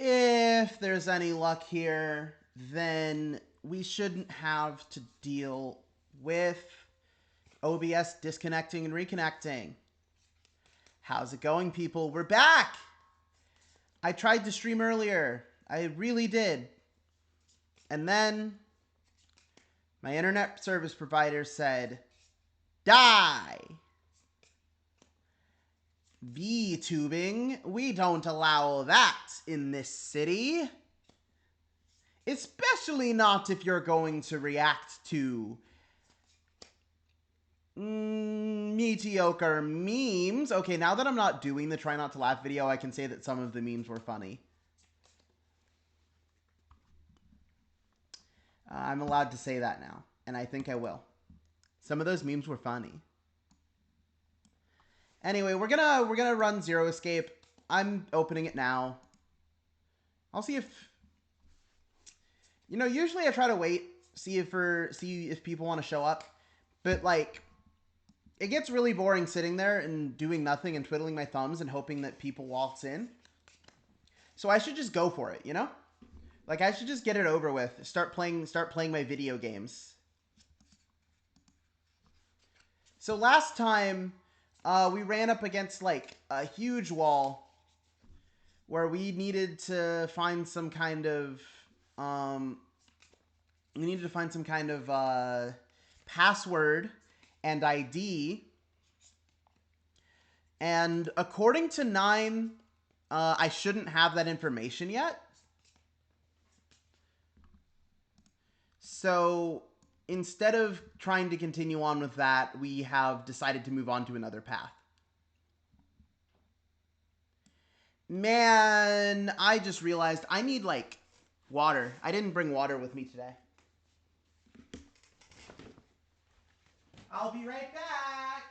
if there's any luck here, then we shouldn't have to deal with OBS disconnecting and reconnecting. How's it going, people? We're back! I tried to stream earlier. I really did. And then my internet service provider said, die! VTubing, we don't allow that in this city. Especially not if you're going to react to mediocre memes. Okay, now that I'm not doing the try not to laugh video, I can say that some of the memes were funny. I'm allowed to say that now, and I think I will. Some of those memes were funny. Anyway, we're gonna run Zero Escape. I'm opening it now. I'll see if, you know, usually I try to wait, see if people want to show up, but like it gets really boring sitting there and doing nothing and twiddling my thumbs and hoping that people walks in. So I should just go for it, you know? Like I should just get it over with. Start playing my video games. So last time we ran up against like a huge wall where we needed to find some kind of password and ID. And according to 9, I shouldn't have that information yet. So instead of trying to continue on with that, we have decided to move on to another path. Man, I just realized I need, like, water. I didn't bring water with me today. I'll be right back.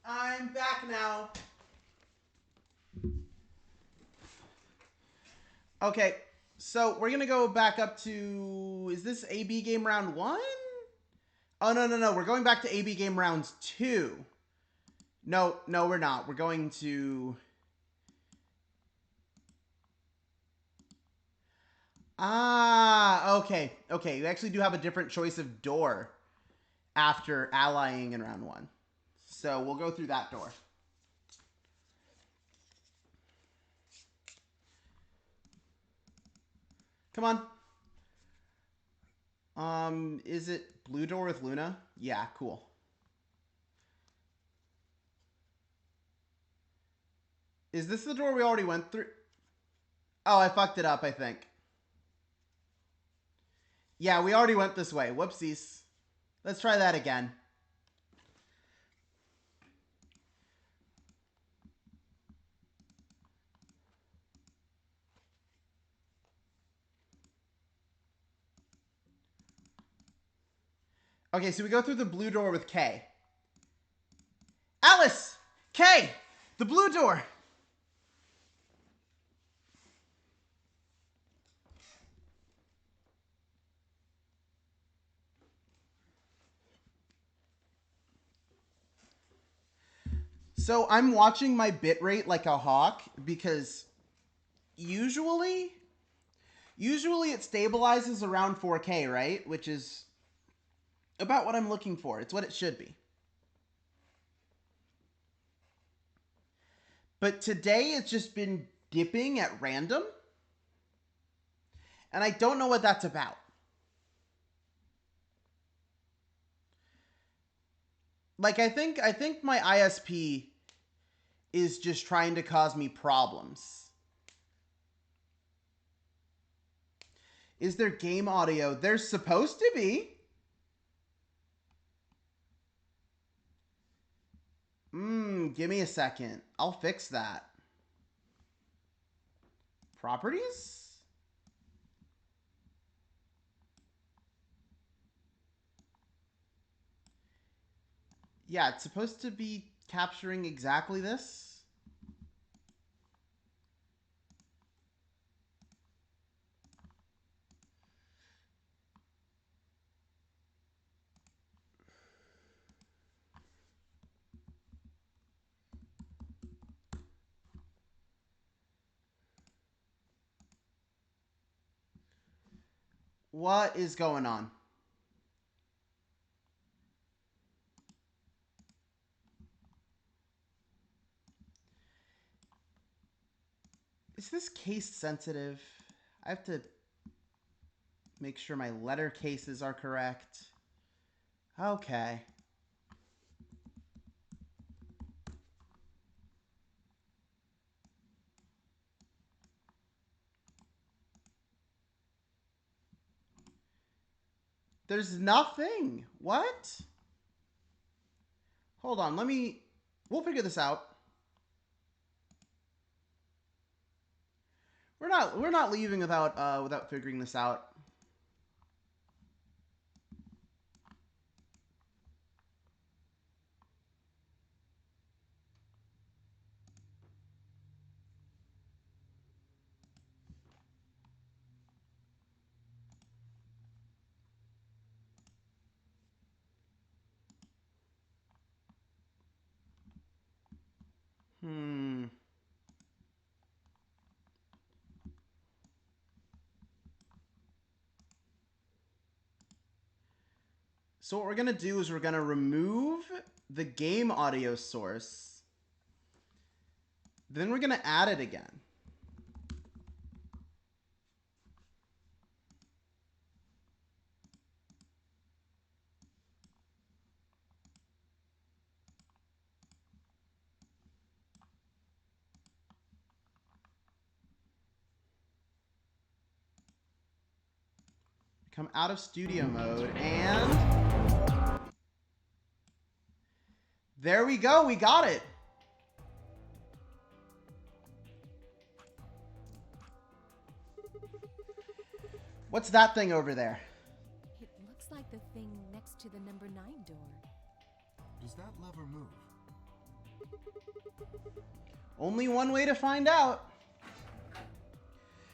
I'm back now. Okay, so we're gonna go back up to, is this AB game round 1? Oh, no, we're going back to AB game rounds 2. No, we're not. We're going to... Ah, okay. You actually do have a different choice of door after allying in round 1. So we'll go through that door. Come on. Is it blue door with Luna? Yeah, cool. Is this the door we already went through? Oh, I fucked it up, I think. Yeah, we already went this way. Whoopsies. Let's try that again. Okay, so we go through the blue door with K. Alice! K! The blue door! So I'm watching my bitrate like a hawk because usually it stabilizes around 4K, right? Which is about what I'm looking for. It's what it should be. But today it's just been dipping at random. And I don't know what that's about. Like I think my ISP is just trying to cause me problems. Is there game audio? There's supposed to be. Give me a second. I'll fix that. Properties? Yeah, it's supposed to be capturing exactly this. What is going on? Is this case sensitive? I have to make sure my letter cases are correct. Okay. There's nothing. What? Hold on, we'll figure this out. We're not leaving without figuring this out. So what we're going to do is we're going to remove the game audio source. Then we're going to add it again. Come out of studio mode and there we go. We got it. What's that thing over there? It looks like the thing next to the number 9 door. Does that lever move? Only one way to find out.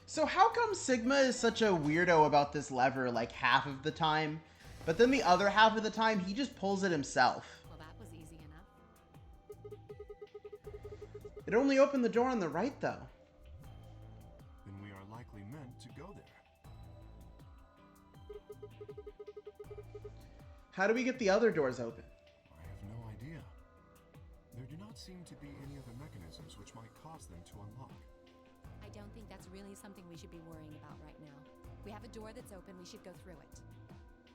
So how come Sigma is such a weirdo about this lever like half of the time, but then the other half of the time he just pulls it himself? Well, that was easy enough. It only opened the door on the right though. Then we are likely meant to go there. How do we get the other doors open? I have no idea. There do not seem to be any other mechanisms which might cause them to unlock. I don't think that's really something we should be worrying about right now. We have a door that's open, we should go through it.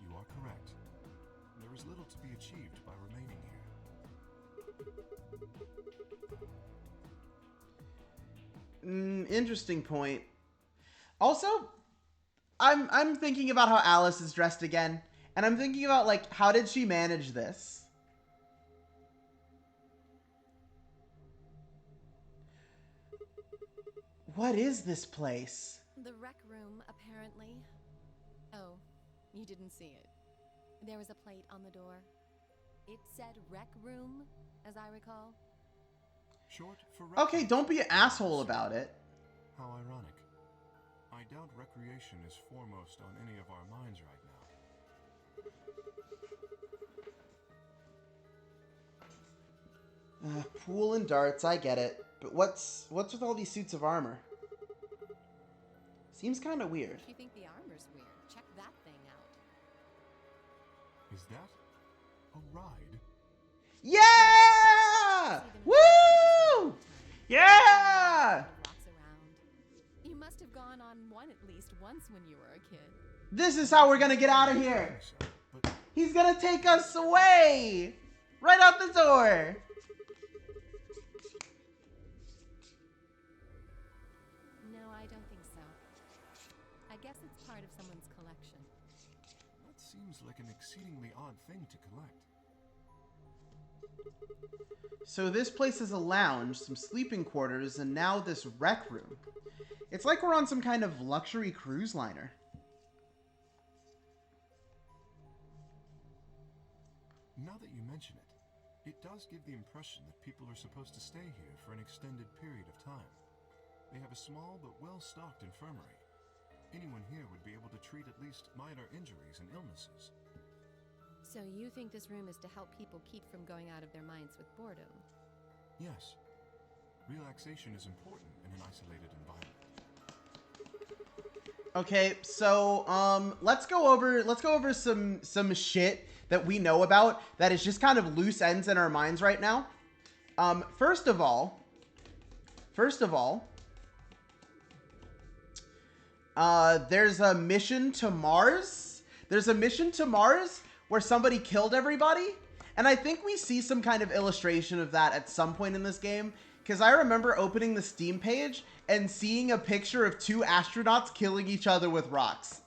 You are correct. There is little to be achieved by remaining here. Interesting point. Also, I'm thinking about how Alice is dressed again, and I'm thinking about like how did she manage this? What is this place? The rec room, apparently. Oh, you didn't see it. There was a plate on the door. It said rec room, as I recall. Short for Okay, don't be an asshole about it. How ironic. I doubt recreation is foremost on any of our minds right now. Pool and darts, I get it. But what's with all these suits of armor? Seems kind of weird. If you think the armor's weird, check that thing out. Is that a ride? Yeah! Woo! Yeah! Walks around. You must have gone on one at least once when you were a kid. This is how we're gonna get out of here. So, but He's gonna take us away! Right out the door! No, I don't think so. I guess it's part of someone's collection. That seems like an exceedingly odd thing to collect. So this place is a lounge, some sleeping quarters, and now this rec room. It's like we're on some kind of luxury cruise liner. Now that you mention it, it does give the impression that people are supposed to stay here for an extended period of time. They have a small but well-stocked infirmary. Anyone here would be able to treat at least minor injuries and illnesses. So you think this room is to help people keep from going out of their minds with boredom? Yes. Relaxation is important in an isolated environment. Okay, so let's go over some shit that we know about that is just kind of loose ends in our minds right now. First of all, there's a mission to Mars. There's a mission to Mars where somebody killed everybody. And I think we see some kind of illustration of that at some point in this game. Because I remember opening the Steam page and seeing a picture of two astronauts killing each other with rocks.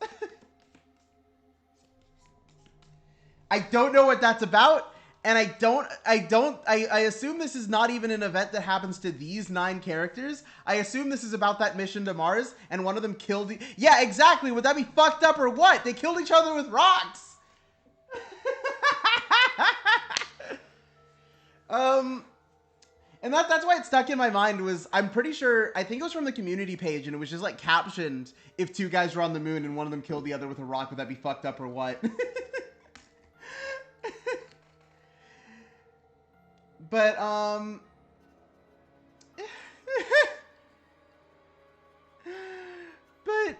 I don't know what that's about. And I assume this is not even an event that happens to these 9 characters. I assume this is about that mission to Mars and one of them killed yeah, exactly. Would that be fucked up or what? They killed each other with rocks. And that's why it stuck in my mind was, I'm pretty sure, I think it was from the community page and it was just like captioned, if 2 guys were on the moon and one of them killed the other with a rock, would that be fucked up or what? But, but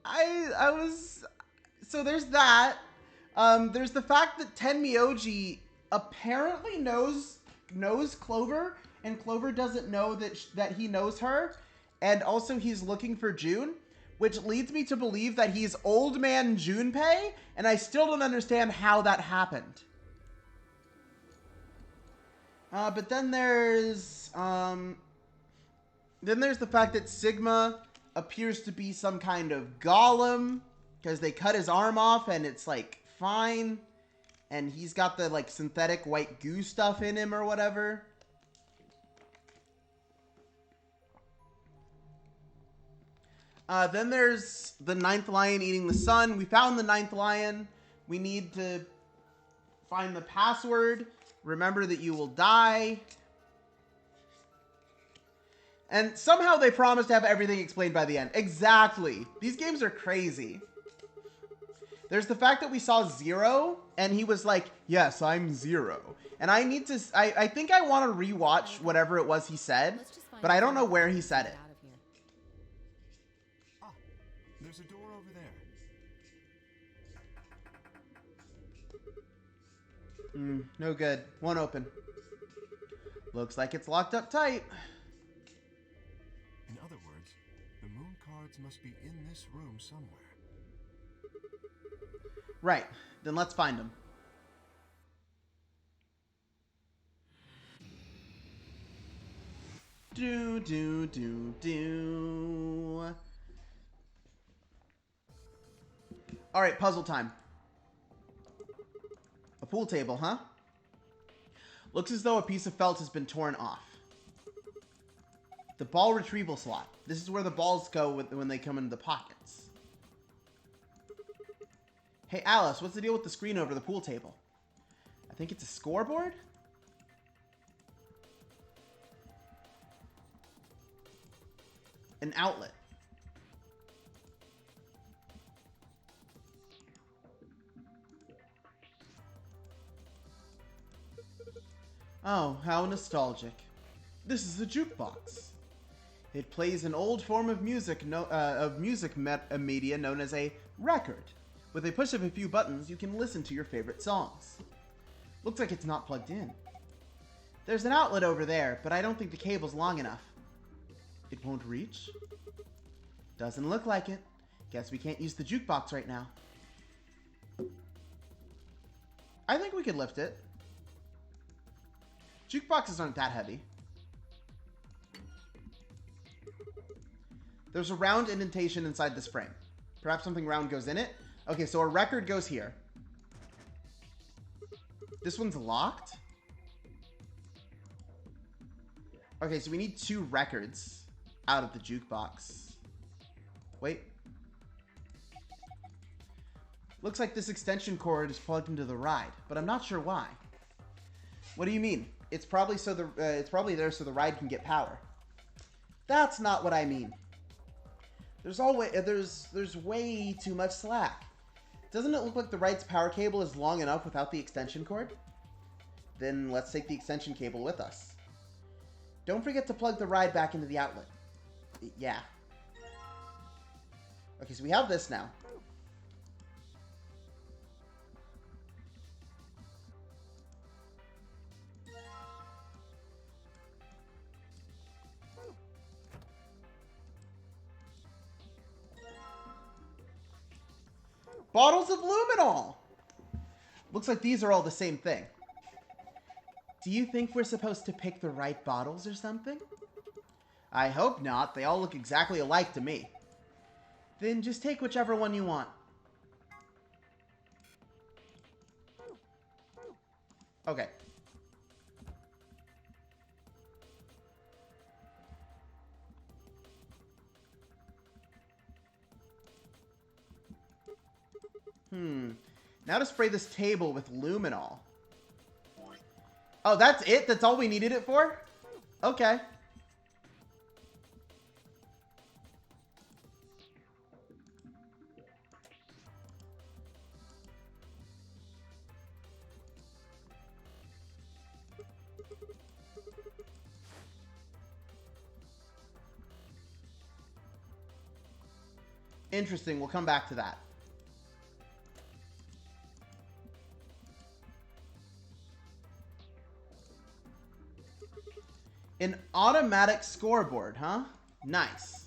I was, so there's that. There's the fact that Tenmyoji apparently knows Clover, and Clover doesn't know that he knows her, and also he's looking for June, which leads me to believe that he's old man Junpei, and I still don't understand how that happened. But then there's the fact that Sigma appears to be some kind of golem, because they cut his arm off and it's like fine. And he's got the like synthetic white goo stuff in him or whatever. Then there's the 9th lion eating the sun. We found the 9th lion. We need to find the password. Remember that you will die. And somehow they promised to have everything explained by the end. Exactly. These games are crazy. There's the fact that we saw Zero, and he was like, yes, I'm Zero. And I need to, I think I want to rewatch whatever it was he said, but I don't know where he said it. Ah, there's a door over there. No good. One open. Looks like it's locked up tight. In other words, the moon cards must be in this room somewhere. Right. Then let's find them. All right, puzzle time. A pool table, huh? Looks as though a piece of felt has been torn off. The ball retrieval slot. This is where the balls go when they come into the pockets. Hey, Alice, what's the deal with the screen over the pool table? I think it's a scoreboard? An outlet. Oh, how nostalgic. This is a jukebox. It plays an old form of music media known as a record. With a push of a few buttons, you can listen to your favorite songs. Looks like it's not plugged in. There's an outlet over there, but I don't think the cable's long enough. It won't reach? Doesn't look like it. Guess we can't use the jukebox right now. I think we could lift it. Jukeboxes aren't that heavy. There's a round indentation inside this frame. Perhaps something round goes in it. Okay, so a record goes here. This one's locked. Okay, so we need 2 records out of the jukebox. Wait. Looks like this extension cord is plugged into the ride, but I'm not sure why. What do you mean? It's probably there so the ride can get power. That's not what I mean. There's way too much slack. Doesn't it look like the ride's power cable is long enough without the extension cord? Then let's take the extension cable with us. Don't forget to plug the ride back into the outlet. Yeah. Okay, so we have this now. Bottles of luminol! Looks like these are all the same thing. Do you think we're supposed to pick the right bottles or something? I hope not. They all look exactly alike to me. Then just take whichever one you want. Okay. Now to spray this table with luminol. Oh, that's it? That's all we needed it for? Okay. Interesting. We'll come back to that. An automatic scoreboard, huh? Nice.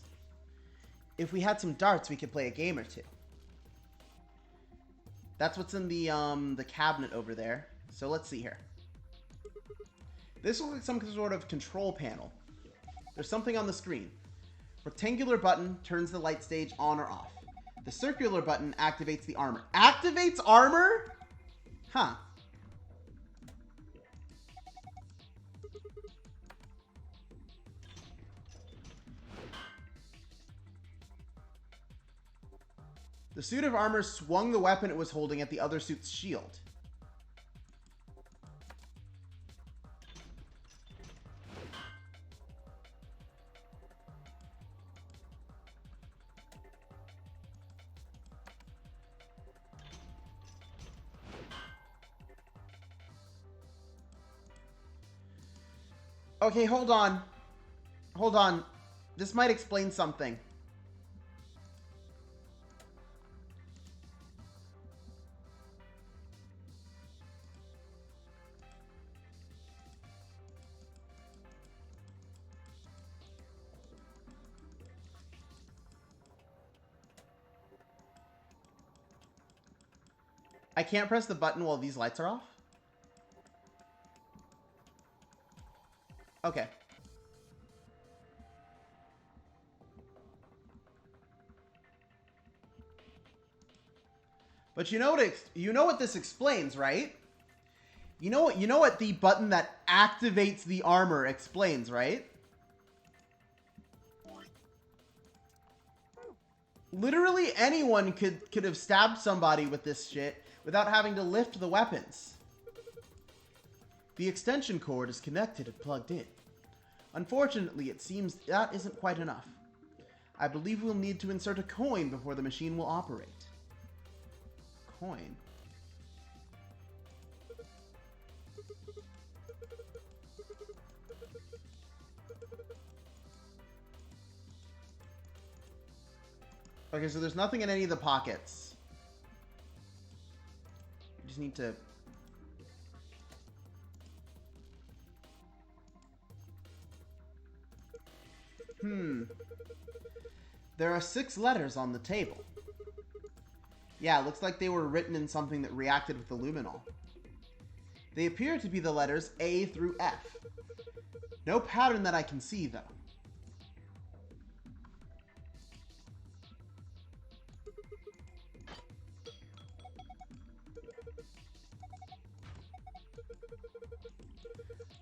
If we had some darts, we could play a game or two. That's what's in the cabinet over there. So let's see here. This looks like some sort of control panel. There's something on the screen. Rectangular button turns the light stage on or off. The circular button activates the armor. Activates armor? Huh. The suit of armor swung the weapon it was holding at the other suit's shield. Okay, hold on. Hold on. This might explain something. I can't press the button while these lights are off? Okay. But you know what this explains, right? You know what the button that activates the armor explains, right? Literally anyone could have stabbed somebody with this shit without having to lift the weapons. The extension cord is connected and plugged in. Unfortunately, it seems that isn't quite enough. I believe we'll need to insert a coin before the machine will operate. Coin? Okay, so there's nothing in any of the pockets. We just need to... There are 6 letters on the table. Yeah, it looks like they were written in something that reacted with the luminol. They appear to be the letters A through F. No pattern that I can see, though.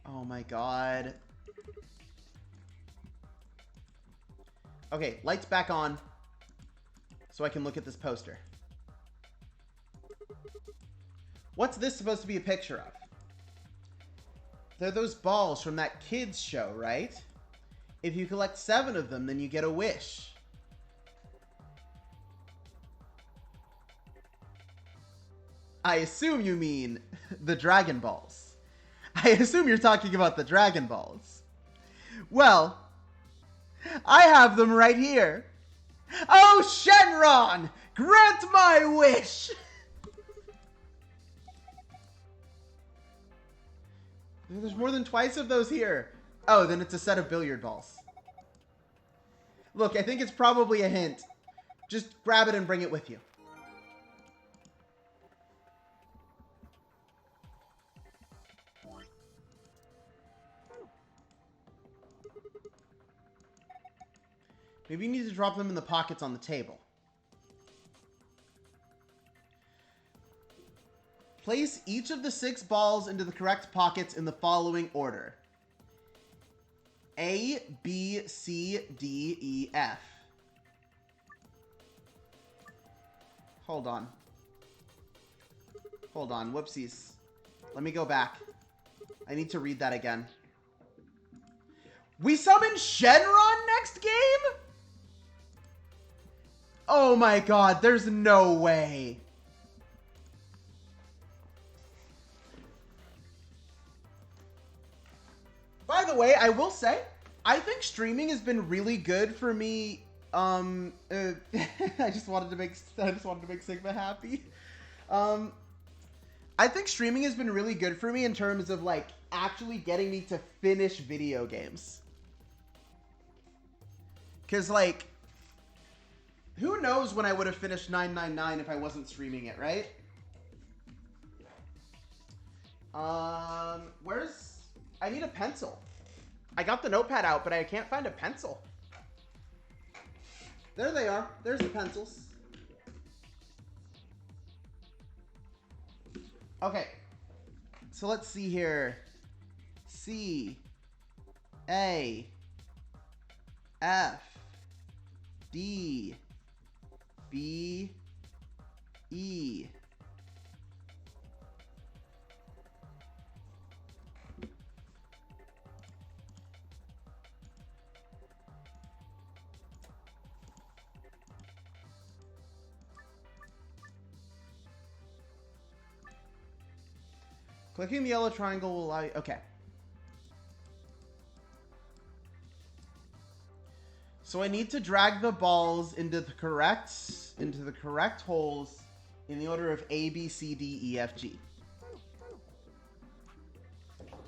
Oh my god. Okay, lights back on so I can look at this poster. What's this supposed to be a picture of? They're those balls from that kids show, right? If you collect 7 of them, then you get a wish. I assume you mean the Dragon Balls. I assume you're talking about the Dragon Balls. Well, I have them right here. Oh, Shenron! Grant my wish! There's more than twice of those here. Oh, then it's a set of billiard balls. Look, I think it's probably a hint. Just grab it and bring it with you. Maybe you need to drop them in the pockets on the table. Place each of the 6 balls into the correct pockets in the following order. A, B, C, D, E, F. Hold on. Hold on. Whoopsies. Let me go back. I need to read that again. We summon Shenron next game? Oh my god, there's no way. By the way, I will say, I think streaming has been really good for me. I just wanted to make Sigma happy. I think streaming has been really good for me in terms of like actually getting me to finish video games. 'Cause like, who knows when I would have finished 999 if I wasn't streaming it, right? I need a pencil. I got the notepad out, but I can't find a pencil. There they are. There's the pencils. Okay. So let's see here. C, A, F, D, B, E. Clicking the yellow triangle will allow you... Okay. So I need to drag the balls into the correct holes in the order of A, B, C, D, E, F, G.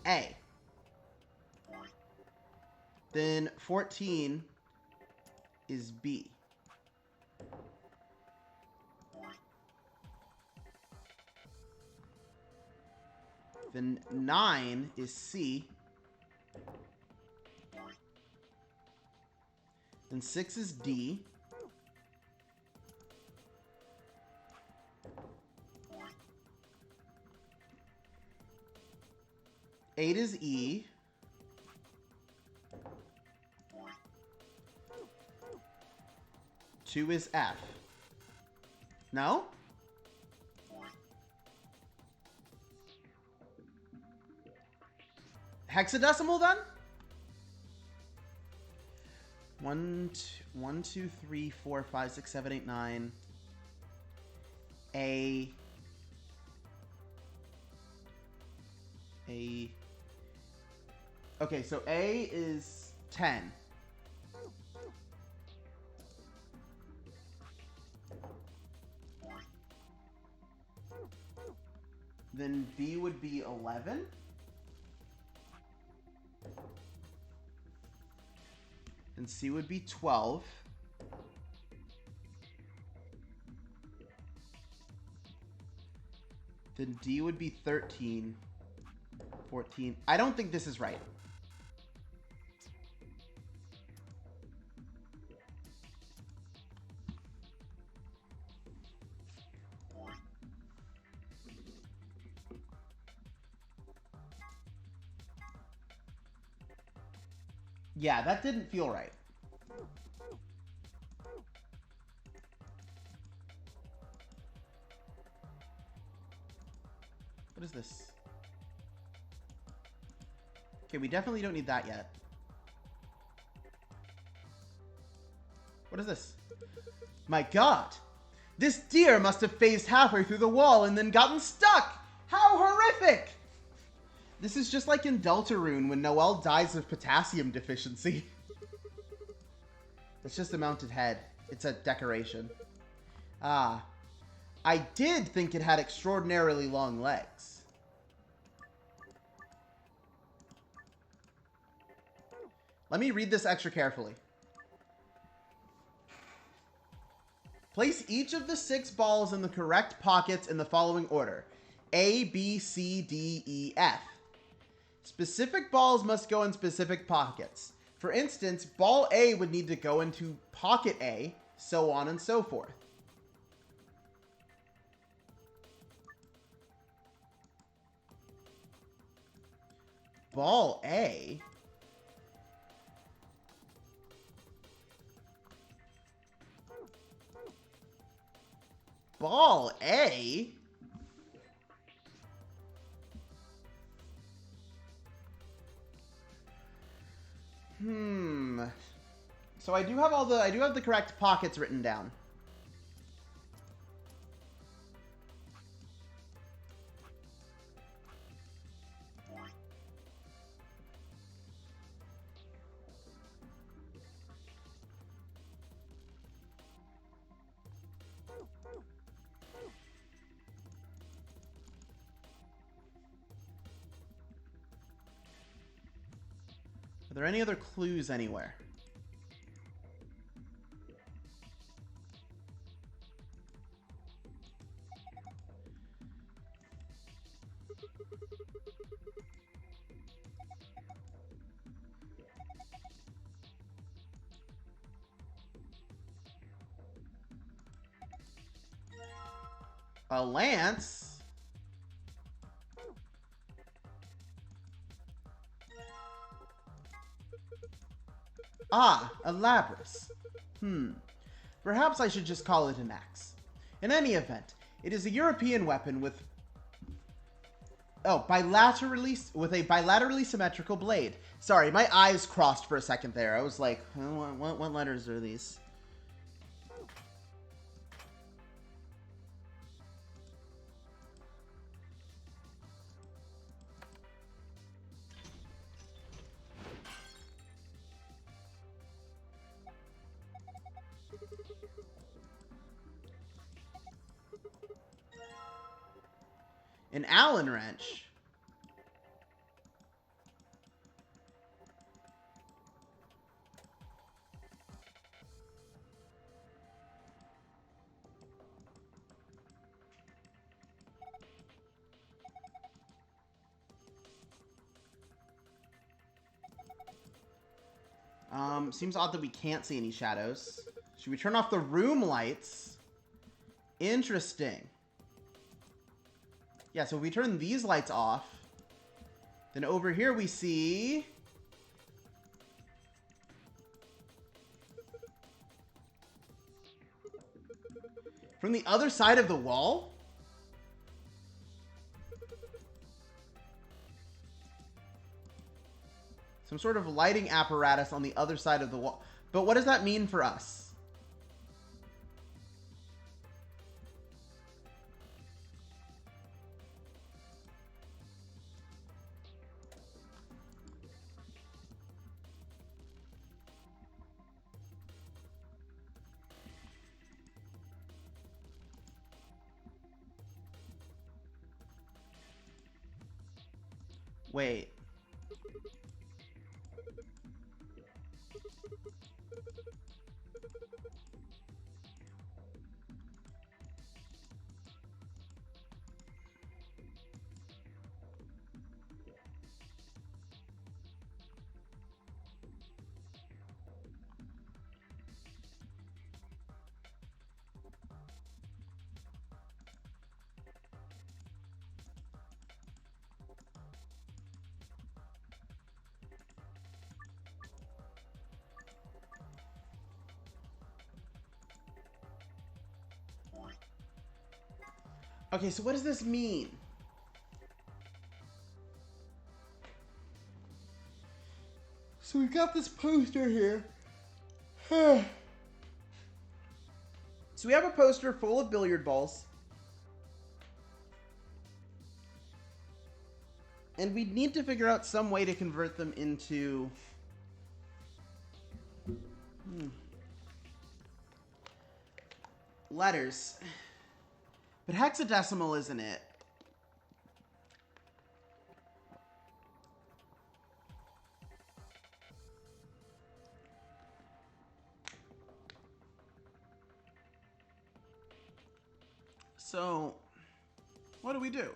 A. Then 14 is B. Then 9 is C. Then 6 is D. Eight is E. Two is F. No? Hexadecimal then? 1, 2, 3, 4, 5, 6, 7, 8, 9. A. Okay, so A is 10. Then B would be 11. And C would be 12. Then D would be 13. 14. I don't think this is right. Yeah, that didn't feel right. What is this? Okay, we definitely don't need that yet. What is this? My god! This deer must have phased halfway through the wall and then gotten stuck! How horrific! This is just like in Deltarune when Noelle dies of potassium deficiency. It's just a mounted head. It's a decoration. Ah. I did think it had extraordinarily long legs. Let me read this extra carefully. Place each of the 6 balls in the correct pockets in the following order. A, B, C, D, E, F. Specific balls must go in specific pockets. For instance, ball A would need to go into pocket A, so on and so forth. Ball A? Ball A? So I do have the correct pockets written down. Are there any other clues anywhere? A lance? Ah, a labrys. Perhaps I should just call it an axe. In any event, it is a European weapon with a bilaterally symmetrical blade. Sorry, my eyes crossed for a second there. I was like, what letters are these? An Allen wrench? Seems odd that we can't see any shadows. Should we turn off the room lights? Interesting. Yeah, so if we turn these lights off, then over here we see... from the other side of the wall? Some sort of lighting apparatus on the other side of the wall. But what does that mean for us? Wait. Okay, so what does this mean? So we've got this poster here. So we have a poster full of billiard balls. And we need to figure out some way to convert them into... letters. But hexadecimal isn't it. So, what do we do?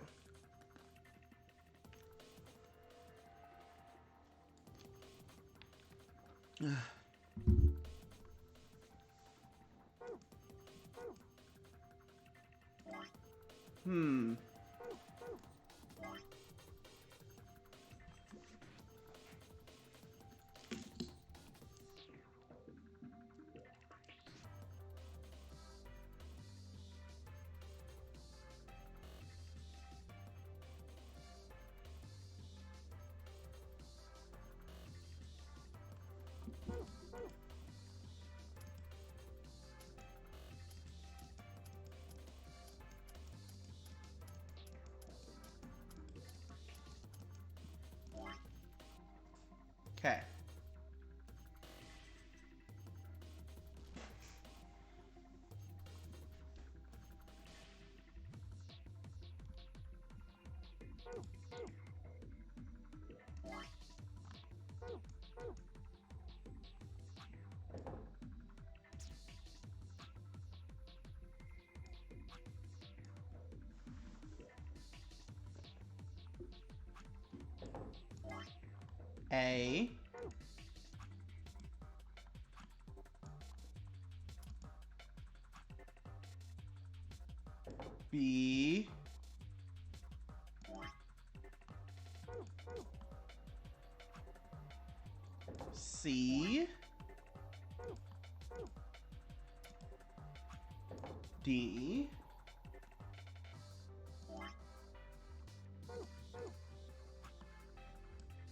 Okay. A. B. C. D.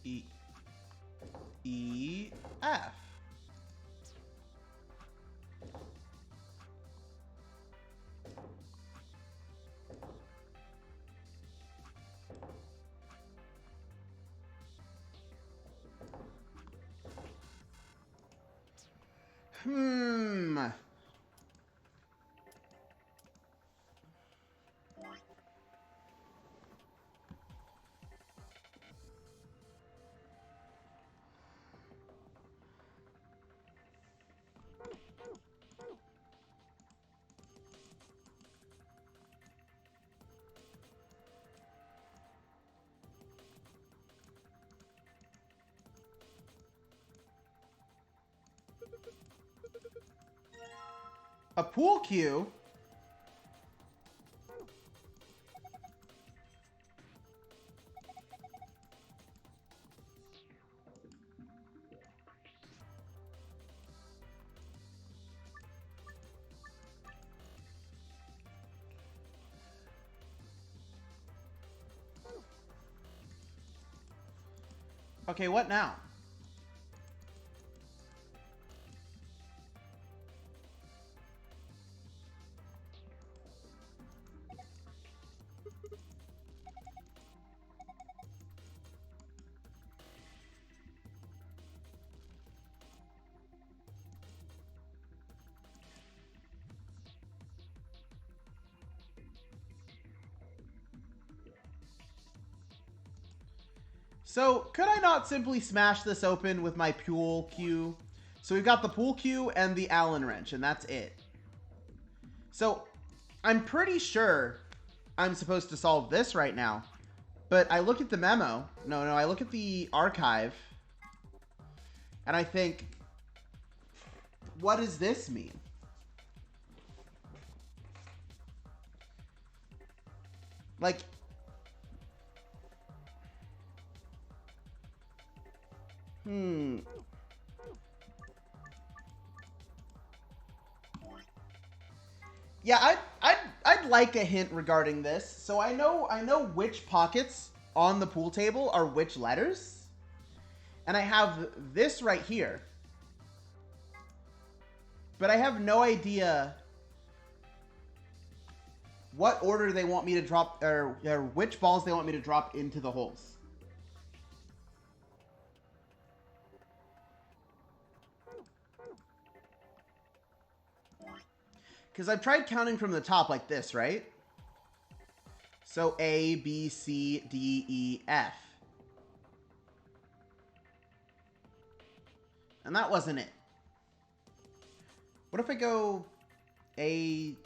E. E. F. A pool cue? Okay, what now? So, could I not simply smash this open with my pool cue? So we've got the pool cue and the Allen wrench, and that's it. So, I'm pretty sure I'm supposed to solve this right now. But I look at the memo. No, I look at the archive. And I think, what does this mean? Like... Yeah, I'd like a hint regarding this. So I know which pockets on the pool table are which letters. And I have this right here. But I have no idea what order they want me to drop, or which balls they want me to drop into the holes. Because I've tried counting from the top like this, right? So A, B, C, D, E, F. And that wasn't it. What if I go A...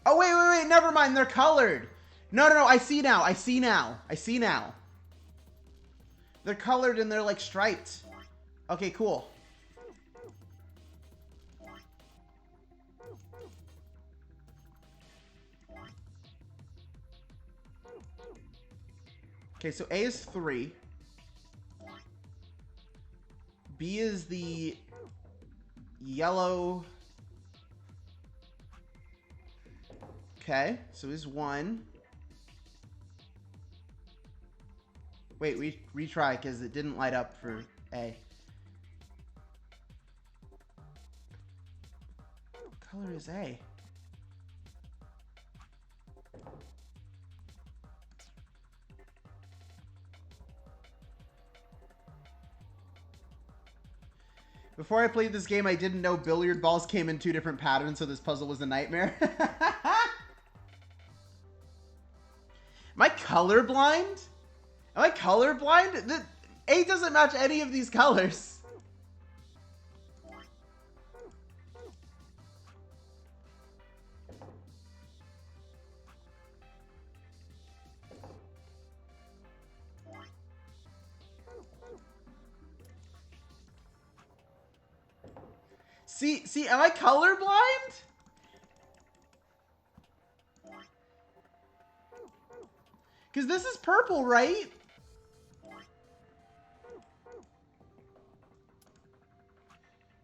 Oh, wait, never mind, they're colored. No, I see now, I see now. They're colored and they're like striped. Okay, cool. Okay, so A is 3. B is the yellow... Okay, so is 1. Wait, retry because it didn't light up for A. What color is A? Before I played this game, I didn't know billiard balls came in 2 different patterns, so this puzzle was a nightmare. Am I colorblind? Am I colorblind? A doesn't match any of these colors. See, am I colorblind? Because this is purple, right?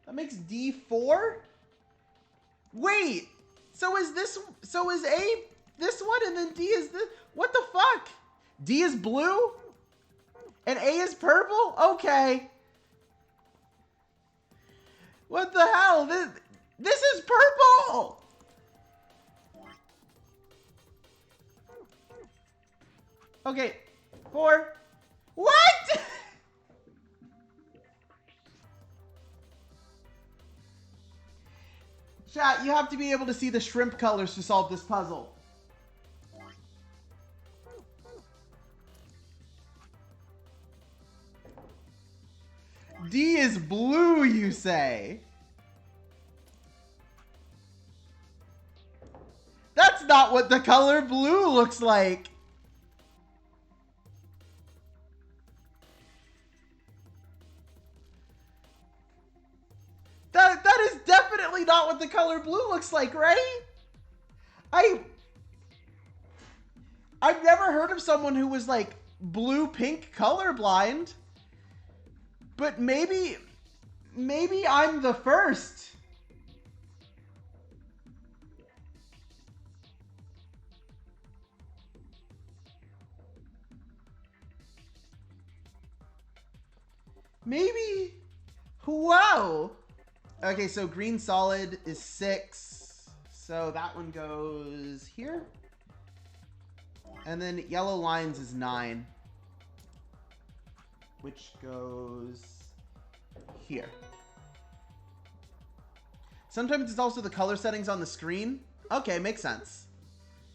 That makes D4? Wait! So is A this one and then D is this? What the fuck? D is blue? And A is purple? Okay. What the hell? This is purple! Okay, 4. What? Chat, you have to be able to see the shrimp colors to solve this puzzle. D is blue, you say? That's not what the color blue looks like. That is definitely not what the color blue looks like, right? I've never heard of someone who was like blue-pink colorblind. But maybe I'm the first. Maybe. Whoa. Okay, so green solid is 6. So that one goes here. And then yellow lines is 9. Which goes here. Sometimes it's also the color settings on the screen. Okay, makes sense.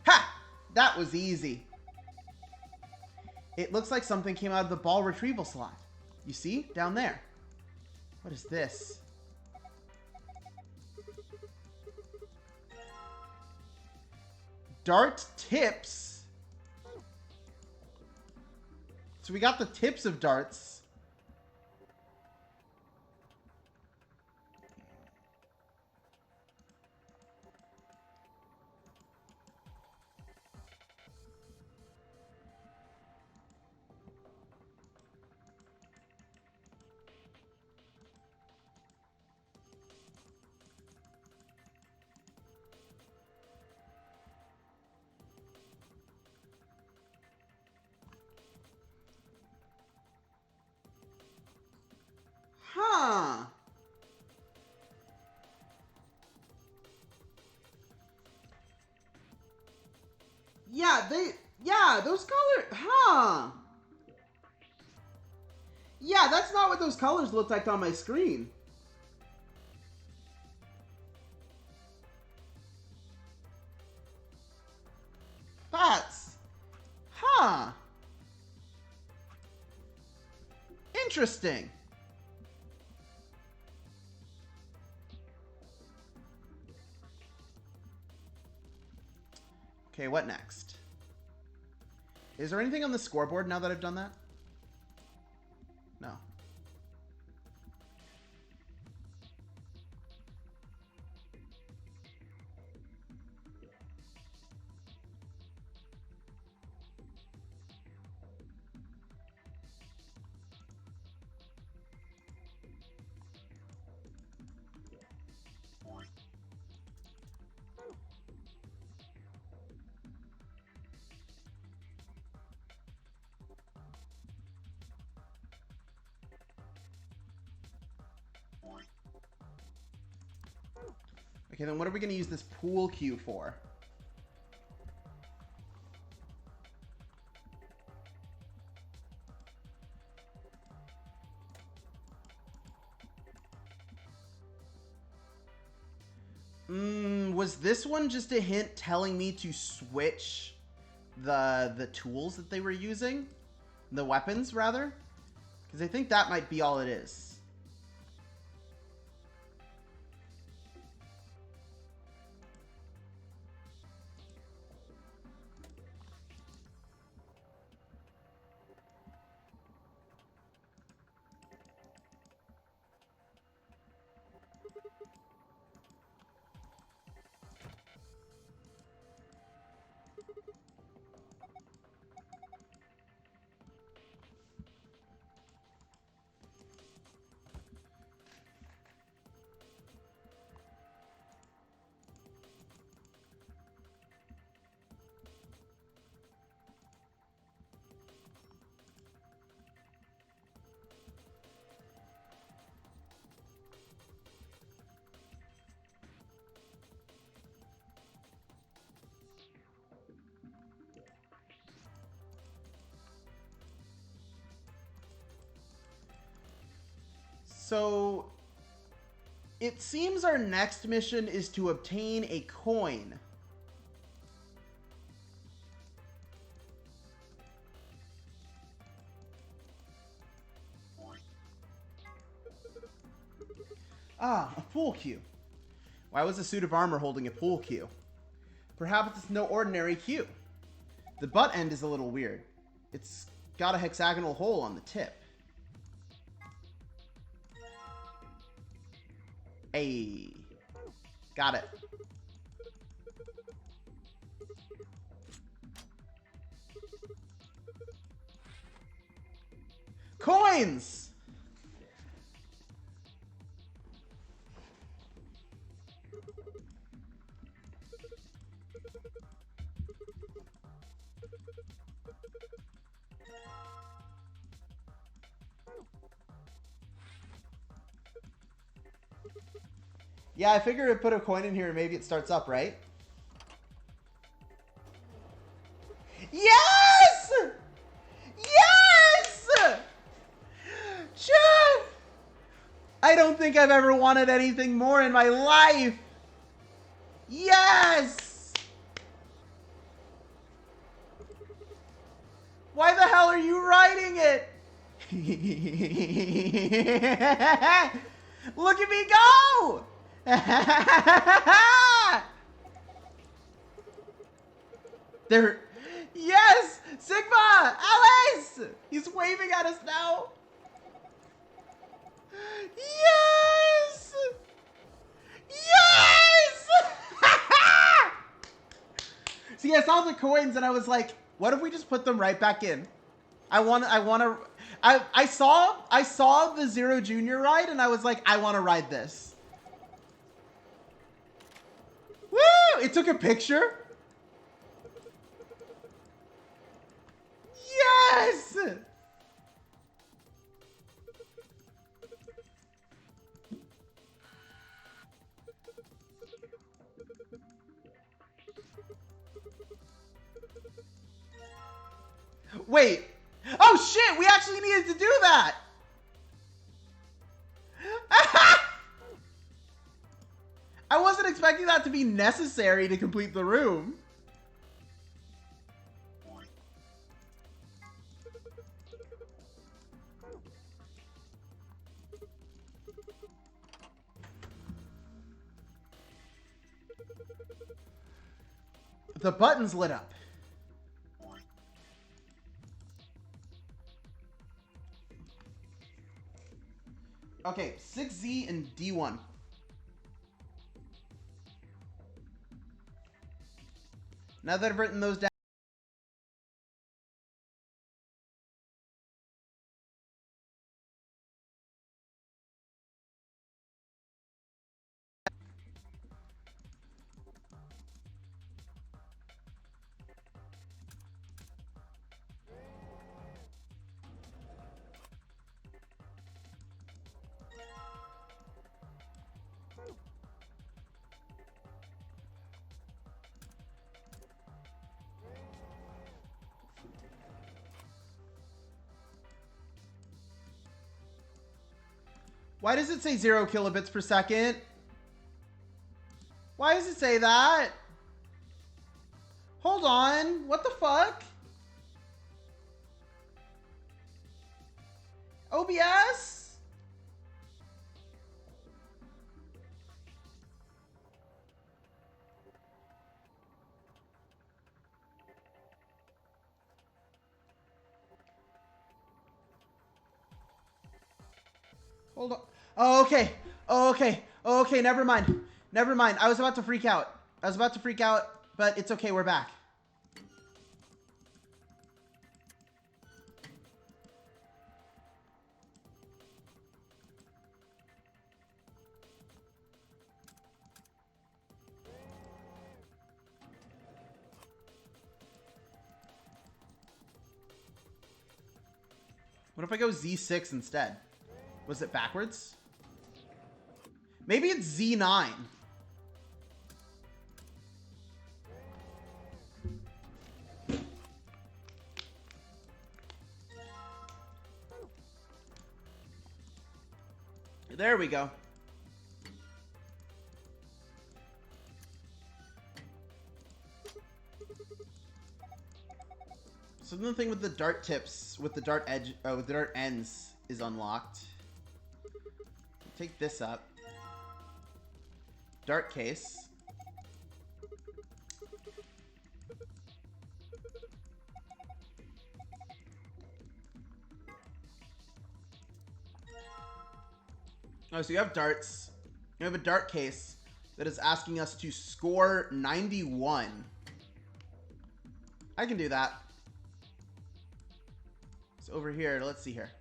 Ha! That was easy. It looks like something came out of the ball retrieval slot. You see? Down there. What is this? Dart tips. So we got the tips of darts. Huh. Yeah, those colors, huh. Yeah, that's not what those colors looked like on my screen. That's, huh. Interesting. Okay, what next? Is there anything on the scoreboard now that I've done that? No. Okay, then what are we going to use this pool cue for? Was this one just a hint telling me to switch the tools that they were using? The weapons, rather? Because I think that might be all it is. So, it seems our next mission is to obtain a coin. Ah, a pool cue. Why was a suit of armor holding a pool cue? Perhaps it's no ordinary cue. The butt end is a little weird. It's got a hexagonal hole on the tip. Hey, got it. Coins! Yeah, I figure if I put a coin in here, maybe it starts up, right? Yes! Yes! Chad! I don't think I've ever wanted anything more in my life. Yes! Why the hell are you writing it? Look at me go! There. Yes! Sigma! Alice! He's waving at us now. Yes! Yes! See, I saw the coins and I was like, what if we just put them right back in? I saw the Zero Junior ride and I was like, I want to ride this. Woo! It took a picture. Yes! Wait. Oh shit, we actually needed to do that. I wasn't expecting that to be necessary to complete the room. The button's lit up. Okay, 6Z and D1. Now that I've written those down. Why does it say 0 kilobits per second? Why does it say that? Hold on. What the fuck? OBS? Hold on. Oh, okay. Oh, okay. Oh, okay. Never mind. Never mind. I was about to freak out. But it's okay. We're back. What if I go Z6 instead? Was it backwards? Maybe it's Z9. There we go. So the thing with the dart tips, with the dart edge, with the dart ends is unlocked. Take this up. Dart case. Oh, so you have darts. You have a dart case that is asking us to score 91. I can do that. So over here, let's see here.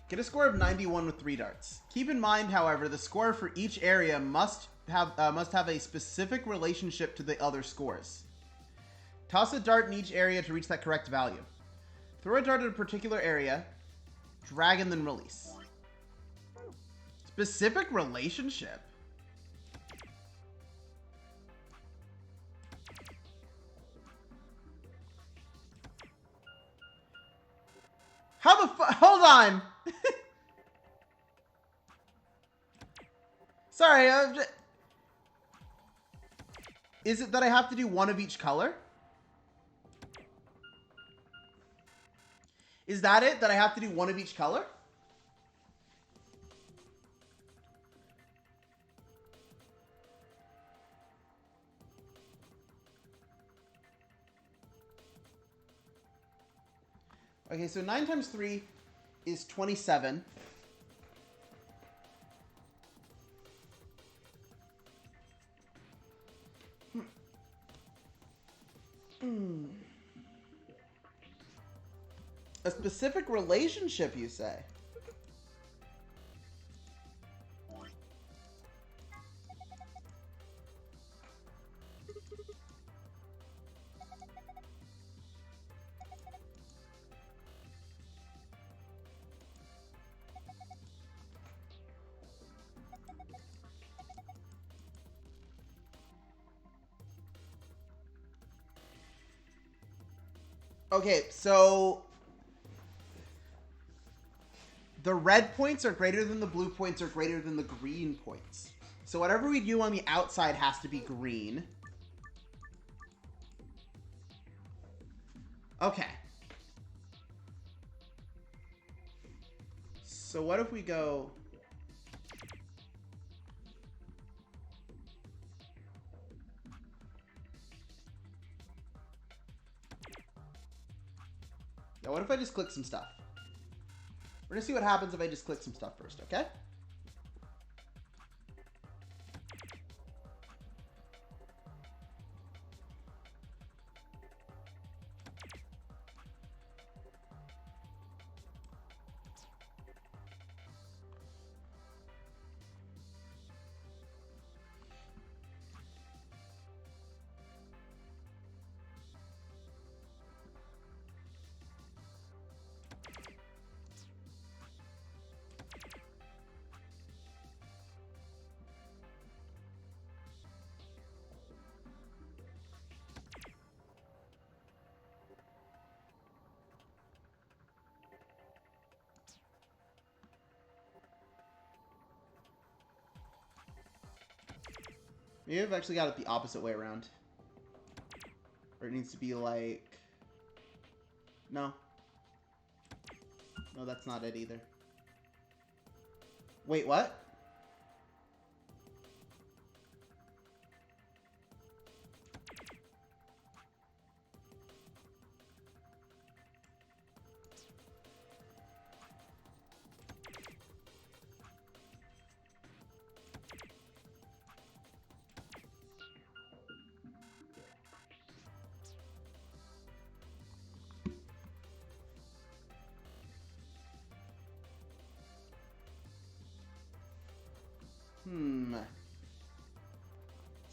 Get a score of 91 with 3 darts. Keep in mind, however, the score for each area must have a specific relationship to the other scores. Toss a dart in each area to reach that correct value. Throw a dart at a particular area, drag and then release. Specific relationship? hold on. Sorry, is it that I have to do one of each color? Is that it? That I have to do one of each color? Okay, so 9 times 3 is 27. A specific relationship, you say? Okay, so the red points are greater than the blue points are greater than the green points. So whatever we do on the outside has to be green. Okay. So what if we go... Yeah, what if I just click some stuff? We're gonna see what happens if I just click some stuff first, okay? Maybe I've actually got it the opposite way around. Or it needs to be like... No. No, that's not it either. Wait, what?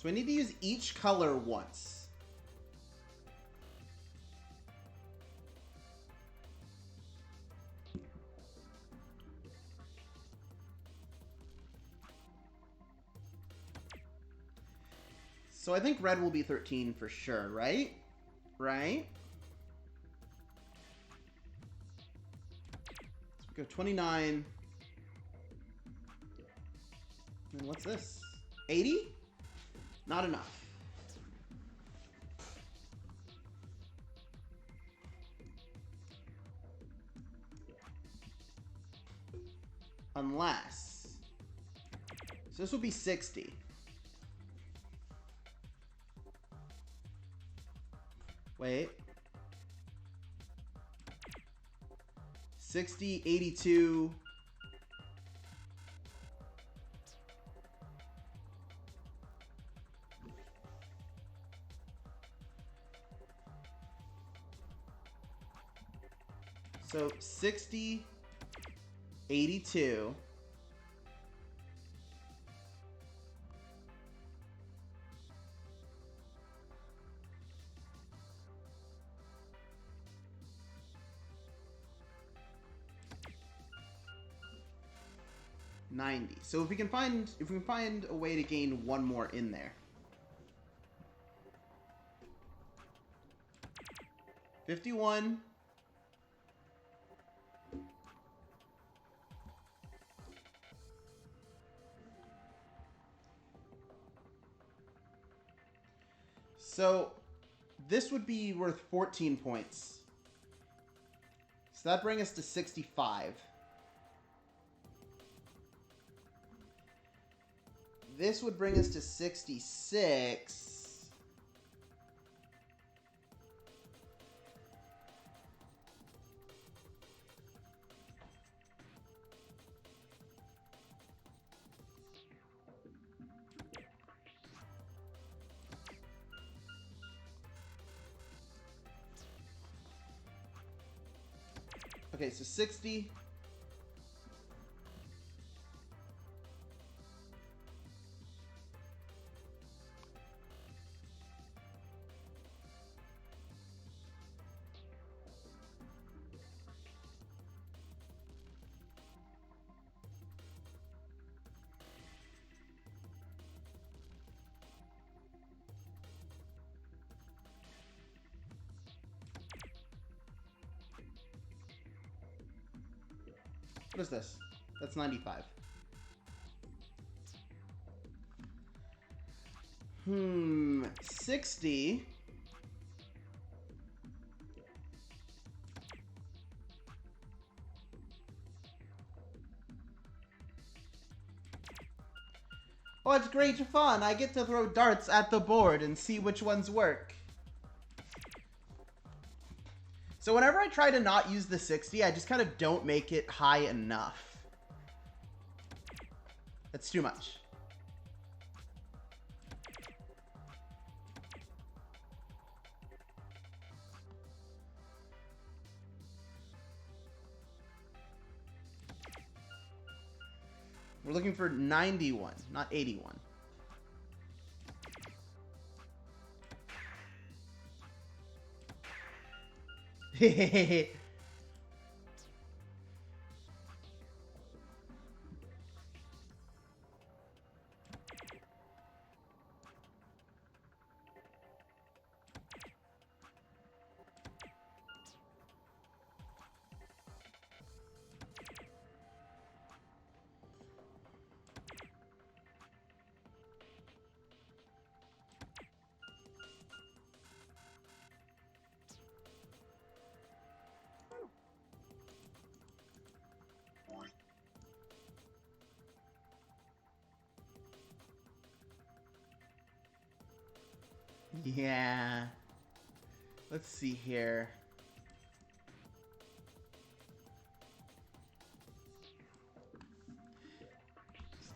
So I need to use each color once. So I think red will be 13 for sure, right? Right? So we go 29. And what's this? 80? Not enough. Unless... So this will be 60. Wait. 60, 82... So 60, 82. $90. So if we can find a way to gain one more in there. 51. So this would be worth 14 points. So that brings us to 65. This would bring us to 66. Okay, so 60. What is this? That's 95. 60. Oh, it's great fun. I get to throw darts at the board and see which ones work. So whenever I try to not use the 60, I just kind of don't make it high enough. That's too much. We're looking for 91, not 81. Hehehe. Yeah. Let's see here.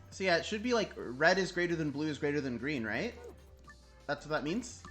So yeah, it should be like red is greater than blue is greater than green, right? That's what that means?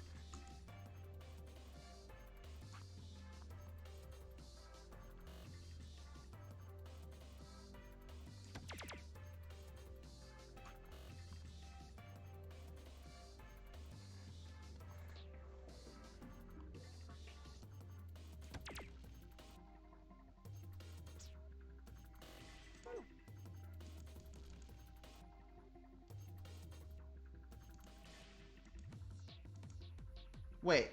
Wait.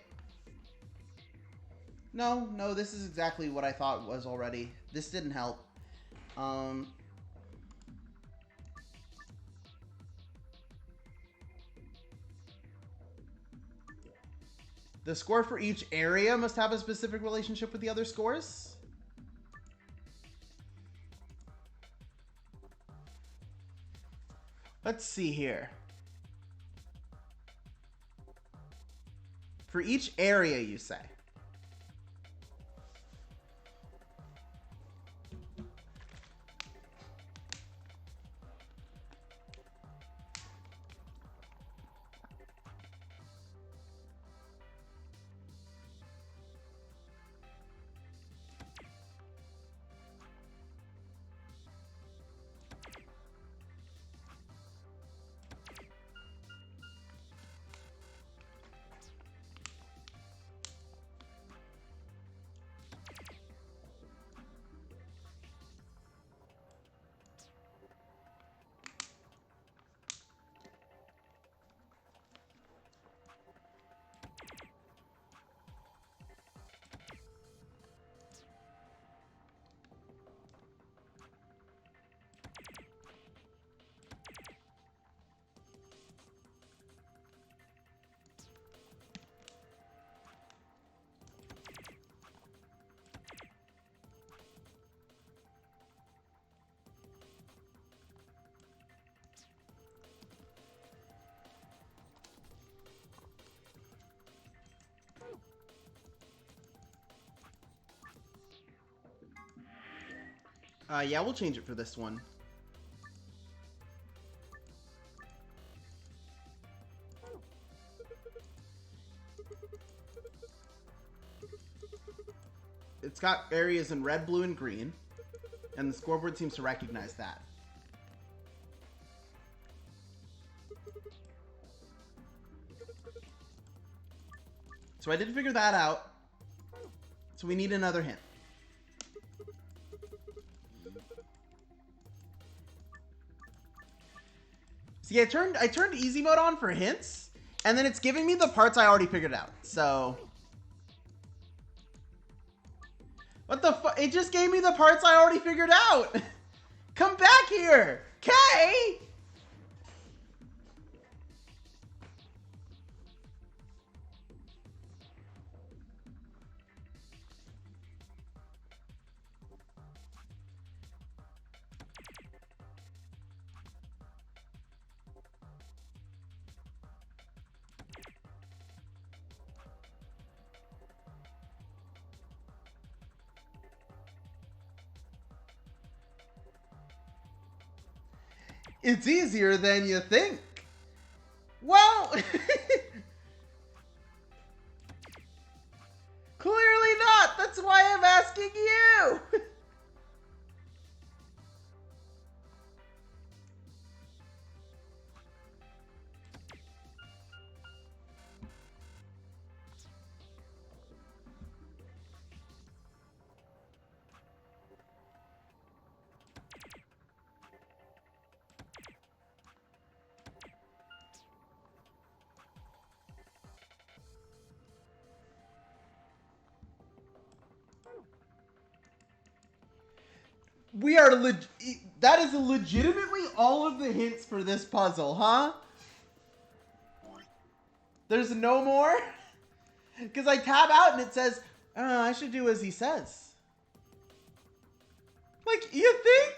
No, this is exactly what I thought was already. This didn't help. The score for each area must have a specific relationship with the other scores? Let's see here. For each area, you say? Yeah, we'll change it for this one. It's got areas in red, blue, and green, and the scoreboard seems to recognize that. So I did figure that out. So we need another hint. See, I turned easy mode on for hints, and then it's giving me the parts I already figured out. So what the fuck? It just gave me the parts I already figured out. Come back here, Kay. It's easier than you think. Well, clearly not. That's why I'm asking you. We are that is legitimately all of the hints for this puzzle, huh? There's no more? Because I tab out and it says, I should do as he says. Like, you think?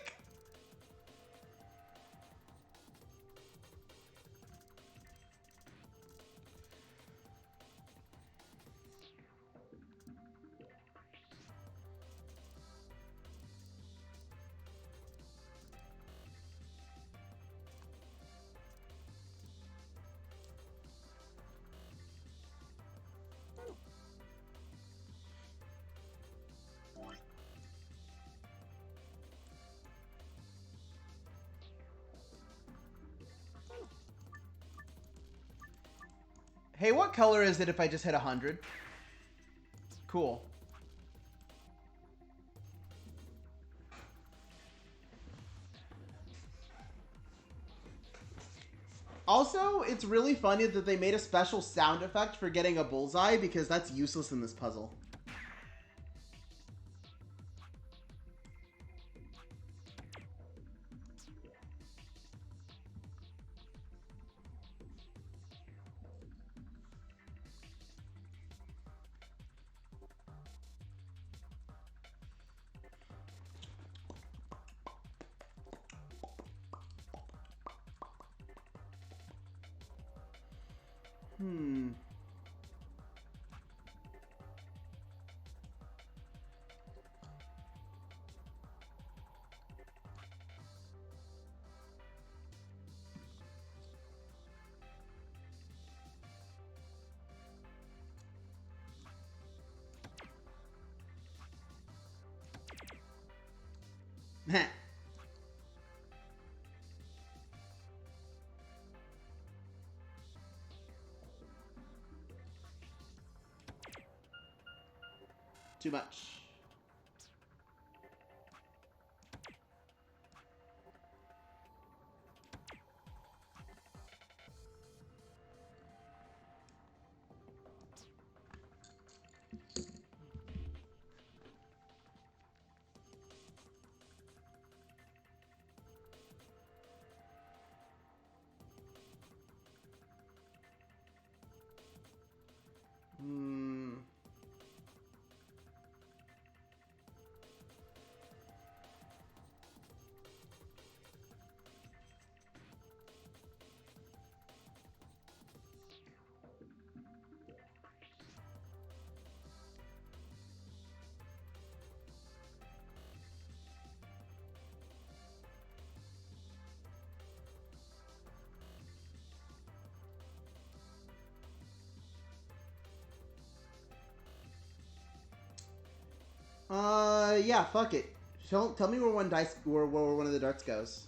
Hey, what color is it if I just hit 100? Cool. Also, it's really funny that they made a special sound effect for getting a bullseye because that's useless in this puzzle. Heh. Too much. Yeah, fuck it. Tell me where where one of the darts goes.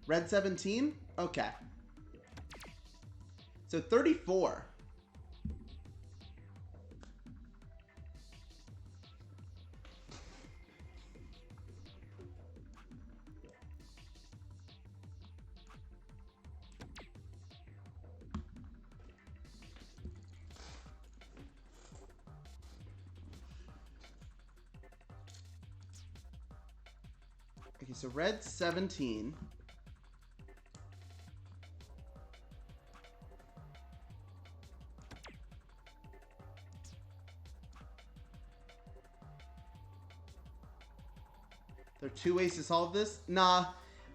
Red 17? Okay. So 34. Okay, so red 17. There are 2 ways to solve this? Nah.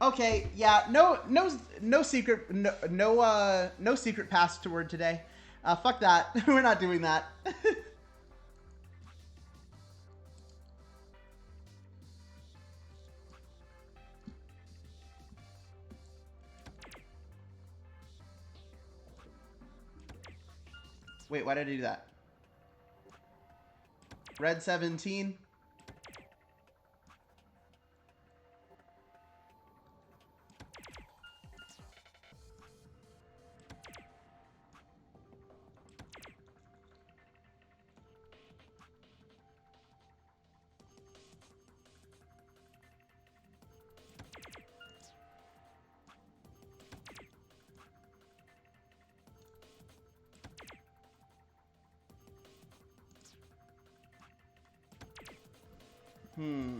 Okay, yeah, no secret, no secret password today. Fuck that. We're not doing that. Wait, why did I do that? Red 17. Hmm.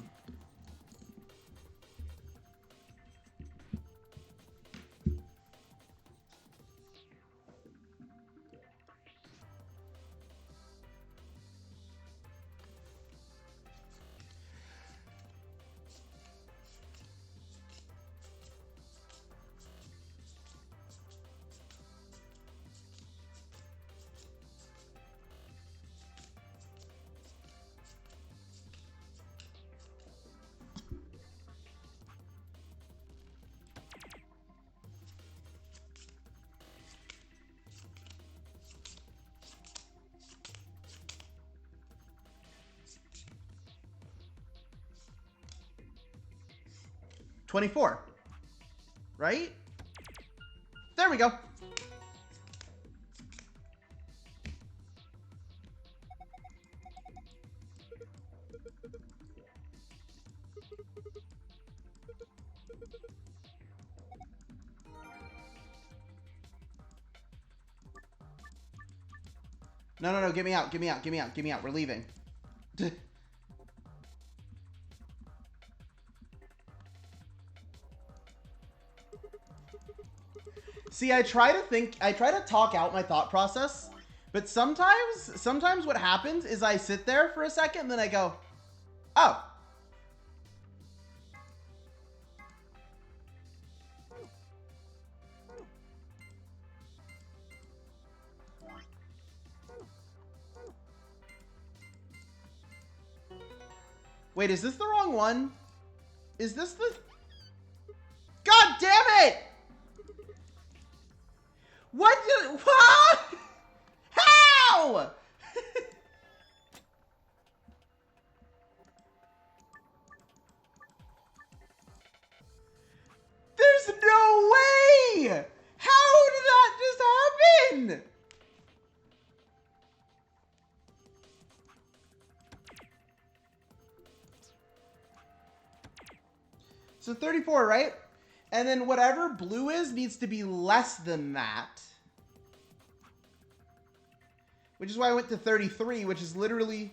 $24. Right? There we go. No, get me out, get me out, get me out, get me out. We're leaving. See, I try to talk out my thought process, but sometimes what happens is I sit there for a second and then I go, oh. Wait, is this the wrong one? Is this the... God damn it! What? How? There's no way! How did that just happen? So 34, right? And then whatever blue is needs to be less than that. Which is why I went to 33, which is literally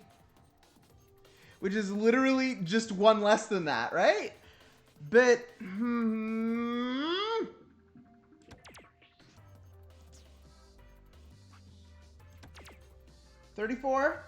just one less than that, right? But 34.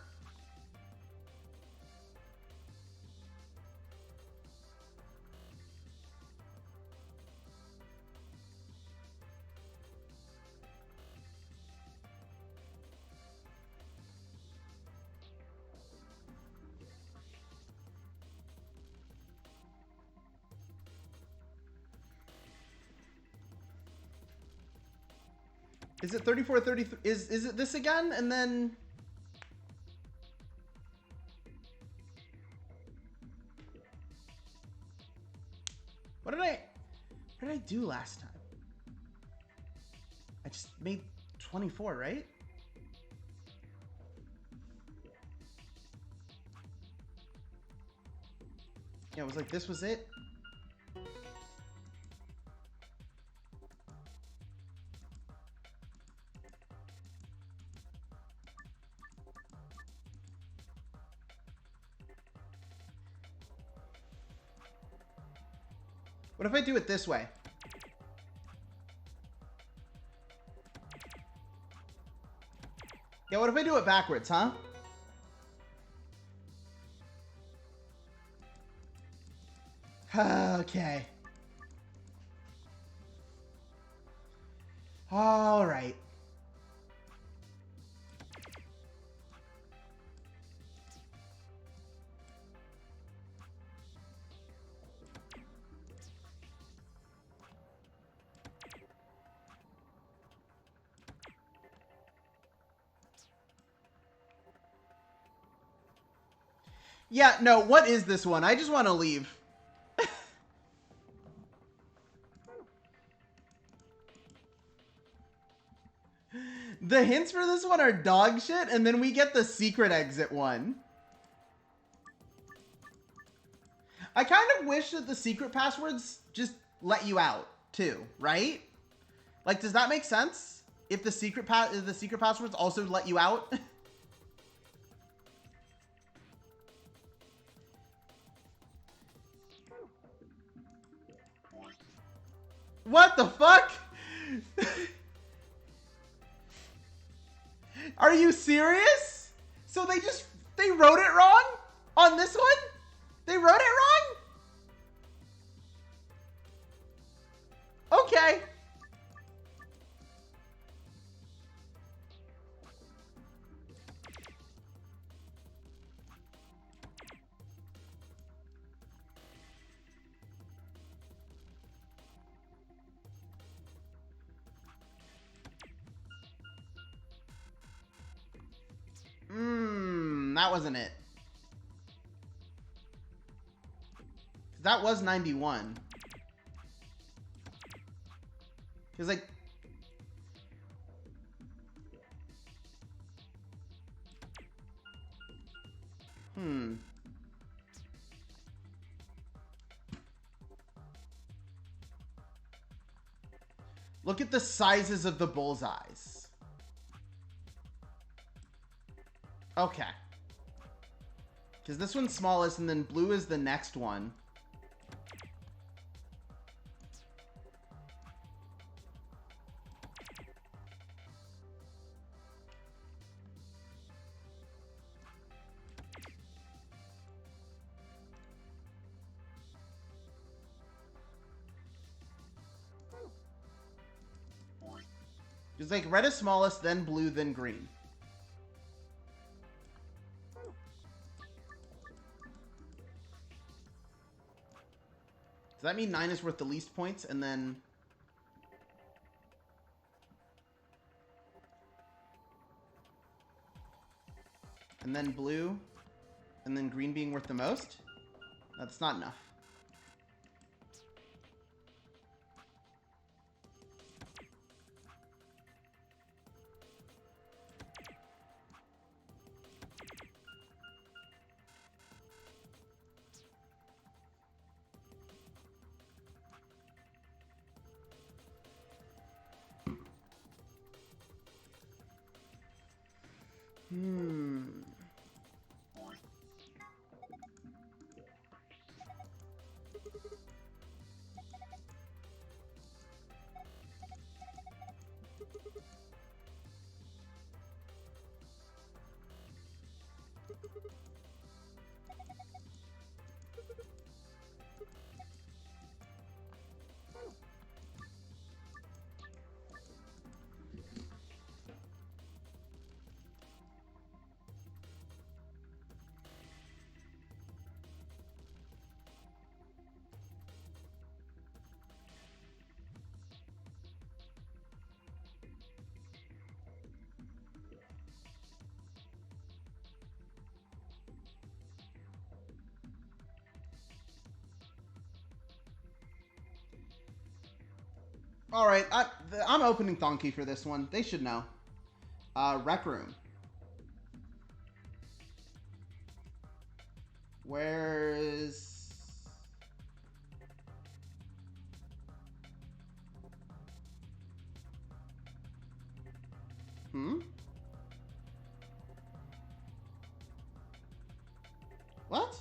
Is it 34, 33? Is it this again? And then... What did I do last time? I just made 24, right? Yeah, it was like, this was it. What if I do it this way? Yeah, what if I do it backwards, huh? Okay. All right. Yeah, no, what is this one? I just want to leave. The hints for this one are dog shit, and then we get the secret exit one. I kind of wish that the secret passwords just let you out, too, right? Like, does that make sense? If the secret passwords also let you out? What the fuck? Are you serious? So they wrote it wrong on this one? They wrote it wrong? Okay. That wasn't it. That was 91. It was like... Look at the sizes of the bullseyes. Okay. Because this one's smallest, and then blue is the next one. It's like red is smallest, then blue, then green. Does that mean 9 is worth the least points, and then... And then blue, and then green being worth the most? That's not enough. All right, I'm opening Thonky for this one. They should know. Rec room. Where's... What?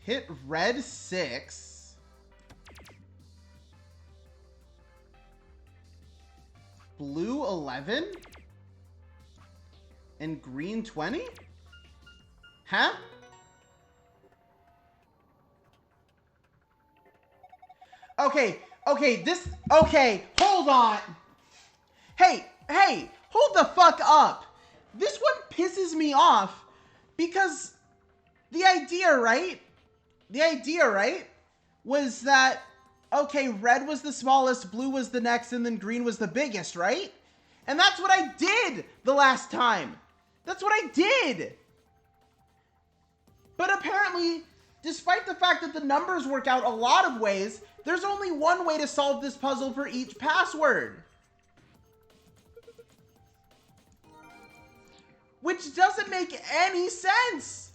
Hit red 6. Blue 11. And green 20? Huh? Okay, hold on. Hey, hold the fuck up. This one pisses me off because the idea, right? Was that, okay, red was the smallest, blue was the next, and then green was the biggest, right? And that's what I did the last time. That's what I did. But apparently, despite the fact that the numbers work out a lot of ways, there's only one way to solve this puzzle for each password. Which doesn't make any sense.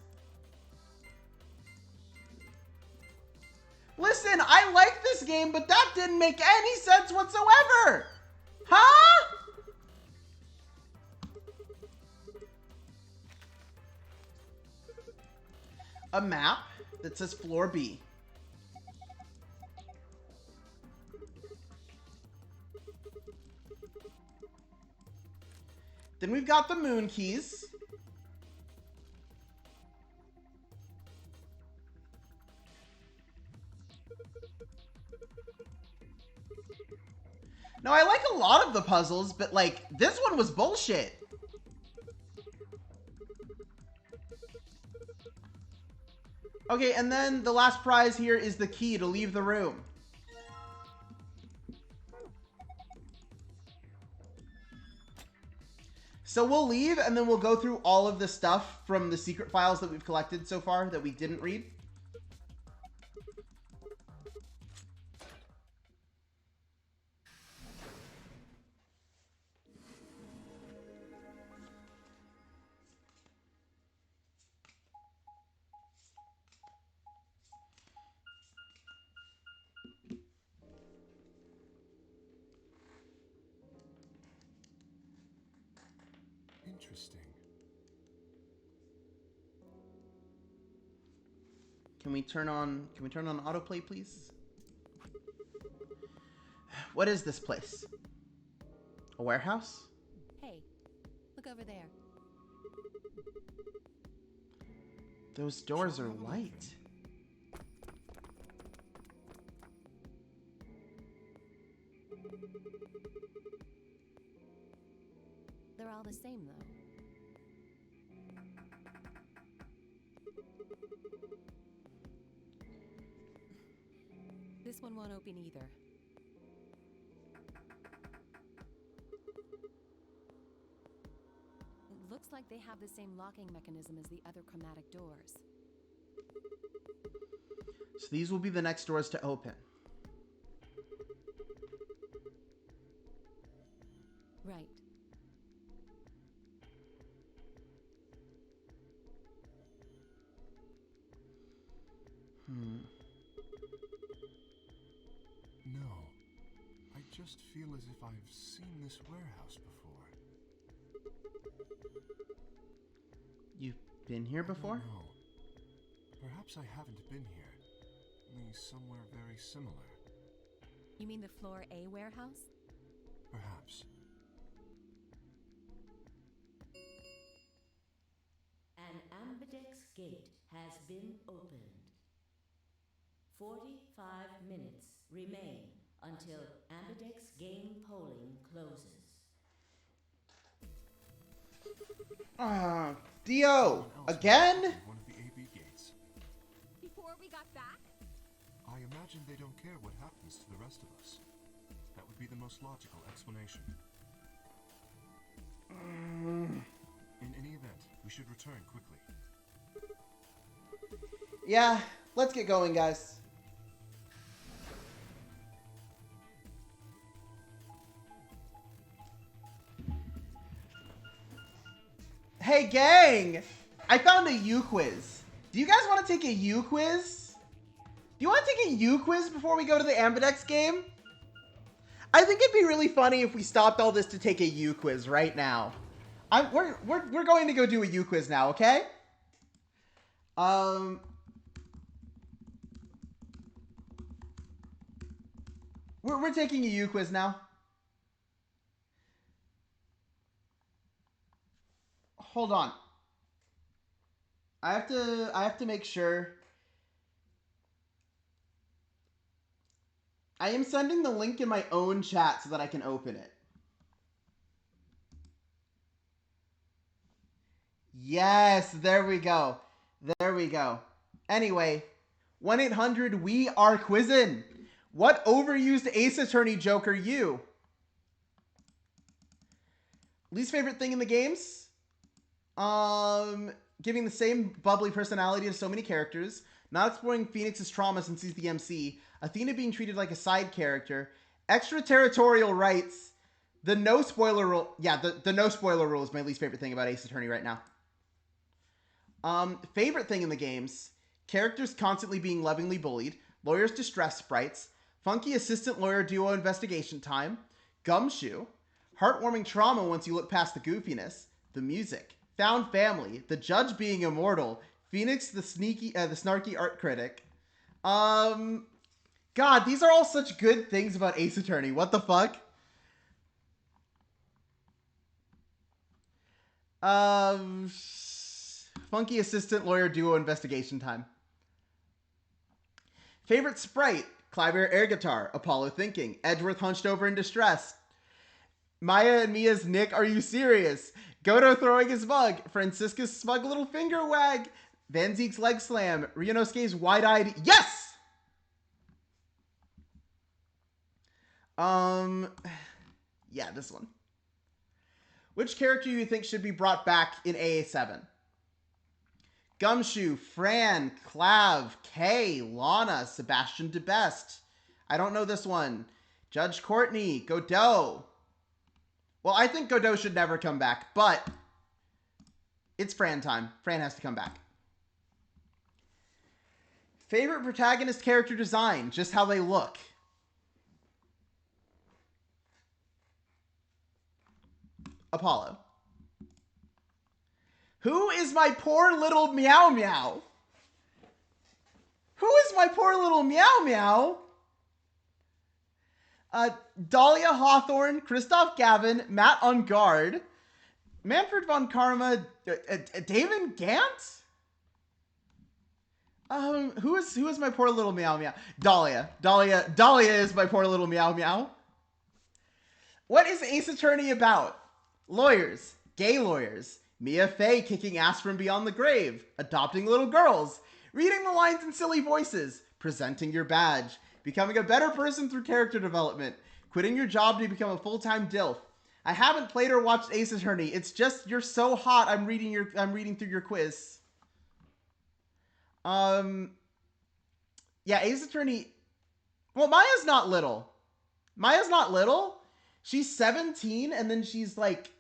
Listen, I like this game, but that didn't make any sense whatsoever. Huh? A map that says floor B. Then we've got the moon keys. Now, I like a lot of the puzzles, but, like, this one was bullshit. Okay, and then the last prize here is the key to leave the room. So we'll leave, and then we'll go through all of the stuff from the secret files that we've collected so far that we didn't read. Interesting. Can we turn on autoplay, please? What is this place? A warehouse? Hey, look over there. Those doors are white. They're all the same, though. This one won't open either. It looks like they have the same locking mechanism as the other chromatic doors. So these will be the next doors to open. Right. No. I just feel as if I've seen this warehouse before. You've been here before? No. Perhaps I haven't been here. Only somewhere very similar. You mean the Floor A warehouse? Perhaps. An ambidex gate has been opened. 45 minutes remain until ambidex game polling closes. Dio! Again? One of the AB gates. Before we got back? I imagine they don't care what happens to the rest of us. That would would be the most logical explanation. In any event, we should return quickly. Yeah, let's get going, guys. Hey, gang! I found a U quiz. Do you guys want to take a U quiz? Do you want to take a U quiz before we go to the Ambidex game? I think it'd be really funny if we stopped all this to take a U quiz right now. We're going to go do a U quiz now, okay? We're taking a U quiz now. Hold on. I have to make sure. I am sending the link in my own chat so that I can open it. Yes, there we go. There we go. Anyway, 1-800 we are quizzing. What overused Ace Attorney joke are you? Least favorite thing in the games? Giving the same bubbly personality to so many characters. Not exploring Phoenix's trauma since he's the MC. Athena being treated like a side character. Extraterritorial rights. The no spoiler rule. Yeah, the no spoiler rule is my least favorite thing about Ace Attorney right now. Favorite thing in the games. Characters constantly being lovingly bullied. Lawyers distress sprites. Funky assistant lawyer duo investigation time. Gumshoe. Heartwarming trauma once you look past the goofiness. The music. Found family. The judge being immortal. Phoenix the snarky art critic. God, these are all such good things about Ace Attorney. What the fuck? Funky assistant lawyer duo investigation time. Favorite sprite. Cliver air guitar. Apollo thinking. Edgeworth hunched over in distress. Maya and Mia's Nick, are you serious? Godo throwing his mug. Francisca's smug little finger wag. Van Zeke's leg slam. Ryunosuke's wide-eyed yes! Yeah, this one. Which character do you think should be brought back in AA7? Gumshoe, Fran, Clav, Kay, Lana, Sebastian DeBest. I don't know this one. Judge Courtney, Godot. Well, I think Godot should never come back, but it's Fran time. Fran has to come back. Favorite protagonist character design, just how they look. Apollo. Who is my poor little Meow Meow? Who is my poor little Meow Meow? Dahlia Hawthorne, Christoph Gavin, Matt Ungard, Manfred von Karma, David Gant? Who is my poor little Meow Meow? Dahlia is my poor little Meow Meow. What is Ace Attorney about? Lawyers, gay lawyers, Mia Fey kicking ass from beyond the grave, adopting little girls, reading the lines in silly voices, presenting your badge, becoming a better person through character development, quitting your job to become a full-time DILF. I haven't played or watched Ace Attorney. It's just you're so hot. I'm reading through your quiz. Yeah, Ace Attorney. Well, Maya's not little. Maya's not little. She's 17, and then she's like,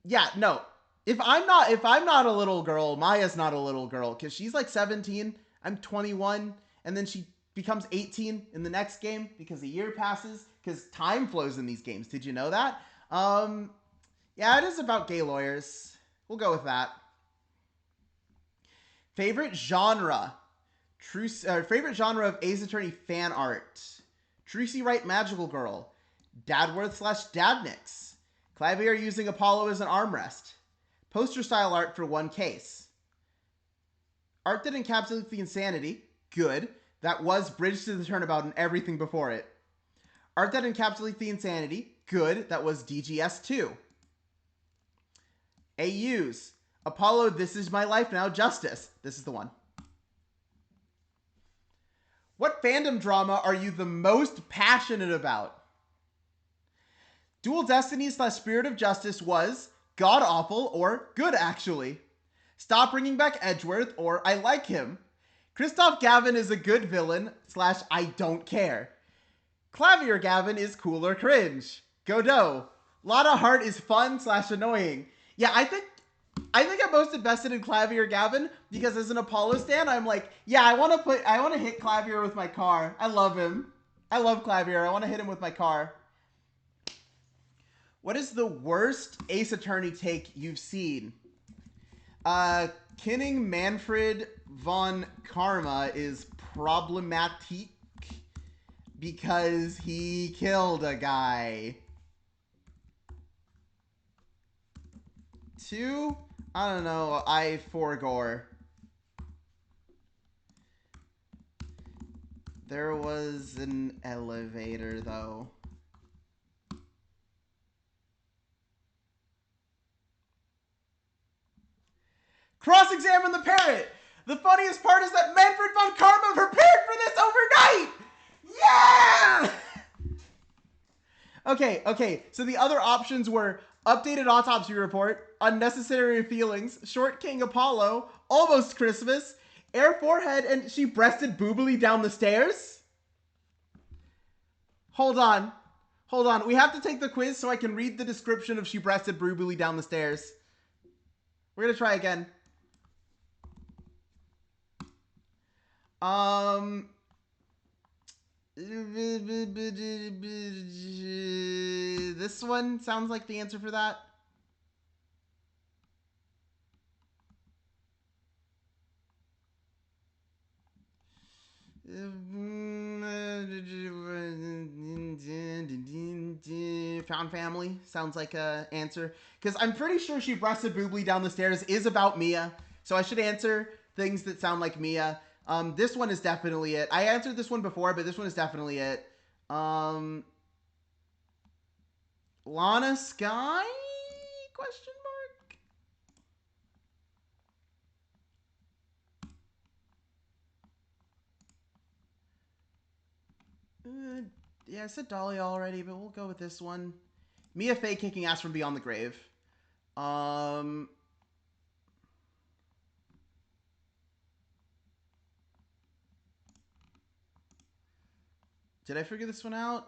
yeah, no. If I'm not a little girl, Maya's not a little girl, because she's like 17. I'm 21, and then she becomes 18 in the next game because a year passes, because time flows in these games. Did you know that? Yeah, it is about gay lawyers. We'll go with that. Favorite genre. Favorite genre of Ace Attorney fan art. Trucy Wright Magical Girl. Dadworth / Dadnix. Clavier using Apollo as an armrest. Poster style art for one case. Art that encapsulates the insanity. Good. That was Bridge to the Turnabout and everything before it. Art that encapsulates the insanity. Good. That was DGS 2. AUs. Apollo, This Is My Life Now, Justice. This is the one. What fandom drama are you the most passionate about? Dual Destiny / Spirit of Justice was god awful or good actually. Stop bringing back Edgeworth or I like him. Christoph Gavin is a good villain / I don't care. Clavier Gavin is cool or cringe. Godot. Lotta Heart is fun / annoying. Yeah, I think I'm most invested in Clavier Gavin because as an Apollo stan, I'm like, yeah, I want to hit Clavier with my car. I love him. I love Clavier. I want to hit him with my car. What is the worst Ace Attorney take you've seen? Kinning Manfred von Karma is problematic because he killed a guy. 2, I don't know, I forgore. There was an elevator, though. Cross-examine the parrot! The funniest part is that Manfred von Karma prepared for this overnight! Yeah! Okay, so the other options were updated autopsy report, unnecessary feelings, short King Apollo, almost Christmas, air forehead, and she breasted boobily down the stairs? Hold on. We have to take the quiz so I can read the description of she breasted boobily down the stairs. We're gonna try again. This one sounds like the answer for that. Found family sounds like a answer because I'm pretty sure she breasted boobly down the stairs is about Mia, so I should answer things that sound like Mia. This one is definitely it. I answered this one before, but this one is definitely it. Lana Sky? Question mark? Yeah, I said Dolly already, but we'll go with this one. Mia Fey kicking ass from beyond the grave. Did I figure this one out?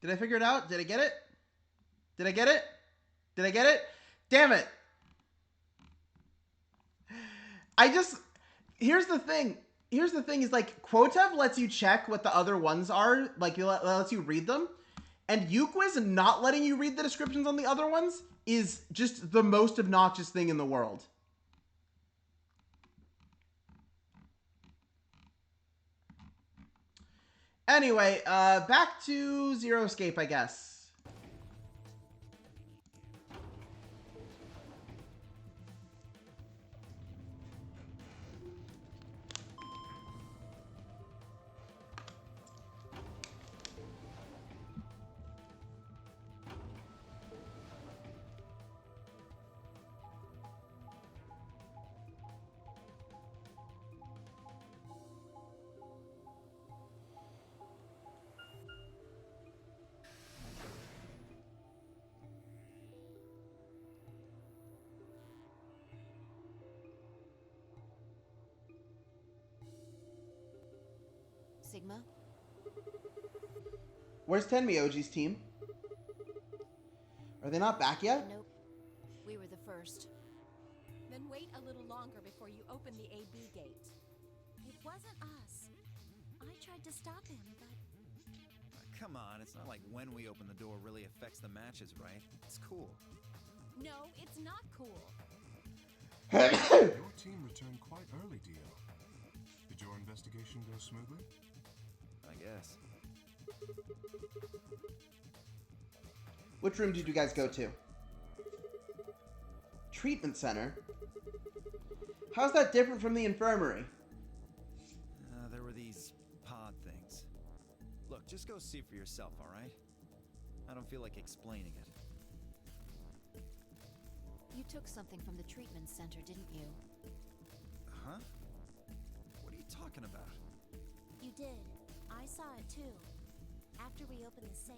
Did I figure it out? Did I get it? Did I get it? Did I get it? Damn it. Here's the thing. Here's the thing is like Quotev lets you check what the other ones are. Like it lets you read them. And Uquiz not letting you read the descriptions on the other ones is just the most obnoxious thing in the world. Anyway, back to Zero Escape, I guess. Sigma? Where's Tenmyoji's team? Are they not back yet? Nope. We were the first. Then wait a little longer before you open the AB gate. It wasn't us. I tried to stop him, but... Come on, it's not like when we open the door really affects the matches, right? It's cool. No, it's not cool. Your team returned quite early, Dio. Did your investigation go smoothly? I guess. Which room did you guys go to? Treatment center? How's that different from the infirmary? There were these pod things. Look, just go see for yourself, alright? I don't feel like explaining it. You took something from the treatment center, didn't you? Huh? What are you talking about? You did. I saw it too. After we opened the safe,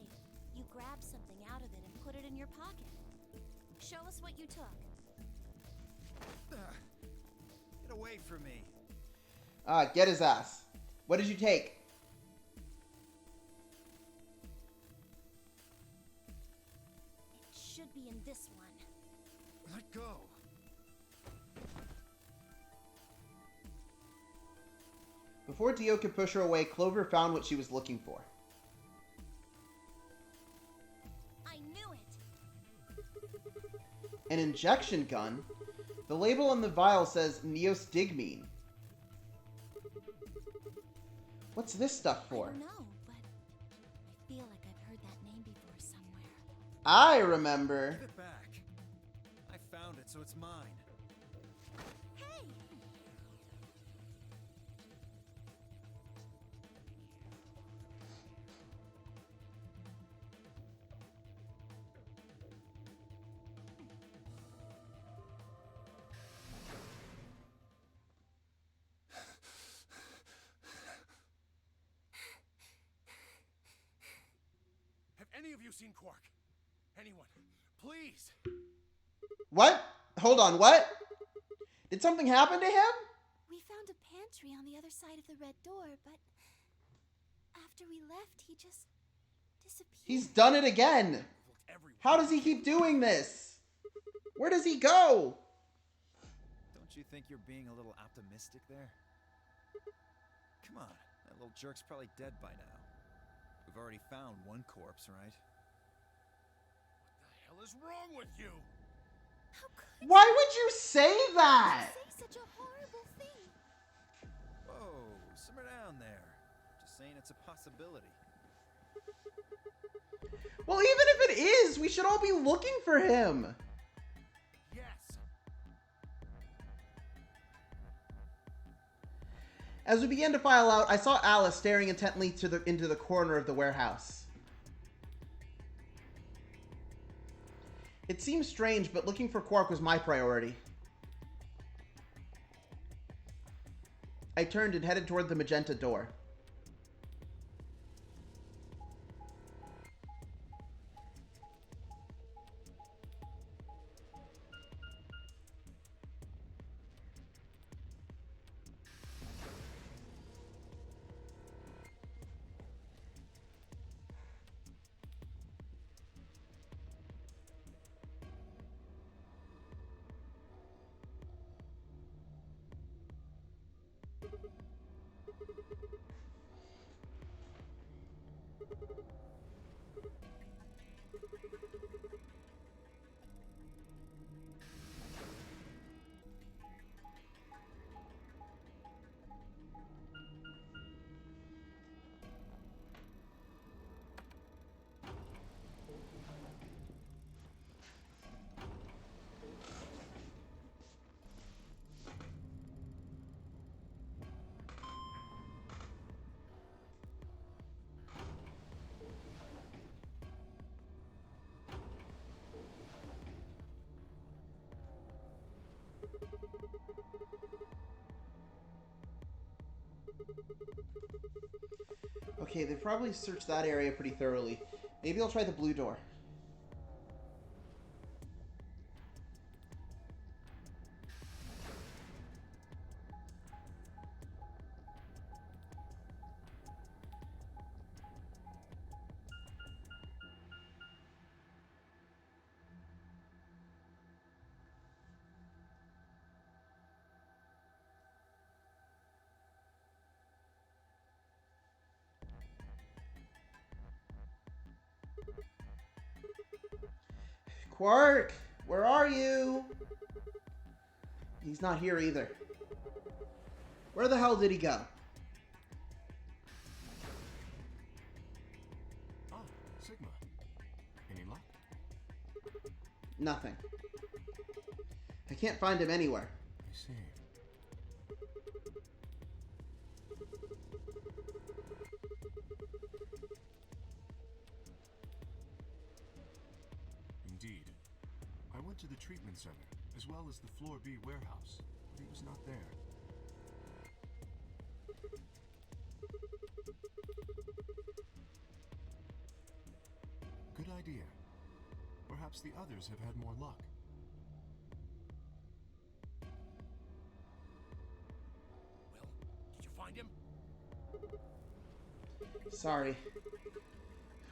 You grabbed something out of it and put it in your pocket. Show us what you took. Get away from me. Get his ass. What did you take? It should be in this one. Let go. Before Dio could push her away, Clover found what she was looking for. I knew it! An injection gun? The label on the vial says Neostigmine. What's this stuff I for? don't know, but I feel like I've heard that name before somewhere. I remember. Give it back. I found it, so it's mine. Hey! Have any of you seen Quark? Anyone? Please! What? Hold on, what? Did something happen to him? We found a pantry on the other side of the red door, but after we left, he just disappeared. He's done it again. Looked everywhere. How does he keep doing this? Where does he go? Don't you think you're being a little optimistic there? Come on, that little jerk's probably dead by now. We've already found one corpse, right? What the hell is wrong with you? How could Why would you say that? you say such a horrible thing? Whoa, simmer down there. Just saying it's a possibility. Well, even if it is, we should all be looking for him. Yes. As we began to file out, I saw Alice staring intently into the corner of the warehouse. It seemed strange, but looking for Quark was my priority. I turned and headed toward the magenta door. Okay, they probably searched that area pretty thoroughly. Maybe I'll try the blue door. Quark, where are you? He's not here either. Where the hell did he go? Oh, Sigma. Any luck? Nothing. I can't find him anywhere. I see. Indeed. I went to the treatment center, as well as the Floor B warehouse, but he was not there. perhaps the others have had more luck. Will, did you find him? Sorry.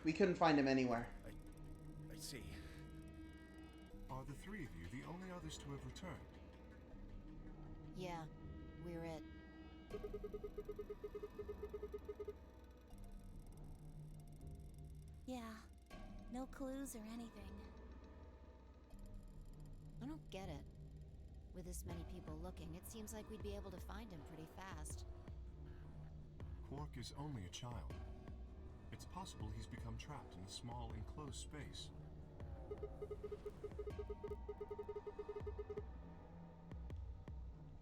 We couldn't find him anywhere. I see. Are the three of you the only others to have returned? Yeah, we're it. Yeah. No clues or anything. I don't get it. With this many people looking, it seems like we'd be able to find him pretty fast. Quark is only a child. It's possible he's become trapped in a small enclosed space.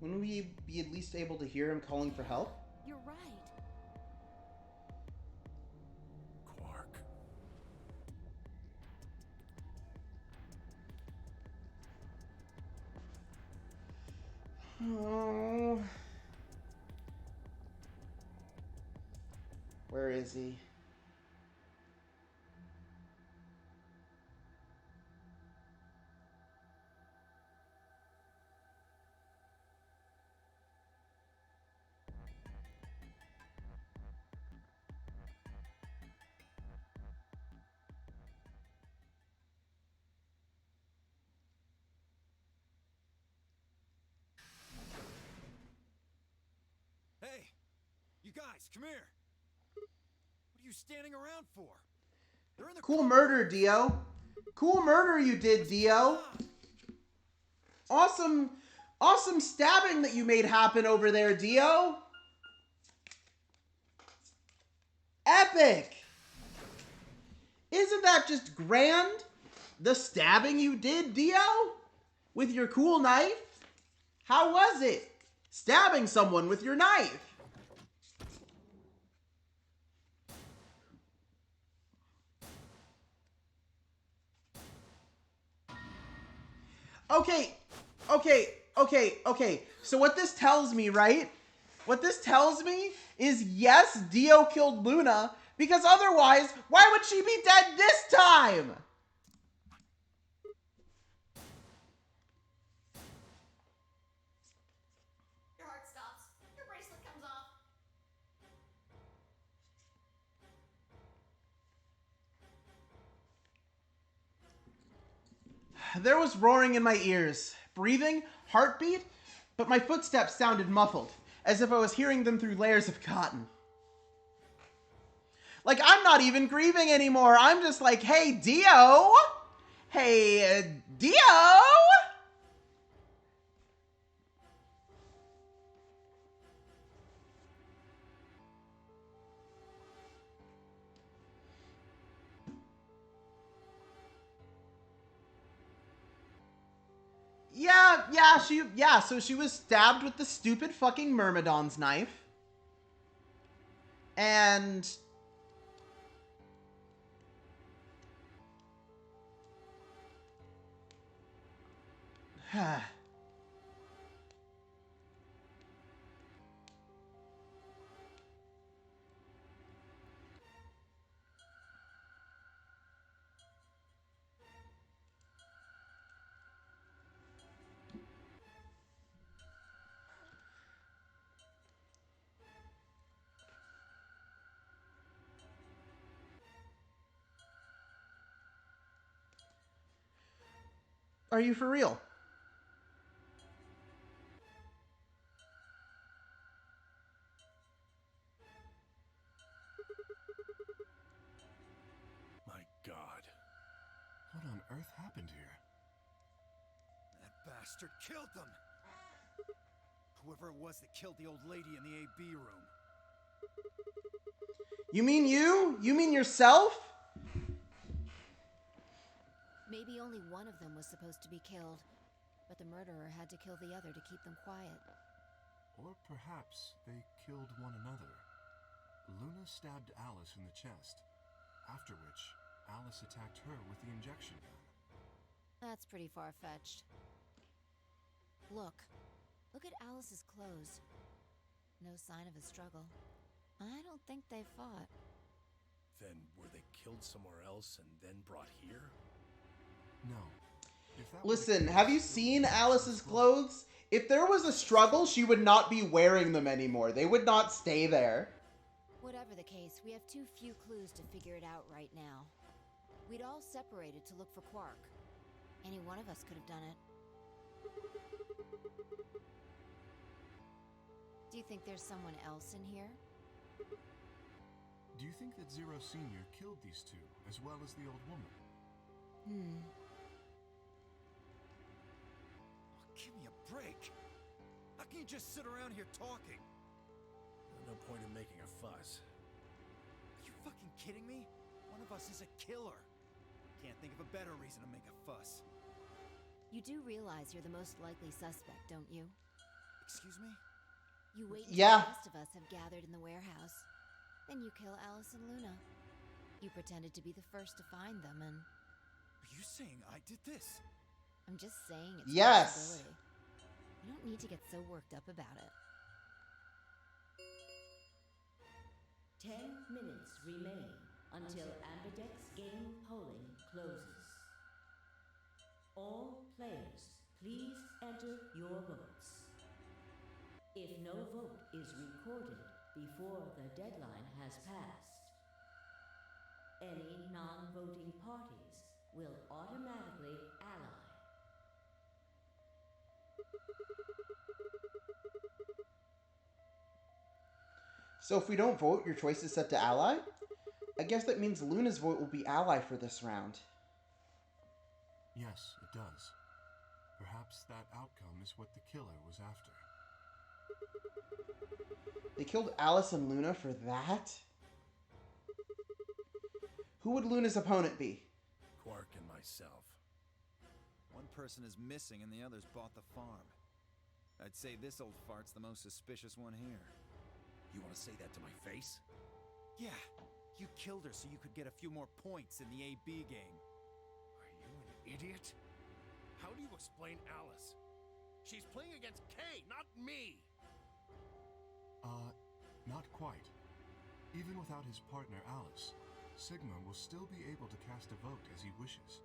Wouldn't we be at least able to hear him calling for help? You're right. Quark. Oh. Where is he? Hey! You guys, come here! What are you standing around for? They're in the Cool murder, Dio. Cool murder you did, Dio. Awesome, awesome stabbing that you made happen over there, Dio. Epic. Isn't that just grand? The stabbing you did, Dio? With your cool knife? How was it? Stabbing someone with your knife? Okay. So what this tells me, right? What this tells me is yes, Dio killed Luna, because otherwise, why would she be dead this time? Your heart stops. Your bracelet comes off. There was roaring in my ears, breathing, heartbeat, but my footsteps sounded muffled, as if I was hearing them through layers of cotton. Like, I'm not even grieving anymore. I'm just like, hey, Dio? Hey, Dio? So she was stabbed with the stupid fucking Myrmidon's knife. And are you for real? My God. What on earth happened here? That bastard killed them! Whoever it was that killed the old lady in the AB room. You mean you? You mean yourself? Maybe only one of them was supposed to be killed, but the murderer had to kill the other to keep them quiet. Or perhaps they killed one another. Luna stabbed Alice in the chest, after which Alice attacked her with the injection gun. That's pretty far-fetched. Look at Alice's clothes. No sign of a struggle. I don't think they fought. Then were they killed somewhere else and then brought here? No. If that were the Listen, case, have you Luna seen would be Alice's so clothes? If there was a struggle, she would not be wearing them anymore. They would not stay there. Whatever the case, we have too few clues to figure it out right now. We'd all separated to look for Quark. Any one of us could have done it. Do you think there's someone else in here? Do you think that Zero Senior killed these two, as well as the old woman? Hmm. Oh, give me a break. How can you just sit around here talking? No point in making a fuss. Are you fucking kidding me? One of us is a killer. Can't think of a better reason to make a fuss. You do realize you're the most likely suspect, don't you? Excuse me? You wait until Yeah. the rest of us have gathered in the warehouse. Then you kill Alice and Luna. You pretended to be the first to find them, and Are you saying I did this? I'm just saying it's a Yes. possibility. You don't need to get so worked up about it. 10 minutes remain until Ambidex game polling closes. All players, please enter your votes. If no vote is recorded before the deadline has passed, any non-voting parties will automatically ally. So if we don't vote, your choice is set to ally? I guess that means Luna's vote will be ally for this round. Yes, it does. Perhaps that outcome is what the killer was after. They killed Alice and Luna for that? Who would Luna's opponent be? Quark and myself. One person is missing and the others bought the farm. I'd say this old fart's the most suspicious one here. You want to say that to my face? Yeah, you killed her so you could get a few more points in the AB game. Are you an idiot? How do you explain Alice? She's playing against Kay, not me! Not quite. Even without his partner Alice, Sigma will still be able to cast a vote as he wishes.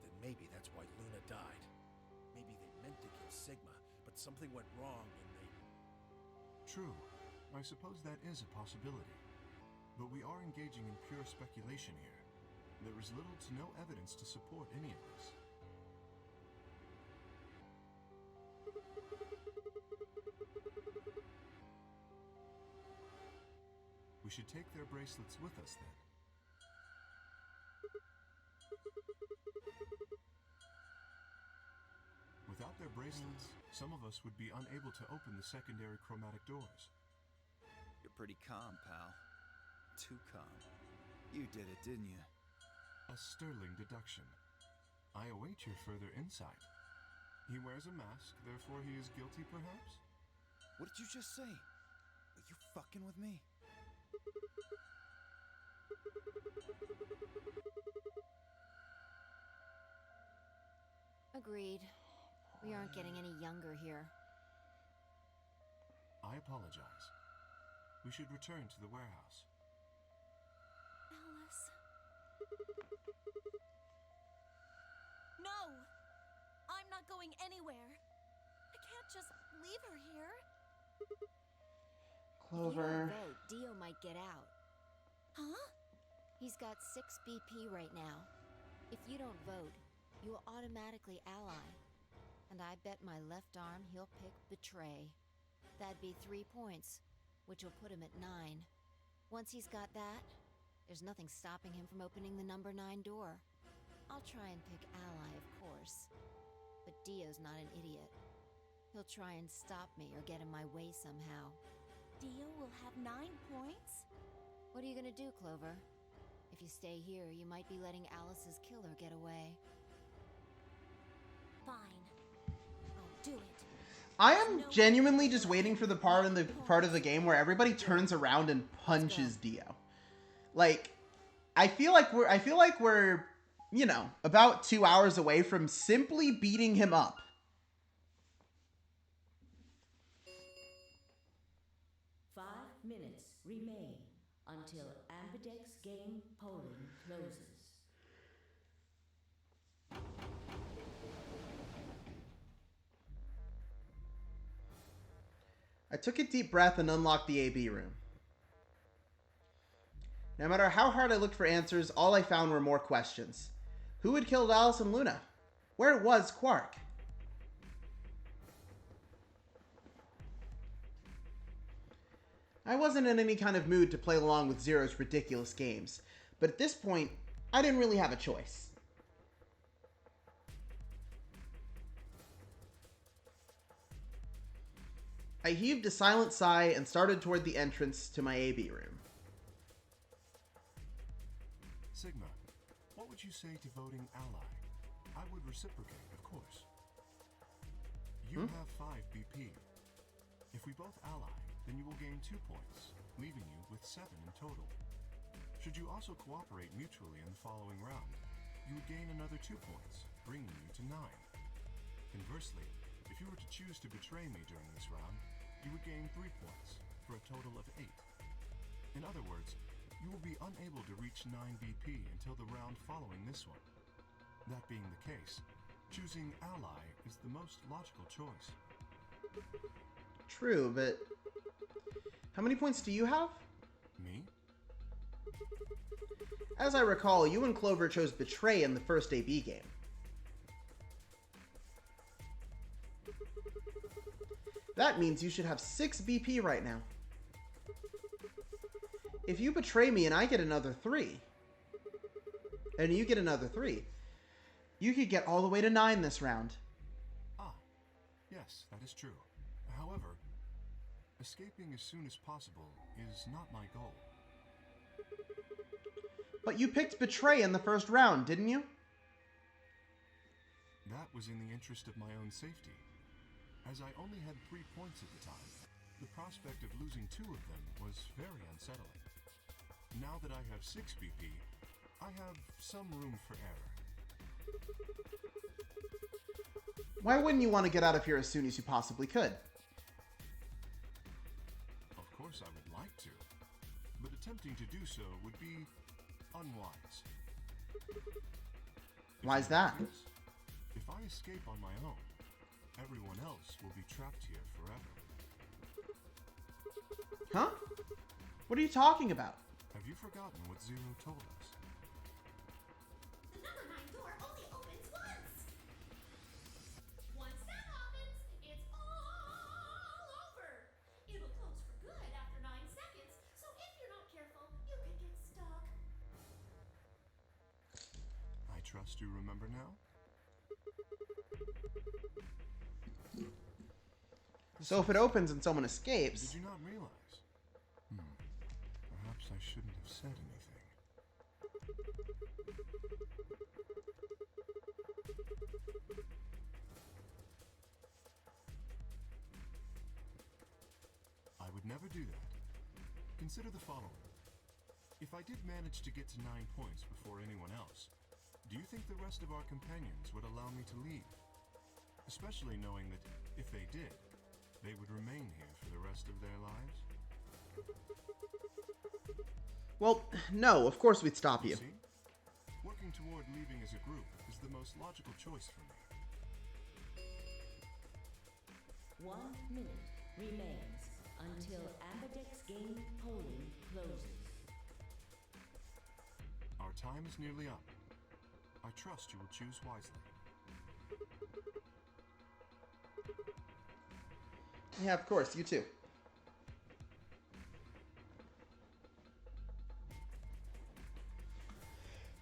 Then maybe that's why Luna died. Maybe they meant to kill Sigma, but something went wrong and they... True. I suppose that is a possibility. But we are engaging in pure speculation here. There is little to no evidence to support any of this. We should take their bracelets with us then. Without their bracelets, some of us would be unable to open the secondary chromatic doors. You're pretty calm, pal. Too calm. You did it, didn't you? A sterling deduction. I await your further insight. He wears a mask, therefore he is guilty, perhaps? What did you just say? Are you fucking with me? Agreed. We aren't getting any younger here. I apologize. We should return to the warehouse. Alice. No! I'm not going anywhere. I can't just leave her here. If you don't Clover. vote, Dio might get out. Huh? He's got 6 BP right now. If you don't vote, you will automatically ally. And I bet my left arm he'll pick Betray. That'd be 3 points, which will put him at 9. Once he's got that, there's nothing stopping him from opening the number 9 door. I'll try and pick ally, of course. But Dio's not an idiot. He'll try and stop me or get in my way somehow. Dio will have 9 points? What are you gonna do, Clover? If you stay here, you might be letting Alice's killer get away. Fine. I'll do it. I am genuinely just waiting for the part of the game where everybody turns around and punches Dio. Like, I feel like we're, you know, about 2 hours away from simply beating him up. Minutes remain until Ambidex game polling closes. I took a deep breath and unlocked the AB room. No matter how hard I looked for answers, all I found were more questions. Who had killed Alice and Luna? Where was Quark? I wasn't in any kind of mood to play along with Zero's ridiculous games, but at this point, I didn't really have a choice. I heaved a silent sigh and started toward the entrance to my AB room. Sigma, what would you say to voting ally? I would reciprocate, of course. You have 5 BP. If we both ally, then you will gain 2 points, leaving you with 7 in total. Should you also cooperate mutually in the following round, you would gain another 2 points, bringing you to 9. Conversely, if you were to choose to betray me during this round, you would gain 3 points, for a total of 8. In other words, you will be unable to reach 9 BP until the round following this one. That being the case, choosing ally is the most logical choice. True, but how many points do you have? Me? As I recall, you and Clover chose Betray in the first AB game. That means you should have 6 BP right now. If you betray me and I get another 3, and you get another 3, you could get all the way to 9 this round. Ah, yes, that is true. However, escaping as soon as possible is not my goal. But you picked Betray in the first round, didn't you? That was in the interest of my own safety. As I only had 3 points at the time, the prospect of losing 2 of them was very unsettling. Now that I have 6 BP, I have some room for error. Why wouldn't you want to get out of here as soon as you possibly could? Of course I would like to, but attempting to do so would be unwise. Why is that? If I escape on my own, everyone else will be trapped here forever. Huh? What are you talking about? Have you forgotten what Zero told us? The number 9 door only opens once! Once that happens, it's all over! It'll close for good after 9 seconds, so if you're not careful, you could get stuck. I trust you remember now? So if it opens and someone escapes... Did you not realize? Perhaps I shouldn't have said anything. I would never do that. Consider the following. If I did manage to get to 9 points before anyone else, do you think the rest of our companions would allow me to leave? Especially knowing that, if they did, they would remain here for the rest of their lives? Well, no, of course we'd stop you. See? Working toward leaving as a group is the most logical choice for me. 1 minute remains until Ambidex game polling closes. Our time is nearly up. I trust you will choose wisely. Yeah, of course, you too.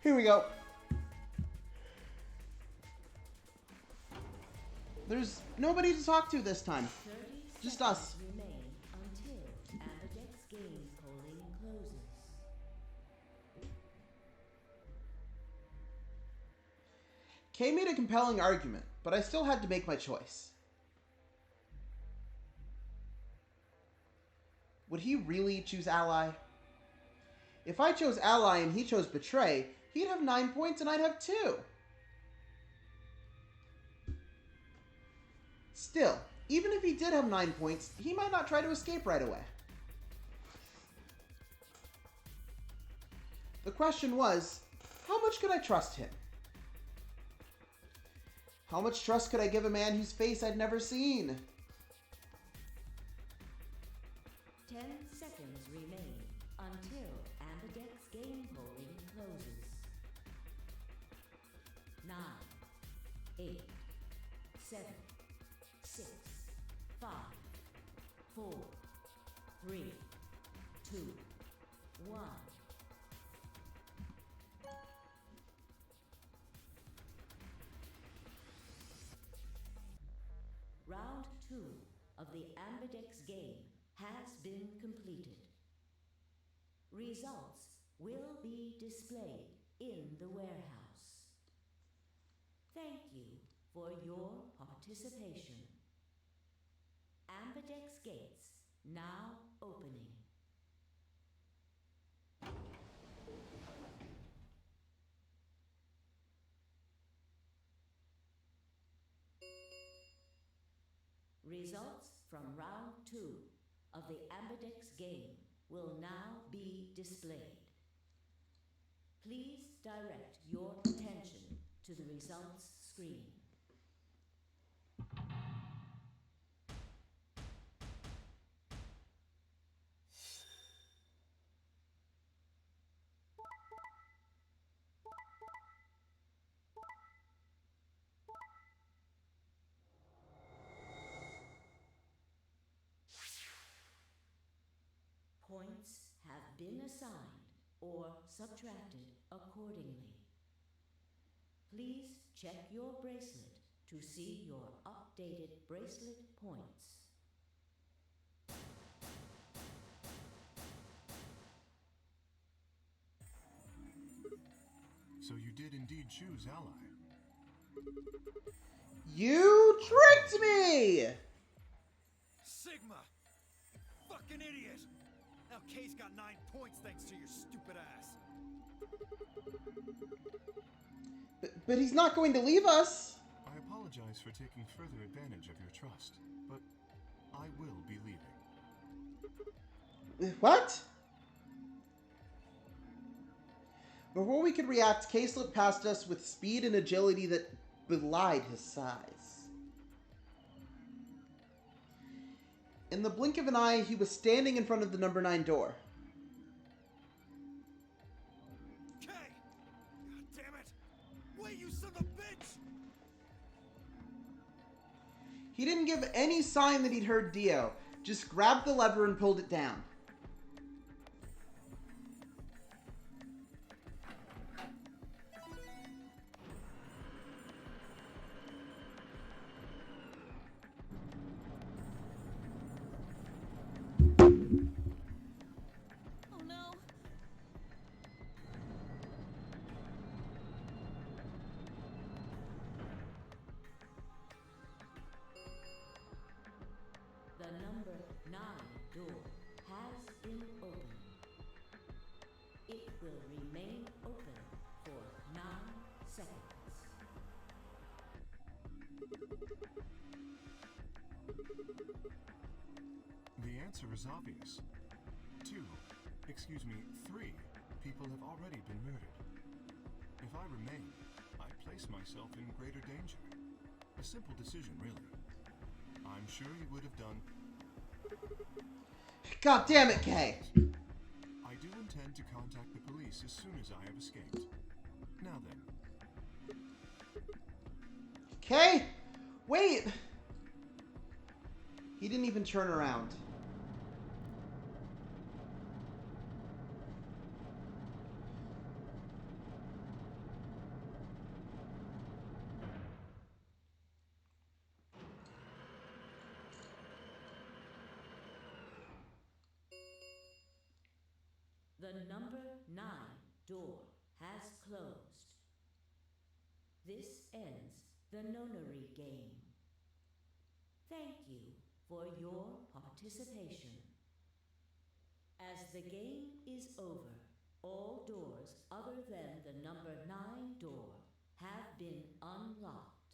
Here we go. There's nobody to talk to this time. 30 Just seconds us. remain until Ambidex game polling closes. Kay made a compelling argument, but I still had to make my choice. Would he really choose Ally? If I chose Ally and he chose Betray, he'd have 9 points and I'd have 2. Still, even if he did have 9 points, he might not try to escape right away. The question was, how much could I trust him? How much trust could I give a man whose face I'd never seen? 8, 7, 6, 5, 4, 3, 2, 1. Round 2 of the Ambidex game has been completed. Results will be displayed in the warehouse. Thank you for your participation. Ambidex gates now opening. Results from round 2 of the Ambidex game will now be displayed. Please direct your attention to the results screen. Points have been assigned or subtracted accordingly. Please check your bracelet to see your updated bracelet points. So you did indeed choose Ally. You tricked me! Sigma! Fucking idiot! Now Kay's got 9 points thanks to your stupid ass. But he's not going to leave us. I apologize for taking further advantage of your trust, but I will be leaving. What? Before we could react, Kay slipped past us with speed and agility that belied his size. In the blink of an eye, he was standing in front of the number 9 door. Kay! God damn it! Wait, you son of a bitch! He didn't give any sign that he'd heard Dio, just grabbed the lever and pulled it down. Oh no. The number 9 door has been opened. It will remain open for 9 seconds. The answer is obvious. 3 people have already been murdered. If I remain, I place myself in greater danger. A simple decision, really. I'm sure you would have done. God damn it, Kay! I do intend to contact the police as soon as I have escaped. Now then. Kay! Wait! He didn't even turn around. The number 9 door has closed. This ends the nonary game. Thank you for your participation. As the game is over, all doors other than the number 9 door have been unlocked.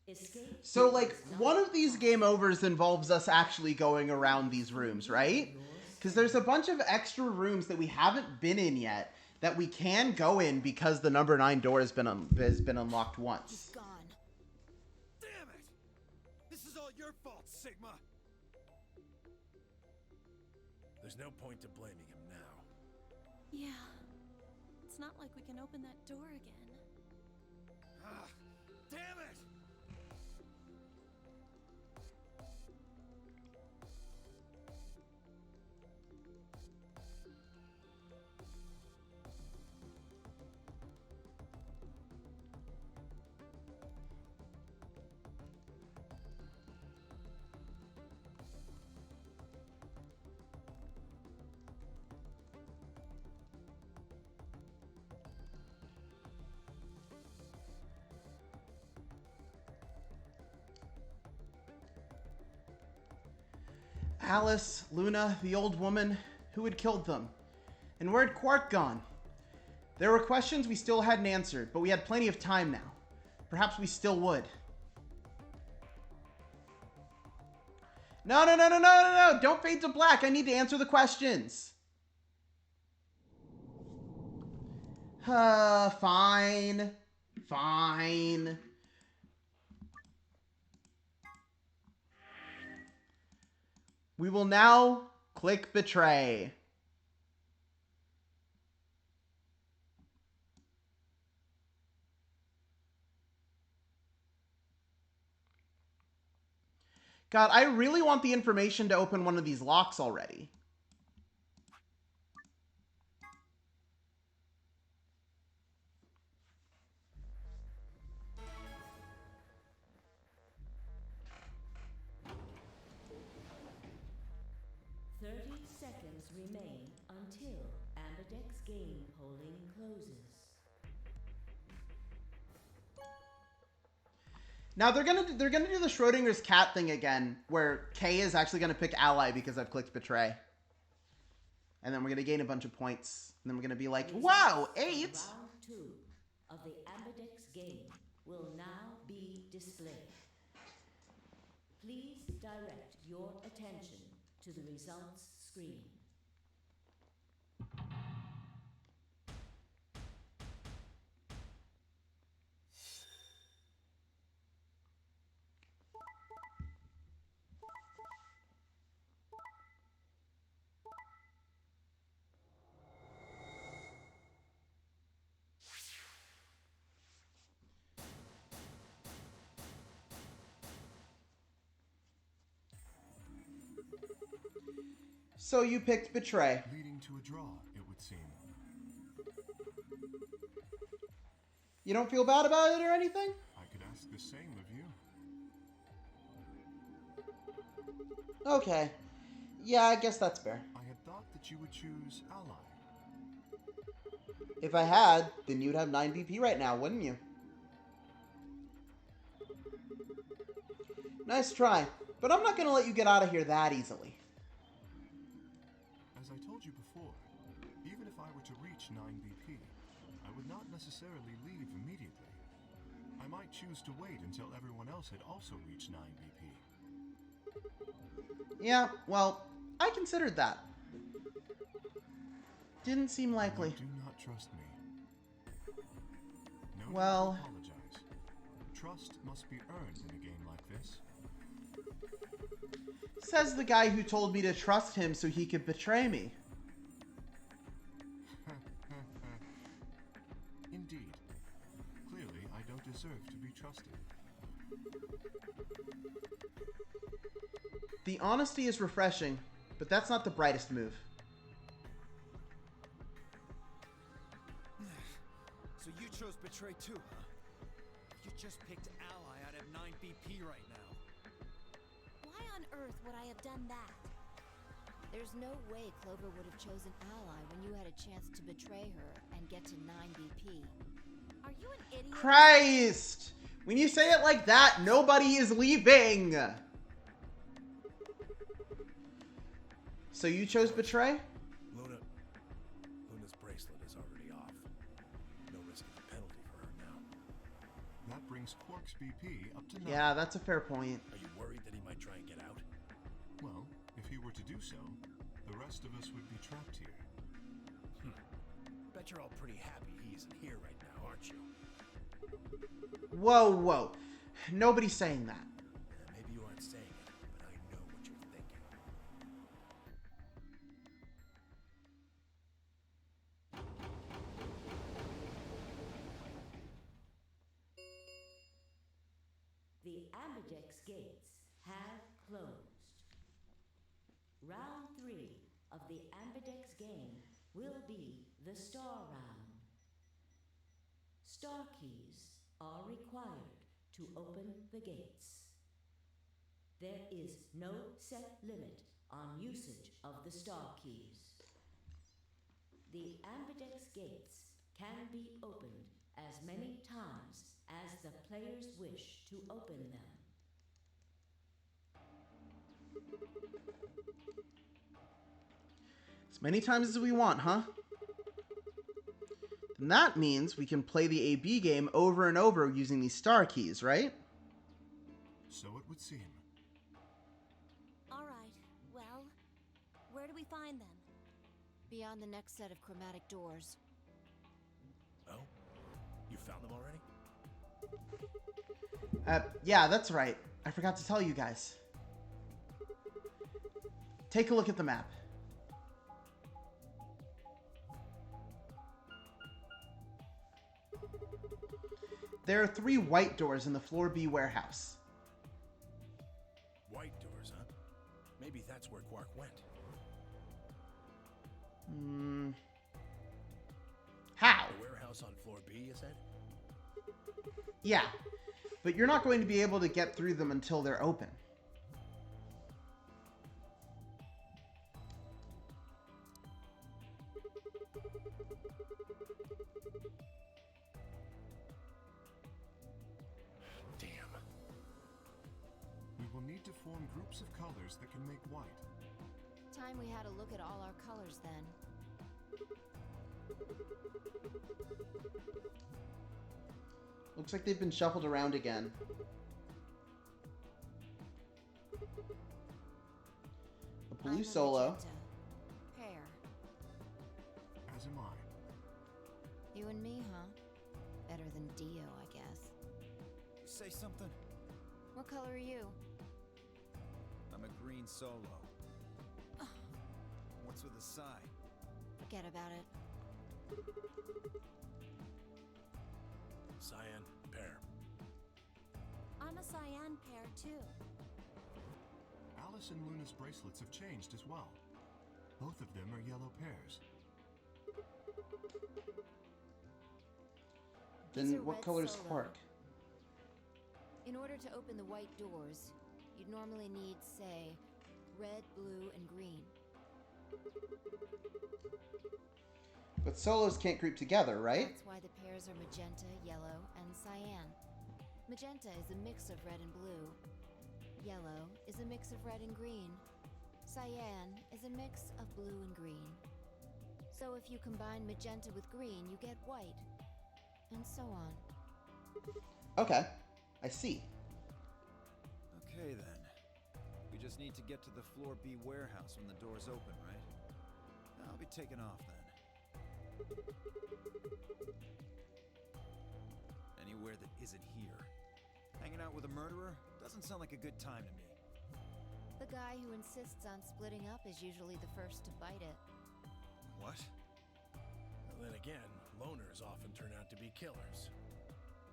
Escape. So, like, one of these game overs involves us actually going around these rooms, right? Because there's a bunch of extra rooms that we haven't been in yet that we can go in because the number 9 door has been unlocked once. He's gone. Damn it! This is all your fault, Sigma! There's no point to blaming him now. Yeah. It's not like we can open that door again. Ah, Alice, Luna, the old woman, who had killed them? And where'd Quark gone? There were questions we still hadn't answered, but we had plenty of time now. Perhaps we still would. No, no, no, no, no, no, no! Don't fade to black! I need to answer the questions! Fine. Fine. We will now click betray. God, I really want the information to open one of these locks already. Remain until Ambidex game polling closes. Now they're gonna do the Schrodinger's cat thing again, where K is actually gonna pick ally because I've clicked betray, and then we're gonna gain a bunch of points, and then we're gonna be like, wow, 8. Round 2 of the Ambidex game will now be displayed. Please direct your attention to the results screen. So you picked betray. Leading to a draw, it would seem. You don't feel bad about it or anything? I could ask the same of you. Okay. Yeah, I guess that's fair. I had thought that you would choose ally. If I had, then you'd have 9 BP right now, wouldn't you? Nice try, but I'm not gonna let you get out of here that easily. As I told you before, even if I were to reach 9 BP, I would not necessarily leave immediately. I might choose to wait until everyone else had also reached 9 BP. Yeah, well, I considered that. Didn't seem likely. You do not trust me. No need Well- to apologize. Trust must be earned in a game like this. Says the guy who told me to trust him so he could betray me. Indeed. Clearly, I don't deserve to be trusted. The honesty is refreshing, but that's not the brightest move. So you chose betray too, huh? You just picked ally out of 9 BP right now. Why on earth would I have done that? There's no way Clover would have chosen ally when you had a chance to betray her and get to 9 BP. Are you an idiot? Christ! When you say it like that, nobody is leaving! So you chose betray? Luna's bracelet is already off. No risk of a penalty for her now. That brings Quark's BP up to 9. Yeah, that's a fair point. Are you worried that he might try and get out? Well, if he were to do so, the rest of us would be trapped here. Bet you're all pretty happy he isn't here right now, aren't you? Whoa, whoa. Nobody's saying that. Maybe you aren't saying it, but I know what you're thinking. The Ambidex gates have closed. Round 3 of the Ambidex game will be the Star Round. Star keys are required to open the gates. There is no set limit on usage of the Star keys. The Ambidex gates can be opened as many times as the players wish to open them. As many times as we want, huh? And that means we can play the AB game over and over using these star keys, right? So it would seem. All right, well, where do we find them? Beyond the next set of chromatic doors. Oh? You found them already? Yeah, that's right. I forgot to tell you guys. Take a look at the map. There are 3 white doors in the Floor B warehouse. White doors, huh? Maybe that's where Quark went. How? The warehouse on floor B, you said? Yeah, but you're not going to be able to get through them until they're open. Damn. We will need to form groups of colors that can make white. Time we had a look at all our colors then. Looks like they've been shuffled around again. A blue I'm a solo. magenta. Pear. As am I. You and me, huh? Better than Dio, I guess. Say something. What color are you? I'm a green solo. What's with the sigh? Forget about it. Cyan, pear. I'm a cyan pair, too. Alice and Luna's bracelets have changed as well. Both of them are yellow pairs. These Then are what red color's solo. Quark? In order to open the white doors, you'd normally need, say, red, blue, and green. But solos can't group together, right? That's why the pairs are magenta, yellow, and cyan. Magenta is a mix of red and blue. Yellow is a mix of red and green. Cyan is a mix of blue and green. So if you combine magenta with green, you get white. And so on. Okay, I see. Okay then. We just need to get to the Floor B warehouse when the doors open, right? I'll be taking off then. Anywhere that isn't here. Hanging out with a murderer doesn't sound like a good time to me. The guy who insists on splitting up is usually the first to bite it. What? And then again, loners often turn out to be killers.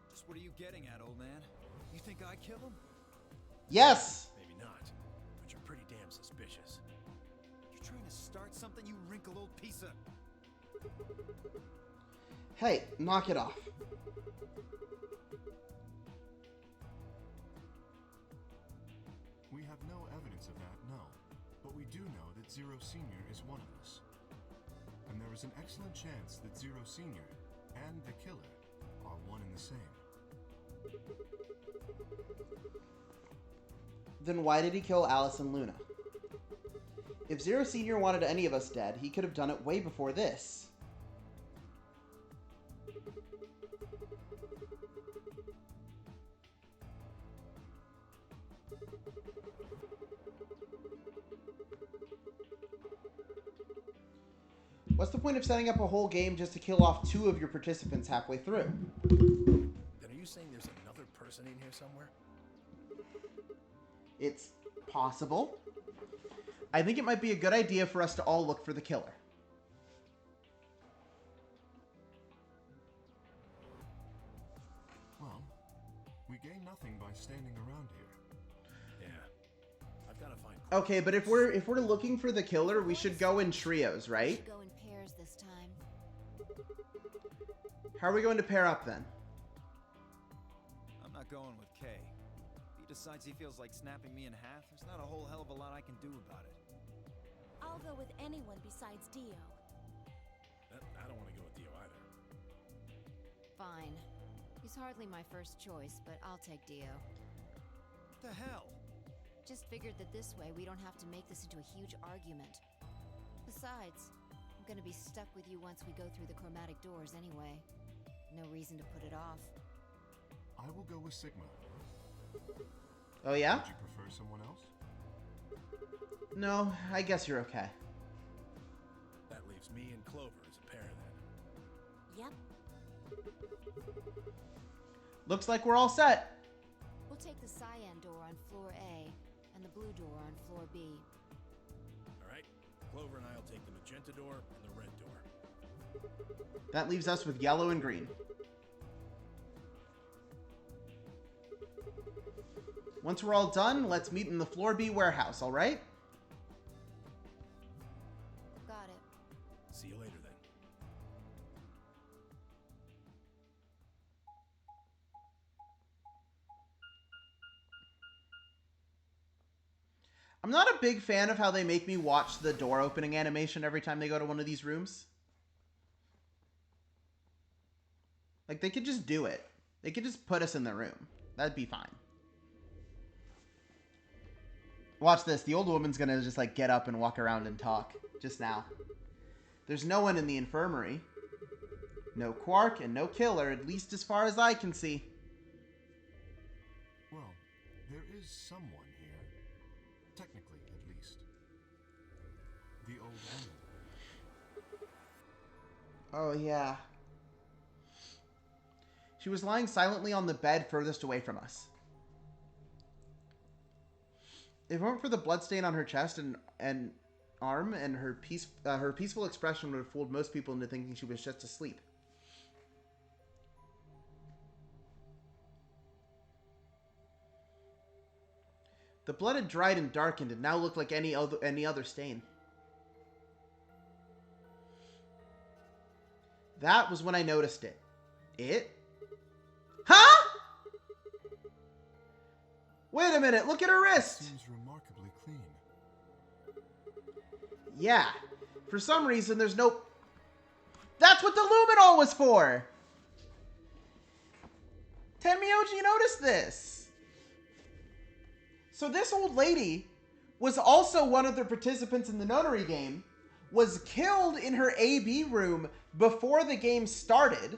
Just what are you getting at, old man? You think I kill him? Yes! Maybe not, but you're pretty damn suspicious. You trying to start something, you wrinkled old piece of... Hey, knock it off. We have no evidence of that, no. But we do know that Zero Senior is one of us. And there is an excellent chance that Zero Senior and the killer are one and the same. Then why did he kill Alice and Luna? If Zero Senior wanted any of us dead, he could have done it way before this. What's the point of setting up a whole game just to kill off 2 of your participants halfway through? Then are you saying there's another person in here somewhere? It's possible. I think it might be a good idea for us to all look for the killer. Well, we gain nothing by standing around here. Yeah. I've got to find... Okay, but if we're looking for the killer, we should go in trios, We right? should go in pairs this time. How are we going to pair up then? I'm not going with Kay. If he decides he feels like snapping me in half, there's not a whole hell of a lot I can do about it. I'll go with anyone besides Dio. I don't want to go with Dio either. Fine. He's hardly my first choice, but I'll take Dio. What the hell? Just figured that this way we don't have to make this into a huge argument. Besides, I'm gonna be stuck with you once we go through the chromatic doors anyway. No reason to put it off. I will go with Sigma. Oh, yeah? Would you prefer someone else? No, I guess you're okay. That leaves me and Clover as a pair then. Yep. Looks like we're all set. We'll take the cyan door on floor A and the blue door on floor B. All right. Clover and I'll take the magenta door and the red door. That leaves us with yellow and green. Once we're all done, let's meet in the floor B warehouse, all right? Got it. See you later then. I'm not a big fan of how they make me watch the door opening animation every time they go to one of these rooms. Like, they could just do it. They could just put us in the room. That'd be fine. Watch this. The old woman's gonna just, like, get up and walk around and talk. Just now. There's no one in the infirmary. No Quark and no killer, at least as far as I can see. Well, there is someone here. Technically, at least. The old woman. Oh, yeah. She was lying silently on the bed furthest away from us. If it weren't for the bloodstain on her chest and arm, and her peaceful expression would have fooled most people into thinking she was just asleep. The blood had dried and darkened and now looked like any other stain. That was when I noticed it. It? Huh? Wait a minute, look at her wrist! Seems remarkably clean. Yeah. For some reason, there's no... That's what the luminol was for! Tenmyoji noticed this! So this old lady was also one of the participants in the notary game, was killed in her AB room before the game started,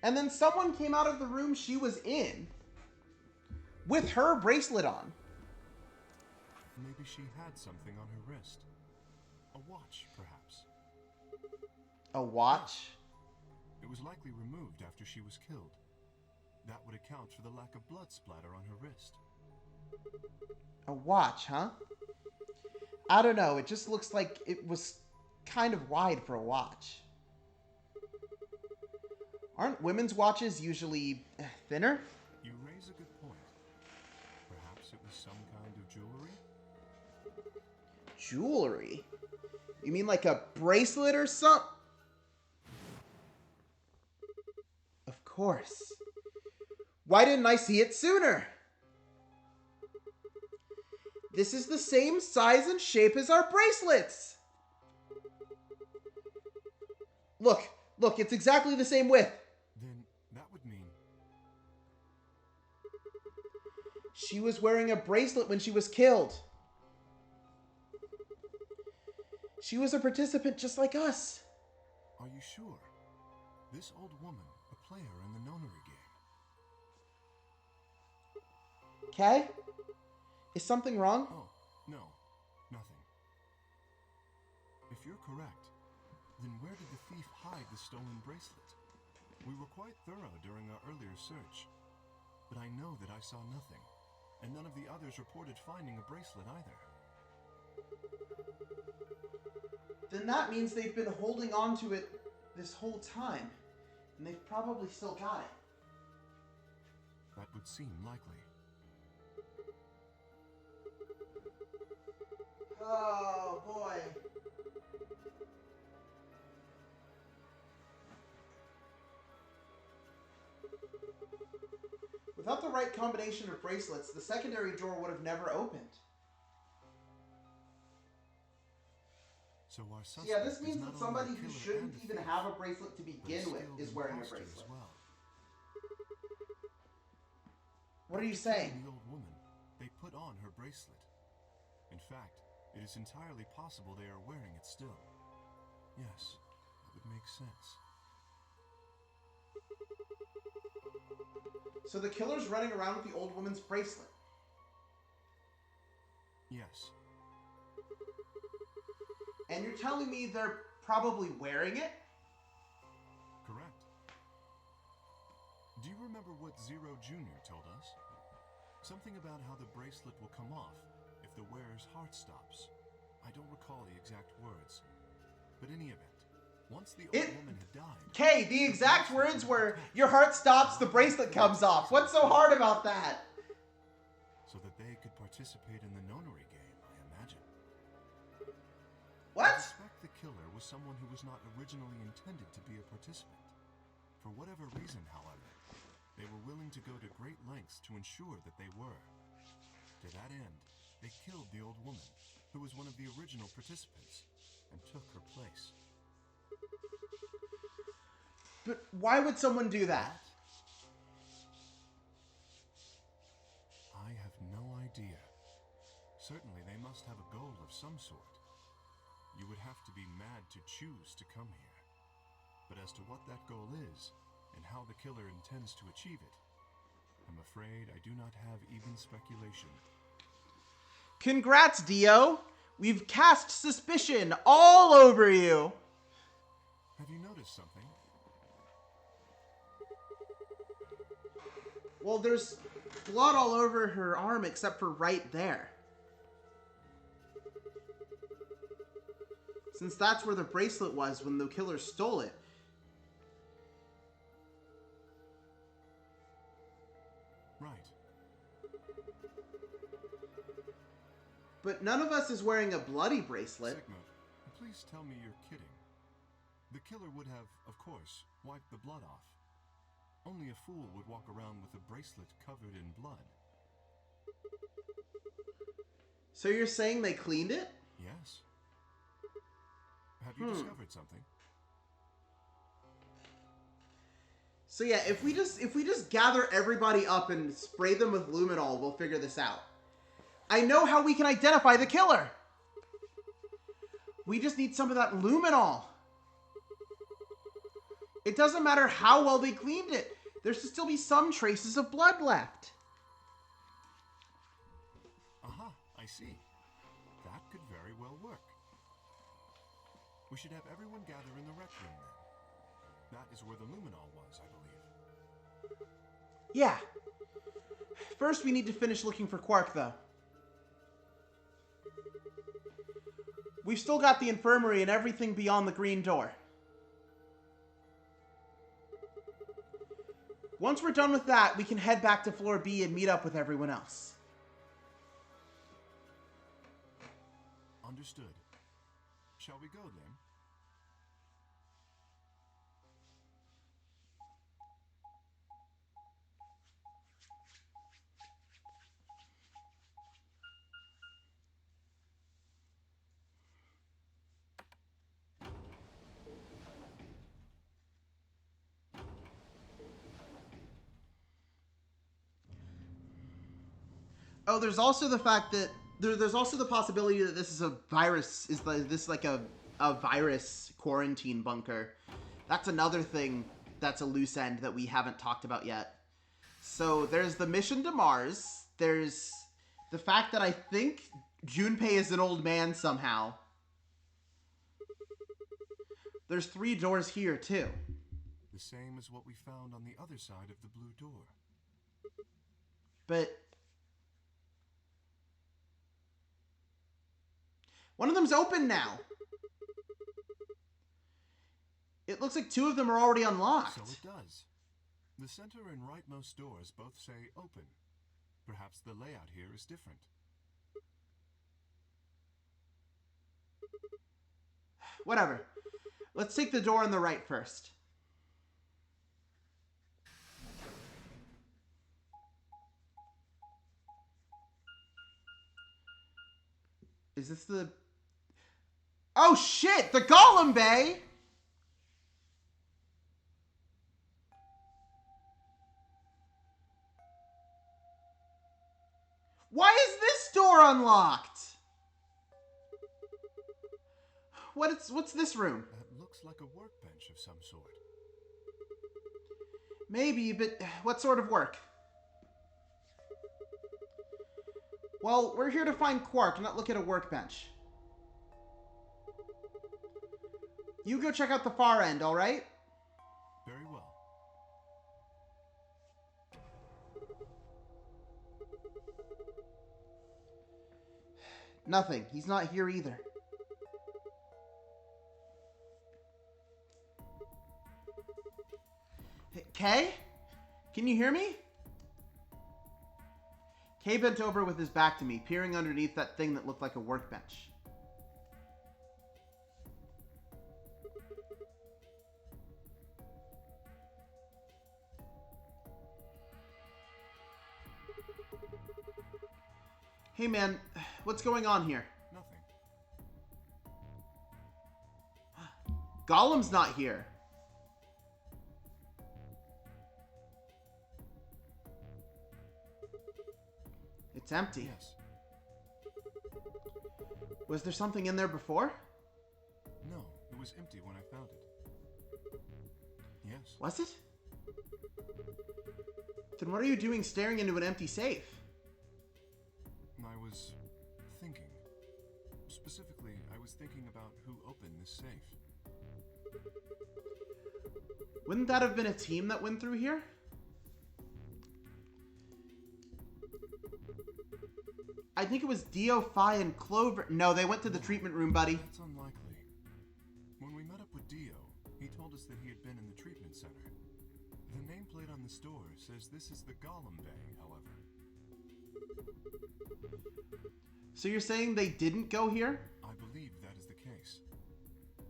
and then someone came out of the room she was in with her bracelet on. Maybe she had something on her wrist. A watch, perhaps. A watch? It was likely removed after she was killed. That would account for the lack of blood splatter on her wrist. A watch, huh? I don't know. It just looks like it was kind of wide for a watch. Aren't women's watches usually thinner? You raise a good point. Perhaps it was some kind of jewelry? Jewelry? You mean like a bracelet or something? Of course. Why didn't I see it sooner? This is the same size and shape as our bracelets. Look, it's exactly the same width. Then that would mean... She was wearing a bracelet when she was killed. She was a participant just like us. Are you sure? This old woman, a player in the nonary game. Okay? Is something wrong? Oh, no. Nothing. If you're correct, then where did the thief hide the stolen bracelet? We were quite thorough during our earlier search, but I know that I saw nothing, and none of the others reported finding a bracelet either. Then that means they've been holding on to it this whole time, and they've probably still got it. That would seem likely. Oh, boy. Without the right combination of bracelets, the secondary drawer would have never opened. So our suspect Yeah, this is means not that somebody only a who killer shouldn't and a even thief, have a bracelet to but a begin with skilled is wearing a imposter bracelet. as well. What are you After killing saying? the old woman, they put on her bracelet. In fact, it is entirely possible they are wearing it still. Yes, that would make sense. So the killer's running around with the old woman's bracelet. Yes. And you're telling me they're probably wearing it? Correct. Do you remember what Zero Jr. told us? Something about how the bracelet will come off if the wearer's heart stops. I don't recall the exact words. But in any event, once the old woman had died... Okay, the exact words were, your heart stops, the bracelet comes off. What's so hard about that? So that they could participate in the nonary game, I imagine. What? I suspect the killer was someone who was not originally intended to be a participant. For whatever reason, however, they were willing to go to great lengths to ensure that they were. To that end, they killed the old woman, who was one of the original participants, and took her place. But why would someone do that? I have no idea. Certainly they must have a goal of some sort. You would have to be mad to choose to come here. But as to what that goal is, and how the killer intends to achieve it, I'm afraid I do not have even speculation. Congrats, Dio. We've cast suspicion all over you. Have you noticed something? Well, there's blood all over her arm except for right there. Since that's where the bracelet was when the killer stole it. Right. But none of us is wearing a bloody bracelet. Sigma, please tell me you're kidding. The killer would have, of course, wiped the blood off. Only a fool would walk around with a bracelet covered in blood. So you're saying they cleaned it? Yes. Have you discovered something? So yeah, if we just gather everybody up and spray them with luminol, we'll figure this out. I know how we can identify the killer. We just need some of that luminol. It doesn't matter how well they cleaned it. There should still be some traces of blood left. Aha, I see. That could very well work. We should have everyone gather in the rec room then. That is where the luminol was, I believe. Yeah. First, we need to finish looking for Quark, though. We've still got the infirmary and everything beyond the green door. Once we're done with that, we can head back to floor B and meet up with everyone else. Understood. Shall we go then? Oh, there's also the fact that there's also the possibility that this is a virus. This like a virus quarantine bunker? That's another thing that's a loose end that we haven't talked about yet. So there's the mission to Mars. There's the fact that I think Junpei is an old man somehow. There's 3 doors here too. The same as what we found on the other side of the blue door. But one of them's open now. It looks like 2 of them are already unlocked. So it does. The center and rightmost doors both say open. Perhaps the layout here is different. Whatever. Let's take the door on the right first. Is this the... Oh shit! The Golem Bay! unlocked! What's this room? That looks like a workbench of some sort. Maybe, but what sort of work? Well, we're here to find Quark, not look at a workbench. You go check out the far end, alright? Very well. Nothing. He's not here either. Hey, Kay? Can you hear me? Kay bent over with his back to me, peering underneath that thing that looked like a workbench. Hey man, what's going on here? Nothing. Gollum's not here. It's empty. Yes. Was there something in there before? No, it was empty when I found it. Yes. Was it? Then what are you doing staring into an empty safe? I was thinking. Specifically, I was thinking about who opened this safe. Wouldn't that have been a team that went through here? I think it was Dio, Phi, and Clover. No, they went to the treatment room, buddy. That's unlikely. When we met up with Dio, he told us that he had been in the treatment center. The nameplate on the store says this is the Gollum Bay, however. So you're saying they didn't go here? I believe that is the case.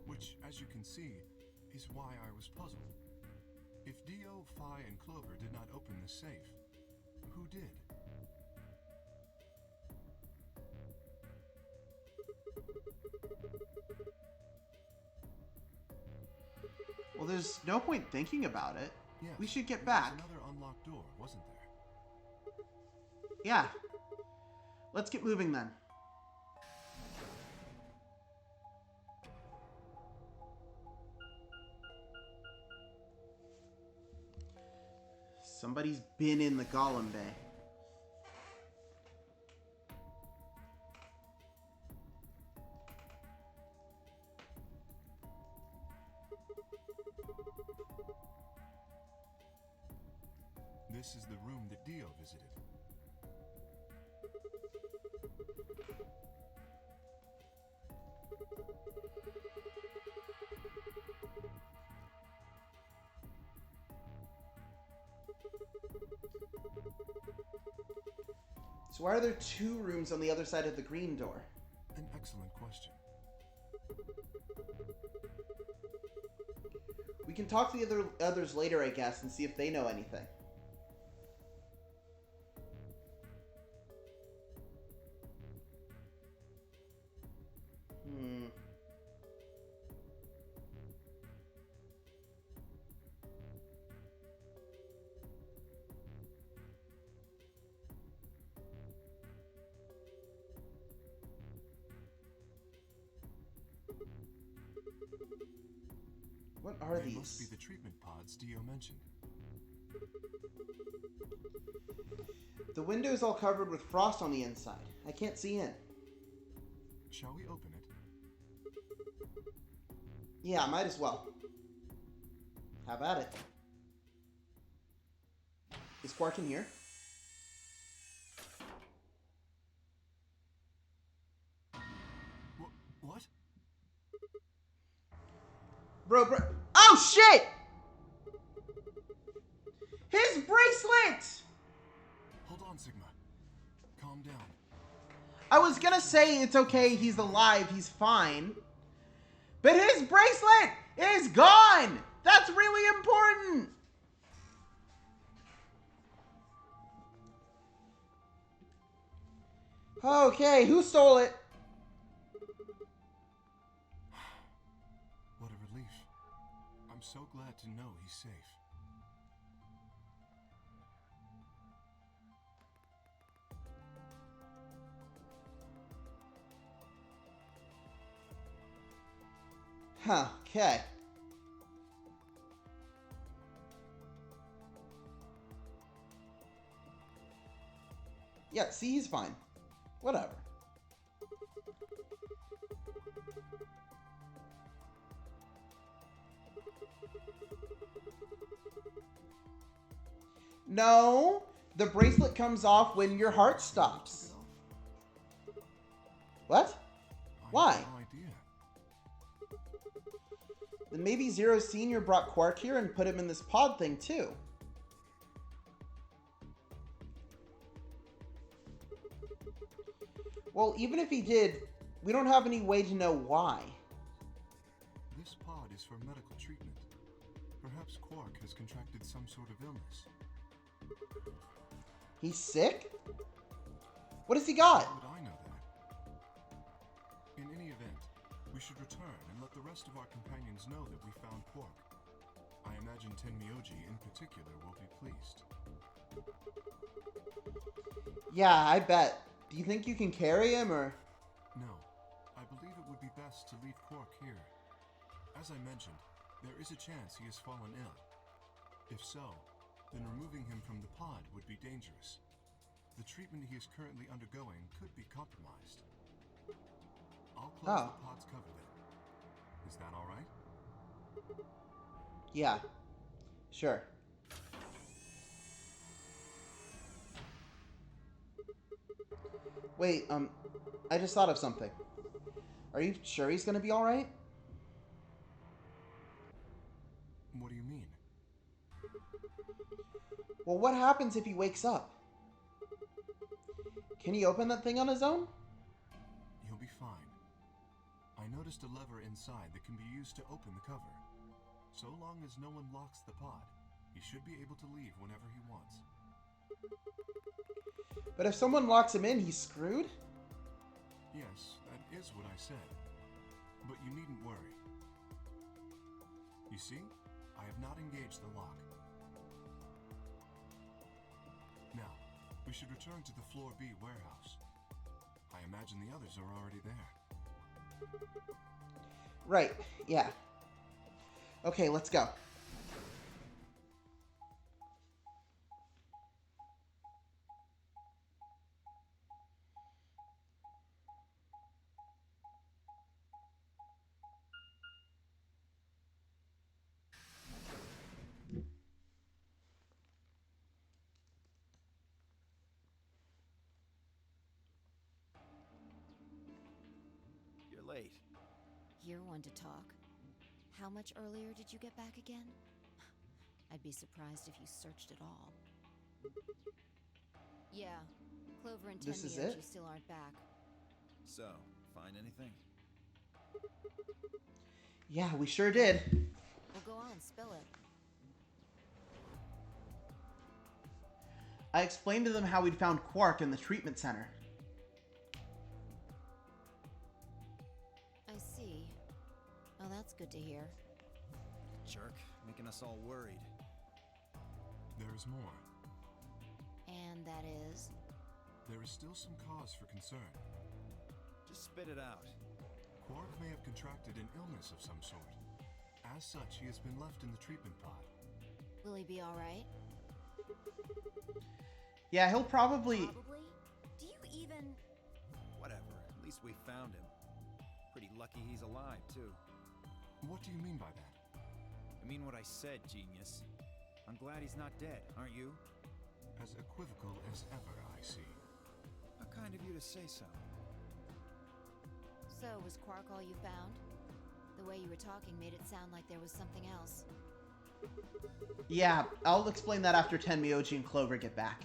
Which, as you can see, is why I was puzzled. If Dio, Phi, and Clover did not open the safe, who did? Well, there's no point thinking about it. Yes, We should get there was back. another unlocked door, wasn't there? Yeah. Let's get moving then. Somebody's been in the Gollum Bay. This is the room that Dio visited. So why are there two rooms on the other side of the green door? An excellent question. We can talk to the others later, I guess, and see if they know anything. What are They these? must be the treatment pods Dio mentioned. The window's all covered with frost on the inside. I can't see in. Shall we open it? Yeah, might as well. How about it? Is Quark in here? What? Bro. Oh, shit! His bracelet! Hold on, Sigma. Calm down. I was gonna say it's okay, he's alive, he's fine. But his bracelet is gone! That's really important! Okay, who stole it? What a relief. I'm so glad to know he's safe. Huh, okay. Yeah, see, he's fine. Whatever. No, the bracelet comes off when your heart stops. What? Why? I have no idea. Then maybe Zero Senior brought Quark here and put him in this pod thing too. Well, even if he did, we don't have any way to know why. This pod is for medical treatment. Perhaps Quark has contracted some sort of illness. He's sick? What has he got? How would I know that? In any event, we should return and let the rest of our companions know that we found Quark. I imagine Tenmyoji in particular will be pleased. Yeah, I bet. Do you think you can carry him, or...? No, I believe it would be best to leave Quark here. As I mentioned, there is a chance he has fallen ill. If so, then removing him from the pod would be dangerous. The treatment he is currently undergoing could be compromised. I'll close the pod's cover then. Is that all right? Yeah. Sure. Wait, I just thought of something. Are you sure he's gonna be alright? What do you mean? Well, what happens if he wakes up? Can he open that thing on his own? He'll be fine. I noticed a lever inside that can be used to open the cover. So long as no one locks the pod, he should be able to leave whenever he wants. But if someone locks him in, he's screwed? Yes, that is what I said. But you needn't worry. You see, I have not engaged the lock. Now, we should return to the Floor B warehouse. I imagine the others are already there. Right, yeah. Okay, let's go. You're late. You're one to talk. How much earlier did you get back again? I'd be surprised if you searched at all. Yeah, Clover and This is Tenmyoji it? still aren't back. So, find anything? Yeah, we sure did. Well, go on, spill it. I explained to them how we'd found Quark in the treatment center. I see. Oh, that's good to hear. Jerk, making us all worried. There is more. And that is? There is still some cause for concern. Just spit it out. Quark may have contracted an illness of some sort. As such, he has been left in the treatment pod. Will he be alright? Yeah, he'll probably... Probably? Do you even... Whatever, at least we found him. Pretty lucky he's alive, too. What do you mean by that? I mean what I said, genius. I'm glad he's not dead, aren't you? As equivocal as ever, I see. How kind of you to say so. So, was Quark all you found? The way you were talking made it sound like there was something else. Yeah, I'll explain that after Tenmyoji and Clover get back.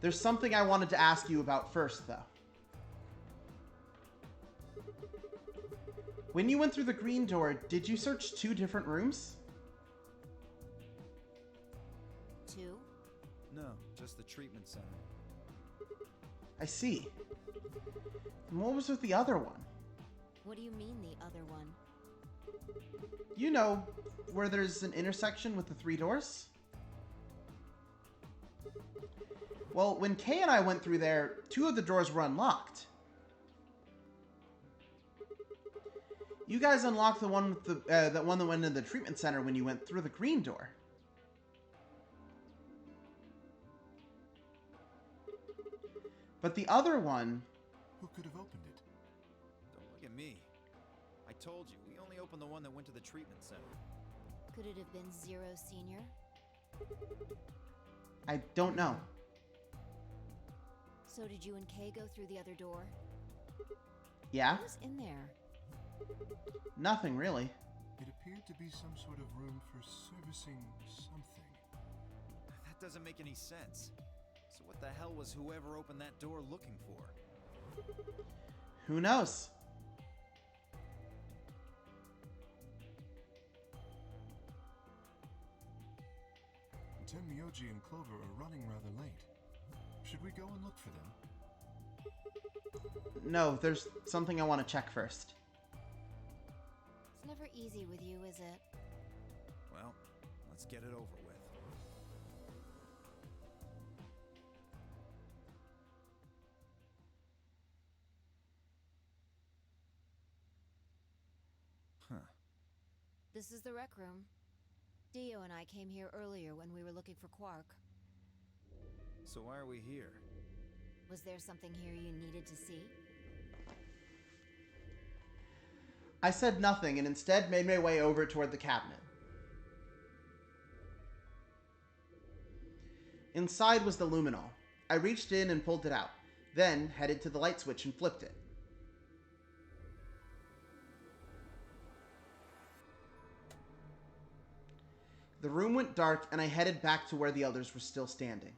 There's something I wanted to ask you about first, though. When you went through the green door, did you search 2 different rooms? 2? No, just the treatment center. I see. And what was with the other one? What do you mean, the other one? You know, where there's an intersection with the 3 doors? Well, when Kay and I went through there, 2 of the doors were unlocked. You guys unlocked the one with the that one that went into the treatment center when you went through the green door. But the other one... Who could have opened it? Don't look at me. I told you, we only opened the one that went to the treatment center. Could it have been Zero Senior? I don't know. So did you and Kay go through the other door? Yeah? What was in there? Nothing, really. It appeared to be some sort of room for servicing something. That doesn't make any sense. So what the hell was whoever opened that door looking for? Who knows? Tenmyoji and Clover are running rather late. Should we go and look for them? No, there's something I want to check first. It's never easy with you, is it? Well, let's get it over with. Huh. This is the rec room. Dio and I came here earlier when we were looking for Quark. So why are we here? Was there something here you needed to see? I said nothing and instead made my way over toward the cabinet. Inside was the luminol. I reached in and pulled it out, then headed to the light switch and flipped it. The room went dark and I headed back to where the others were still standing.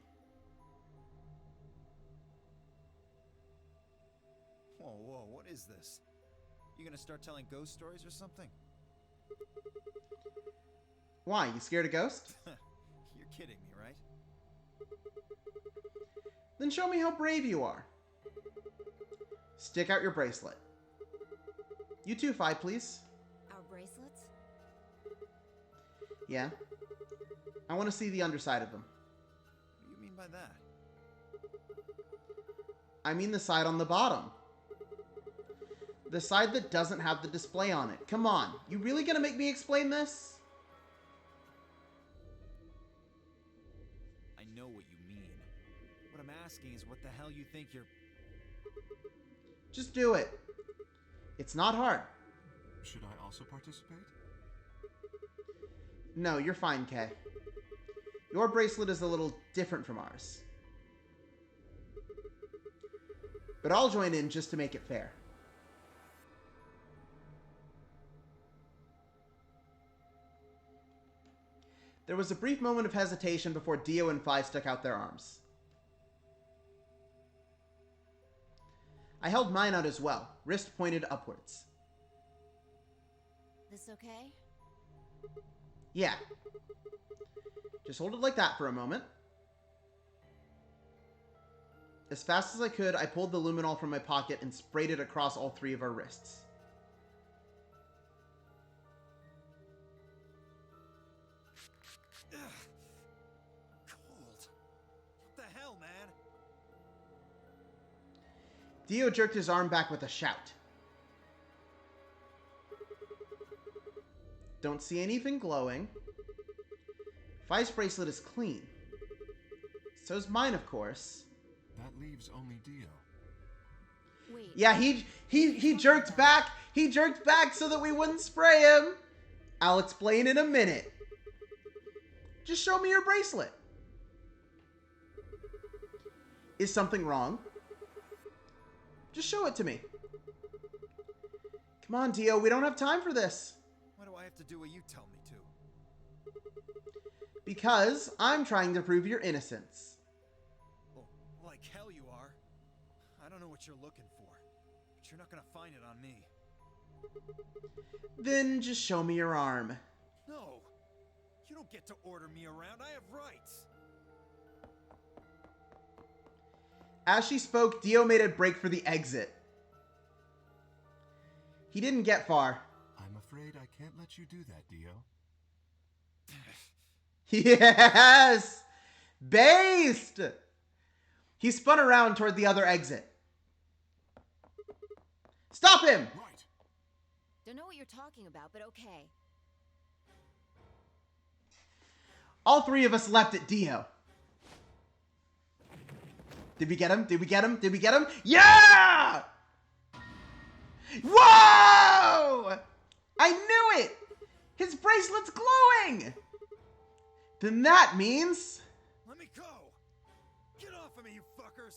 Whoa, what is this? You gonna start telling ghost stories or something? Why, you scared a ghost? You're kidding me, right? Then show me how brave you are. Stick out your bracelet. You too, Fi, please. Our bracelets? Yeah. I want to see the underside of them. What do you mean by that? I mean the side on the bottom. The side that doesn't have the display on it. Come on. You really gonna make me explain this? I know what you mean. What I'm asking is what the hell you think you're... Just do it. It's not hard. Should I also participate? No, you're fine, Kay. Your bracelet is a little different from ours. But I'll join in just to make it fair. There was a brief moment of hesitation before Dio and Fi stuck out their arms. I held mine out as well, wrist pointed upwards. This okay? Yeah. Just hold it like that for a moment. As fast as I could, I pulled the luminol from my pocket and sprayed it across all three of our wrists. Ugh. Cold. What the hell, man? Dio jerked his arm back with a shout. Don't see anything glowing. Fi's bracelet is clean. So's mine, of course. That leaves only Dio. Wait. Yeah, he jerked back. He jerked back so that we wouldn't spray him. I'll explain in a minute. Just show me your bracelet. Is something wrong? Just show it to me. Come on, Dio. We don't have time for this. Why do I have to do what you tell me to? Because I'm trying to prove your innocence. Oh, like hell you are. I don't know what you're looking for, but you're not gonna find it on me. Then just show me your arm. No! You don't get to order me around. I have rights. As she spoke, Dio made a break for the exit. He didn't get far. I'm afraid I can't let you do that, Dio. Yes! Based! He spun around toward the other exit. Stop him! Right. Don't know what you're talking about, but okay. All three of us leapt at Dio. Did we get him? Did we get him? Did we get him? Yeah! Whoa! I knew it! His bracelet's glowing! Then that means... Let me go! Get off of me, you fuckers!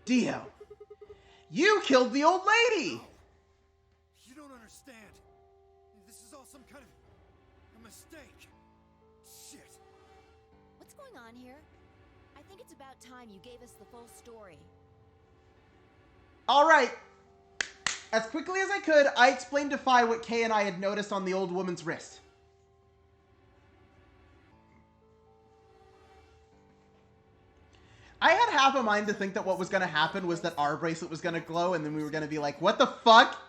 Dio, you killed the old lady! No. You don't understand. This is all some kind of a mistake. Shit. What's going on here? I think it's about time you gave us the full story. Alright. As quickly as I could, I explained to Phi what Kay and I had noticed on the old woman's wrist. I had half a mind to think that what was going to happen was that our bracelet was going to glow, and then we were going to be like, what the fuck?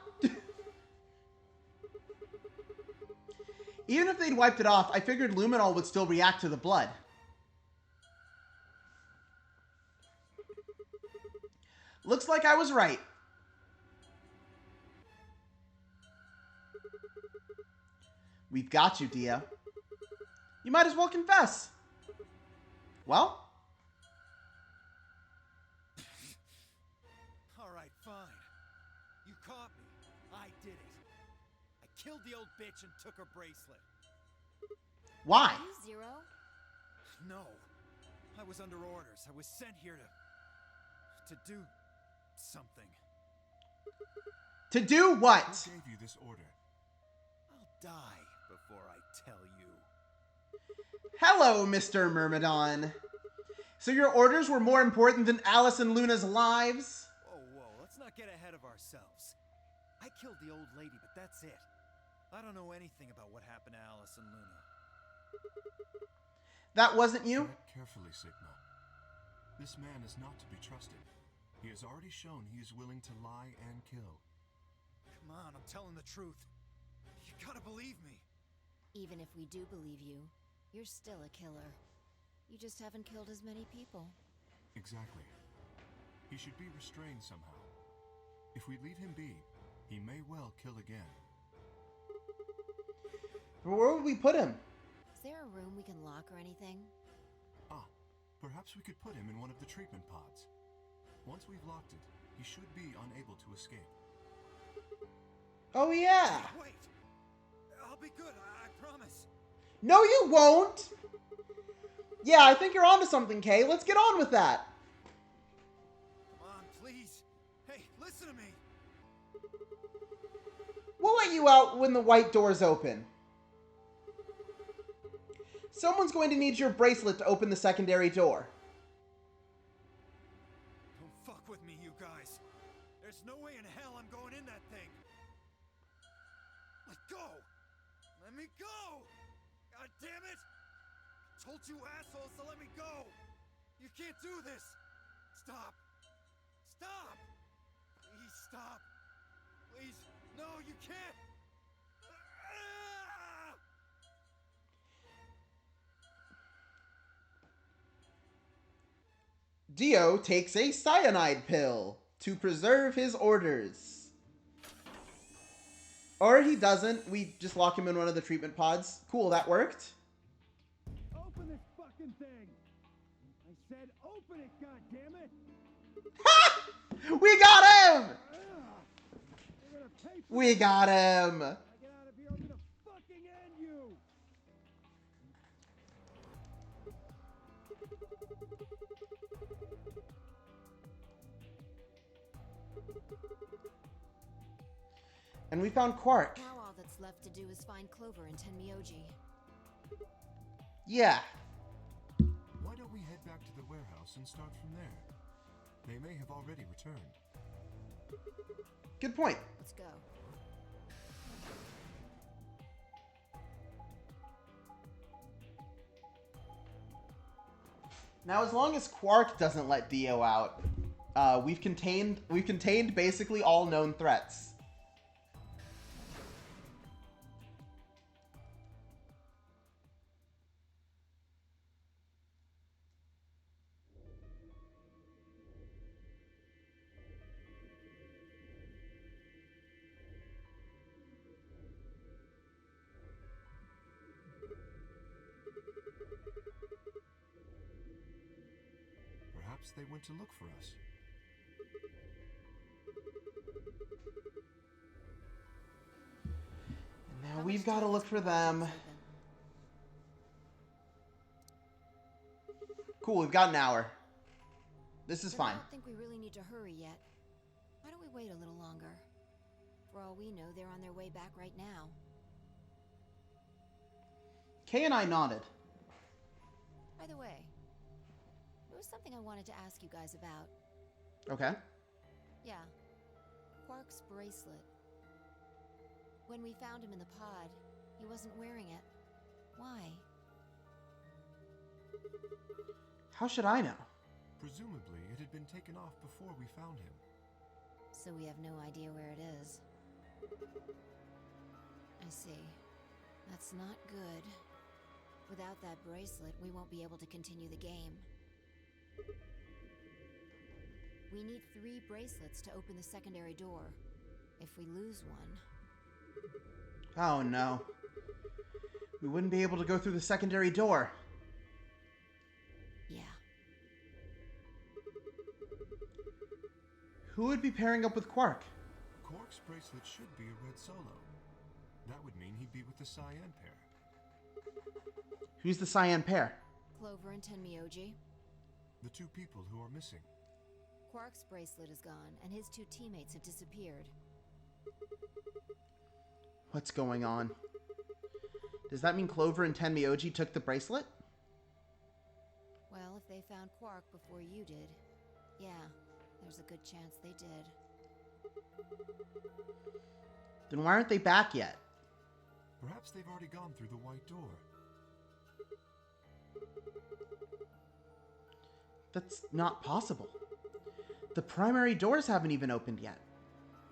Even if they'd wiped it off, I figured Luminol would still react to the blood. Looks like I was right. We've got you, Dio. You might as well confess. Well? Alright, fine. You caught me. I did it. I killed the old bitch and took her bracelet. Why? Are you Zero? No. I was under orders. I was sent here to do something. To do what? Who gave you this order? I'll die before I tell you. Hello, Mr. Myrmidon. So your orders were more important than Alice and Luna's lives? Whoa, let's not get ahead of ourselves. I killed the old lady, but that's it. I don't know anything about what happened to Alice and Luna. That wasn't you? Tread carefully, Sigma. This man is not to be trusted. He has already shown he is willing to lie and kill. Come on, I'm telling the truth. You gotta believe me. Even if we do believe you, you're still a killer. You just haven't killed as many people. Exactly. He should be restrained somehow. If we leave him be, he may well kill again. Where would we put him? Is there a room we can lock or anything? Ah, perhaps we could put him in one of the treatment pods. Once we've locked it, he should be unable to escape. Oh, yeah. Wait! I'll be good, I promise. No, you won't. Yeah, I think you're onto something, Kay. Let's get on with that. Come on, please. Hey, listen to me. We'll let you out when the white doors open. Someone's going to need your bracelet to open the secondary door. Don't fuck with me, you guys. There's no way in hell I'm going in that thing. Let go! Let me go! God damn it! I told you assholes to let me go! You can't do this! Stop! Stop! Please stop! Please, no, you can't! Ah! Dio takes a cyanide pill to preserve his orders. Or he doesn't. We just lock him in one of the treatment pods. Cool, that worked. Open this fucking thing! I said open it, goddammit! Ha! We got him! You're gonna pay for We got him! it. Get out of here, I'm gonna fucking end you! And we found Quark. Now all that's left to do is find Clover and Tenmyoji. Yeah. Why don't we head back to the warehouse and start from there? They may have already returned. Good point. Let's go. Now, as long as Quark doesn't let Dio out, we've contained basically all known threats. Perhaps they went to look for us. Now How we've much got to time look is for before them. it's open? Cool, we've got an hour. This is But fine. I don't think we really need to hurry yet. Why don't we wait a little longer? For all we know, they're on their way back right now. Kay and I nodded. By the way, there was something I wanted to ask you guys about. Okay. Yeah, Quark's bracelet. When we found him in the pod, he wasn't wearing it. Why? How should I know? Presumably, it had been taken off before we found him. So we have no idea where it is. I see. That's not good. Without that bracelet, we won't be able to continue the game. We need 3 bracelets to open the secondary door. If we lose one... Oh no. We wouldn't be able to go through the secondary door. Yeah. Who would be pairing up with Quark? Quark's bracelet should be a red solo. That would mean he'd be with the Cyan pair. Who's the Cyan pair? Clover and Tenmyoji. The 2 people who are missing. Quark's bracelet is gone, and his 2 teammates have disappeared. What's going on? Does that mean Clover and Tenmyoji took the bracelet? Well, if they found Quark before you did, yeah, there's a good chance they did. Then why aren't they back yet? Perhaps they've already gone through the white door. That's not possible. The primary doors haven't even opened yet.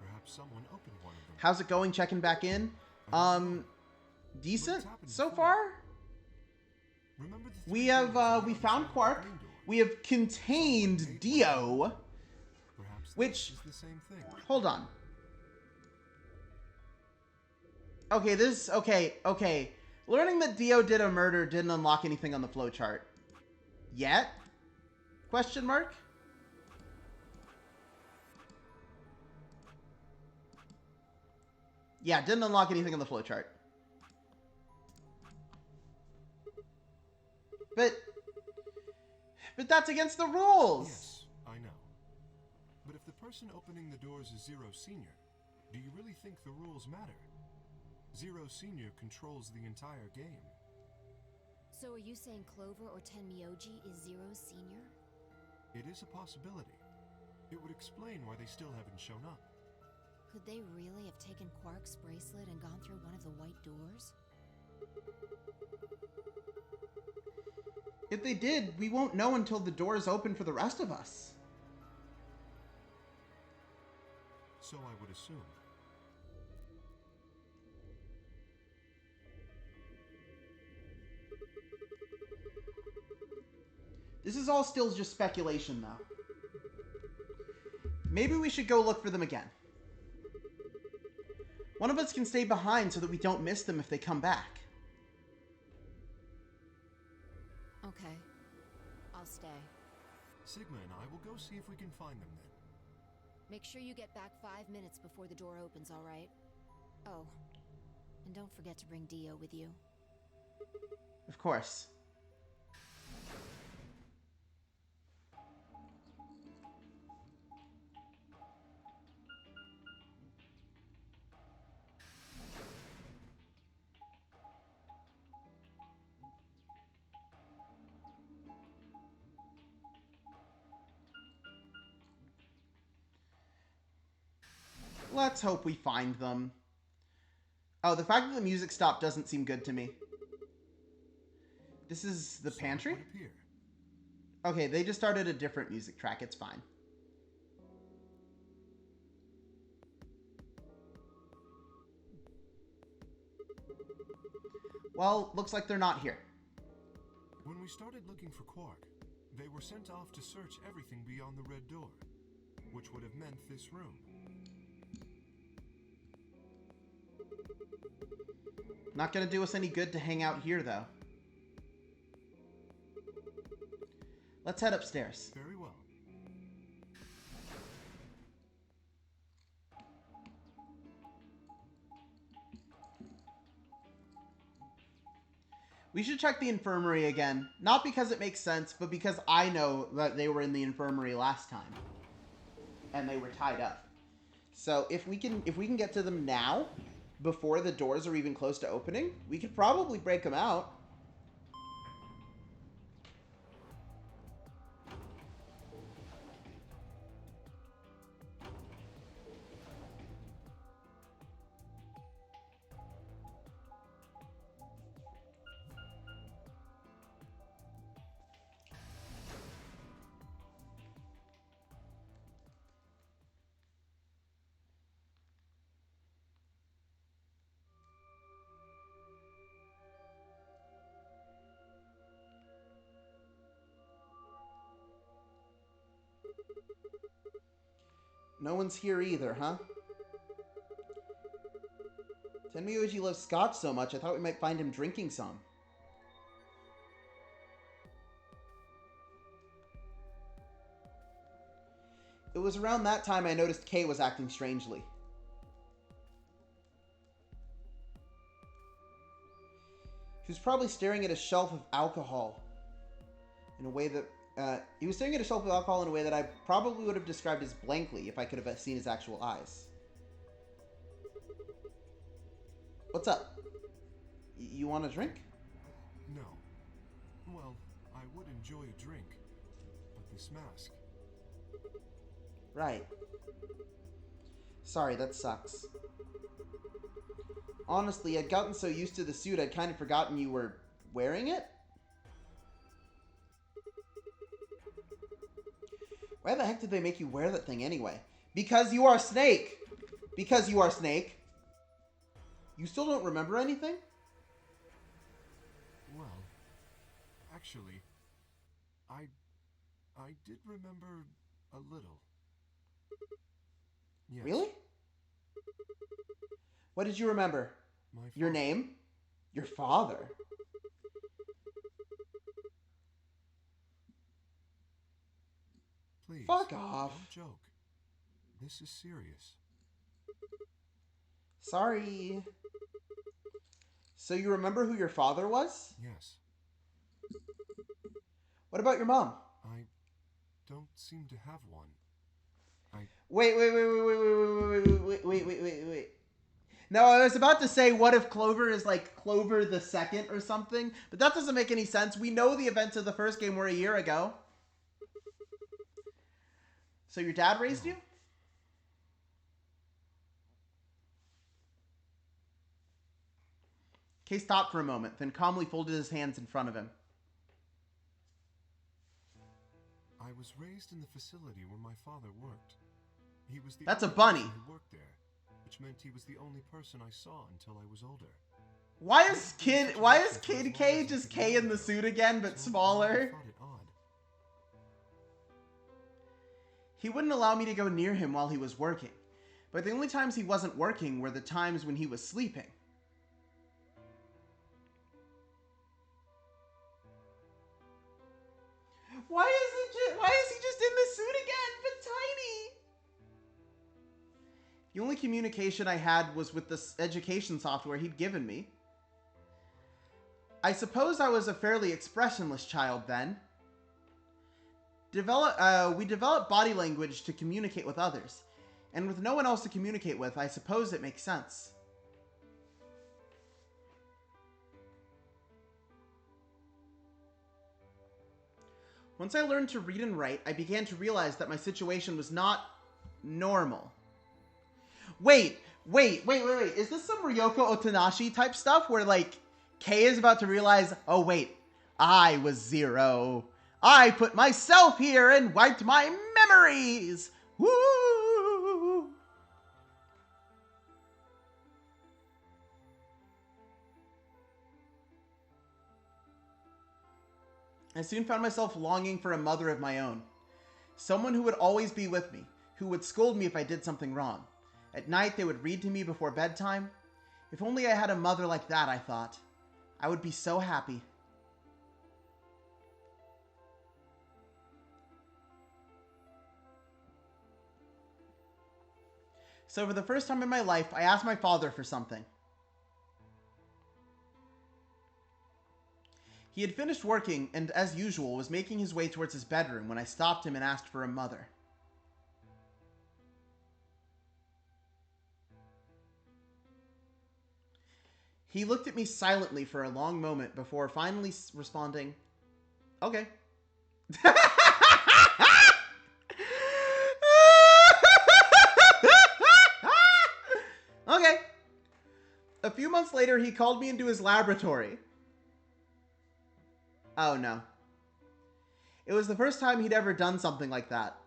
Perhaps someone opened one of them. How's it going checking back in? Decent so far? Remember the We 3 have, doors we on the found side of the Quark. green door? We have contained Dio. Perhaps Which- this is the same thing. Hold on. Okay, okay. Learning that Dio did a murder didn't unlock anything on the flowchart. Yet? Question mark? Yeah, didn't unlock anything on the flowchart. But that's against the rules. Yes, I know. But if the person opening the doors is Zero Senior, do you really think the rules matter? Zero Senior controls the entire game. So are you saying Clover or Tenmyoji is Zero Senior? It is a possibility. It would explain why they still haven't shown up. Could they really have taken Quark's bracelet and gone through one of the white doors? If they did, we won't know until the doors open for the rest of us. So I would assume. This is all still just speculation, though. Maybe we should go look for them again. One of us can stay behind so that we don't miss them if they come back. Okay. I'll stay. Sigma and I will go see if we can find them then. Make sure you get back 5 minutes before the door opens, alright? Oh, and don't forget to bring Dio with you. Of course. Let's hope we find them. Oh, the fact that the music stopped doesn't seem good to me. This is the So it pantry? would appear. Okay, they just started a different music track. It's fine. Well, looks like they're not here. When we started looking for Quark, they were sent off to search everything beyond the red door, which would have meant this room. Not gonna do us any good to hang out here, though. Let's head upstairs. Very well. We should check the infirmary again. Not because it makes sense, but because I know that they were in the infirmary last time. And they were tied up. So if we can get to them now, before the doors are even close to opening, we could probably break them out. No one's here either, huh? Tenmyouji loves scotch so much, I thought we might find him drinking some. It was around that time I noticed Kay was acting strangely. He was probably staring at a shelf of alcohol in a way that he was staring at a shelf of alcohol in a way that I probably would have described as blankly if I could have seen his actual eyes. What's up? You want a drink? No. Well, I would enjoy a drink, but this mask... Right. Sorry, that sucks. Honestly, I'd gotten so used to the suit I'd kind of forgotten you were wearing it. Why the heck did they make you wear that thing anyway? Because you are Snake! Because you are Snake! You still don't remember anything? Well, actually, I did remember a little. Yes. Really? What did you remember? Your name? Your father? Please, Fuck off. don't joke. This is serious. Sorry. So you remember who your father was? Yes. What about your mom? I don't seem to have one. Wait. No, I was about to say, what if Clover is like Clover the Second or something? But that doesn't make any sense. We know the events of the first game were a year ago. So your dad raised you? Kay stopped for a moment, then calmly folded his hands in front of him. I was raised in the facility where my father worked. He was the That's a only bunny. person who worked there, which meant he was the only person I saw until I was older. Why is Kid K just K in the suit again, but smaller? He wouldn't allow me to go near him while he was working, but the only times he wasn't working were the times when he was sleeping. Why is he just in the suit again, but tiny? The only communication I had was with the education software he'd given me. I suppose I was a fairly expressionless child then. We developed body language to communicate with others, and with no one else to communicate with, I suppose it makes sense. Once I learned to read and write, I began to realize that my situation was not normal. Wait. Is this some Ryoko Otanashi type stuff where, like, Kay is about to realize, oh wait, I was Zero. I put myself here and wiped my memories! Woo! I soon found myself longing for a mother of my own. Someone who would always be with me, who would scold me if I did something wrong. At night, they would read to me before bedtime. If only I had a mother like that, I thought. I would be so happy. So for the first time in my life, I asked my father for something. He had finished working and, as usual, was making his way towards his bedroom when I stopped him and asked for a mother. He looked at me silently for a long moment before finally responding, "Okay." Okay. A few months later, he called me into his laboratory. Oh no. It was the first time he'd ever done something like that.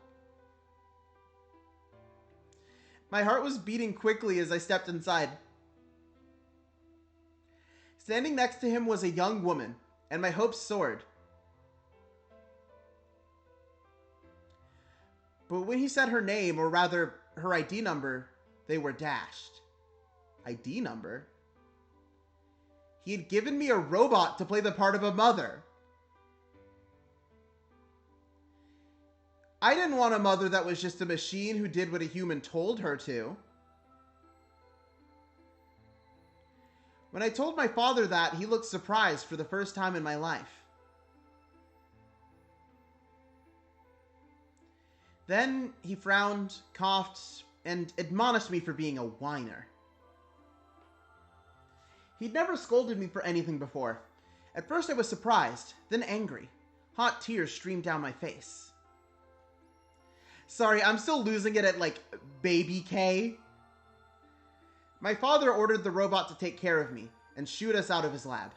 My heart was beating quickly as I stepped inside. Standing next to him was a young woman, and my hopes soared. But when he said her name, or rather, her ID number, they were dashed. ID number? He had given me a robot to play the part of a mother. I didn't want a mother that was just a machine who did what a human told her to. When I told my father that, he looked surprised for the first time in my life. Then he frowned, coughed, and admonished me for being a whiner. He'd never scolded me for anything before. At first I was surprised, then angry. Hot tears streamed down my face. Sorry, I'm still losing it at, like, Baby K. My father ordered the robot to take care of me and shoot us out of his lab.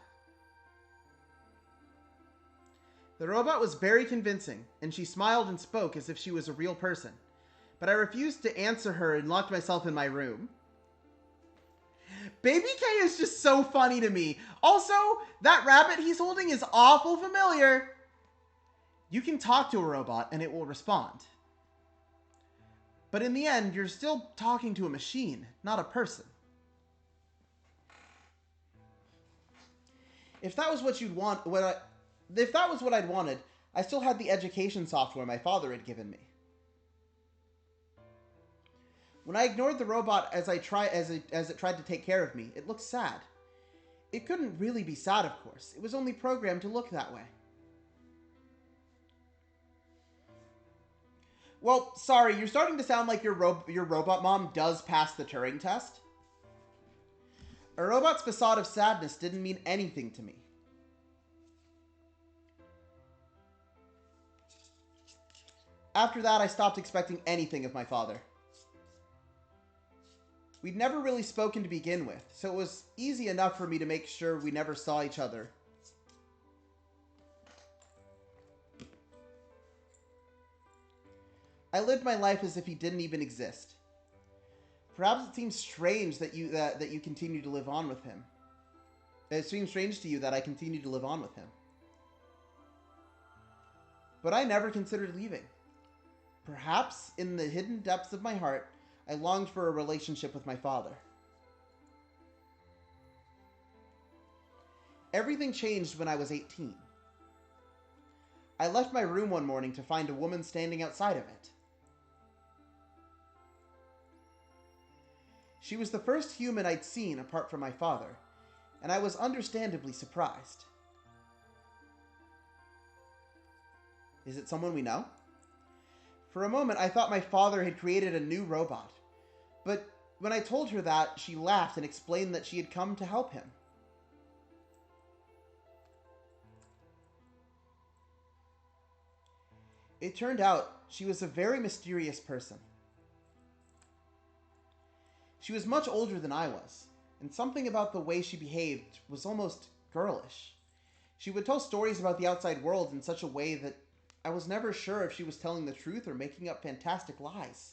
The robot was very convincing, and she smiled and spoke as if she was a real person. But I refused to answer her and locked myself in my room. Baby K is just so funny to me. Also, that rabbit he's holding is awful familiar. You can talk to a robot and it will respond. But in the end, you're still talking to a machine, not a person. If that was what you'd want, if that was what I'd wanted, I still had the education software my father had given me. When I ignored the robot as it tried to take care of me, it looked sad. It couldn't really be sad, of course. It was only programmed to look that way. Well, sorry, you're starting to sound like your robot mom does pass the Turing test. A robot's facade of sadness didn't mean anything to me. After that, I stopped expecting anything of my father. We'd never really spoken to begin with, so it was easy enough for me to make sure we never saw each other. I lived my life as if he didn't even exist. Perhaps it seems strange that you continue to live on with him. It seems strange to you that I continue to live on with him. But I never considered leaving. Perhaps in the hidden depths of my heart, I longed for a relationship with my father. Everything changed when I was 18. I left my room one morning to find a woman standing outside of it. She was the first human I'd seen apart from my father, and I was understandably surprised. Is it someone we know? For a moment, I thought my father had created a new robot. But when I told her that, she laughed and explained that she had come to help him. It turned out she was a very mysterious person. She was much older than I was, and something about the way she behaved was almost girlish. She would tell stories about the outside world in such a way that I was never sure if she was telling the truth or making up fantastic lies.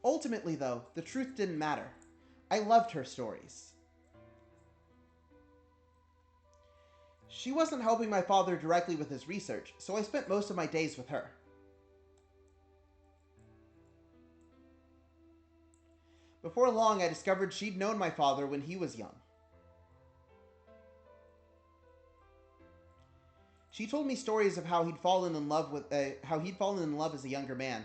Ultimately, though, the truth didn't matter. I loved her stories. She wasn't helping my father directly with his research, so I spent most of my days with her. Before long, I discovered she'd known my father when he was young. She told me stories of how he'd fallen in love as a younger man,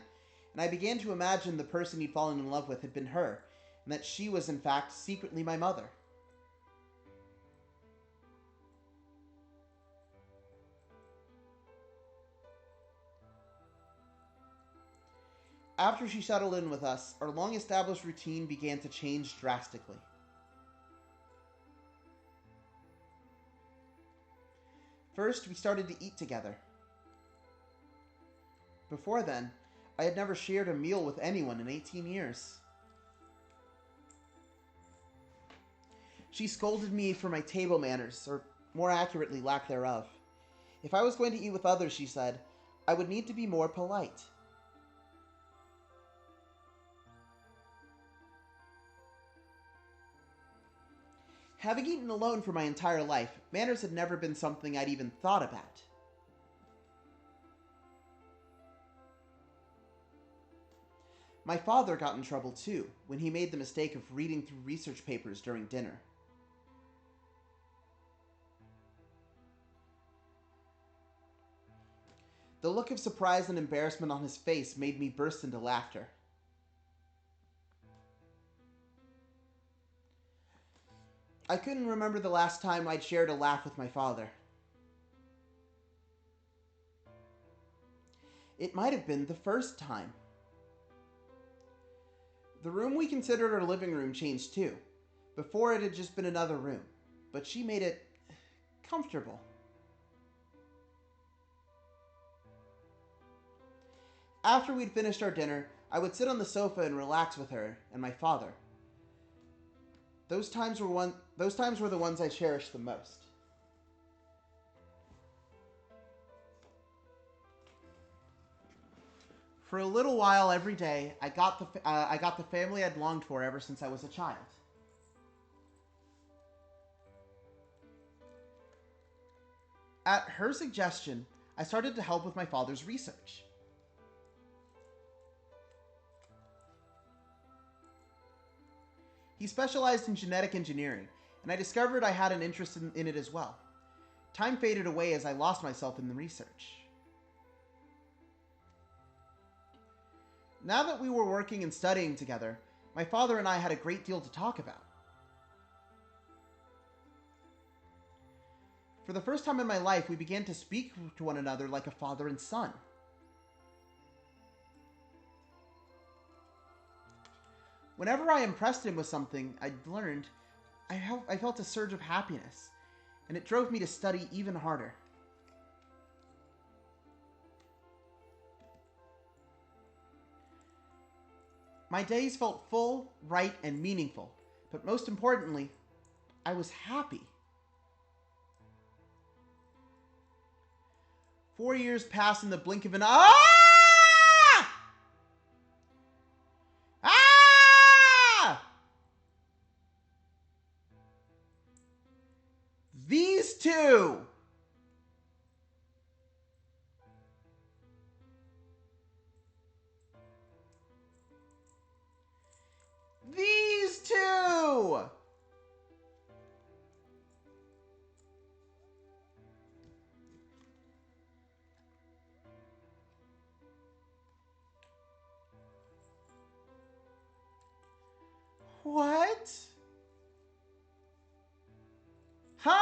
and I began to imagine the person he'd fallen in love with had been her, and that she was in fact secretly my mother. After she settled in with us, our long-established routine began to change drastically. First, we started to eat together. Before then, I had never shared a meal with anyone in 18 years. She scolded me for my table manners, or more accurately, lack thereof. If I was going to eat with others, she said, I would need to be more polite. Having eaten alone for my entire life, manners had never been something I'd even thought about. My father got in trouble too, when he made the mistake of reading through research papers during dinner. The look of surprise and embarrassment on his face made me burst into laughter. I couldn't remember the last time I'd shared a laugh with my father. It might have been the first time. The room we considered our living room changed too. Before it had just been another room, but she made it comfortable. After we'd finished our dinner, I would sit on the sofa and relax with her and my father. Those times were the ones I cherished the most. For a little while every day, I got the family I'd longed for ever since I was a child. At her suggestion, I started to help with my father's research. He specialized in genetic engineering, and I discovered I had an interest in it as well. Time faded away as I lost myself in the research. Now that we were working and studying together, my father and I had a great deal to talk about. For the first time in my life, we began to speak to one another like a father and son. Whenever I impressed him with something I'd learned, I felt a surge of happiness, and it drove me to study even harder. My days felt full, right, and meaningful, but most importantly, I was happy. 4 years passed in the blink of an eye. These two! These two! What? Huh?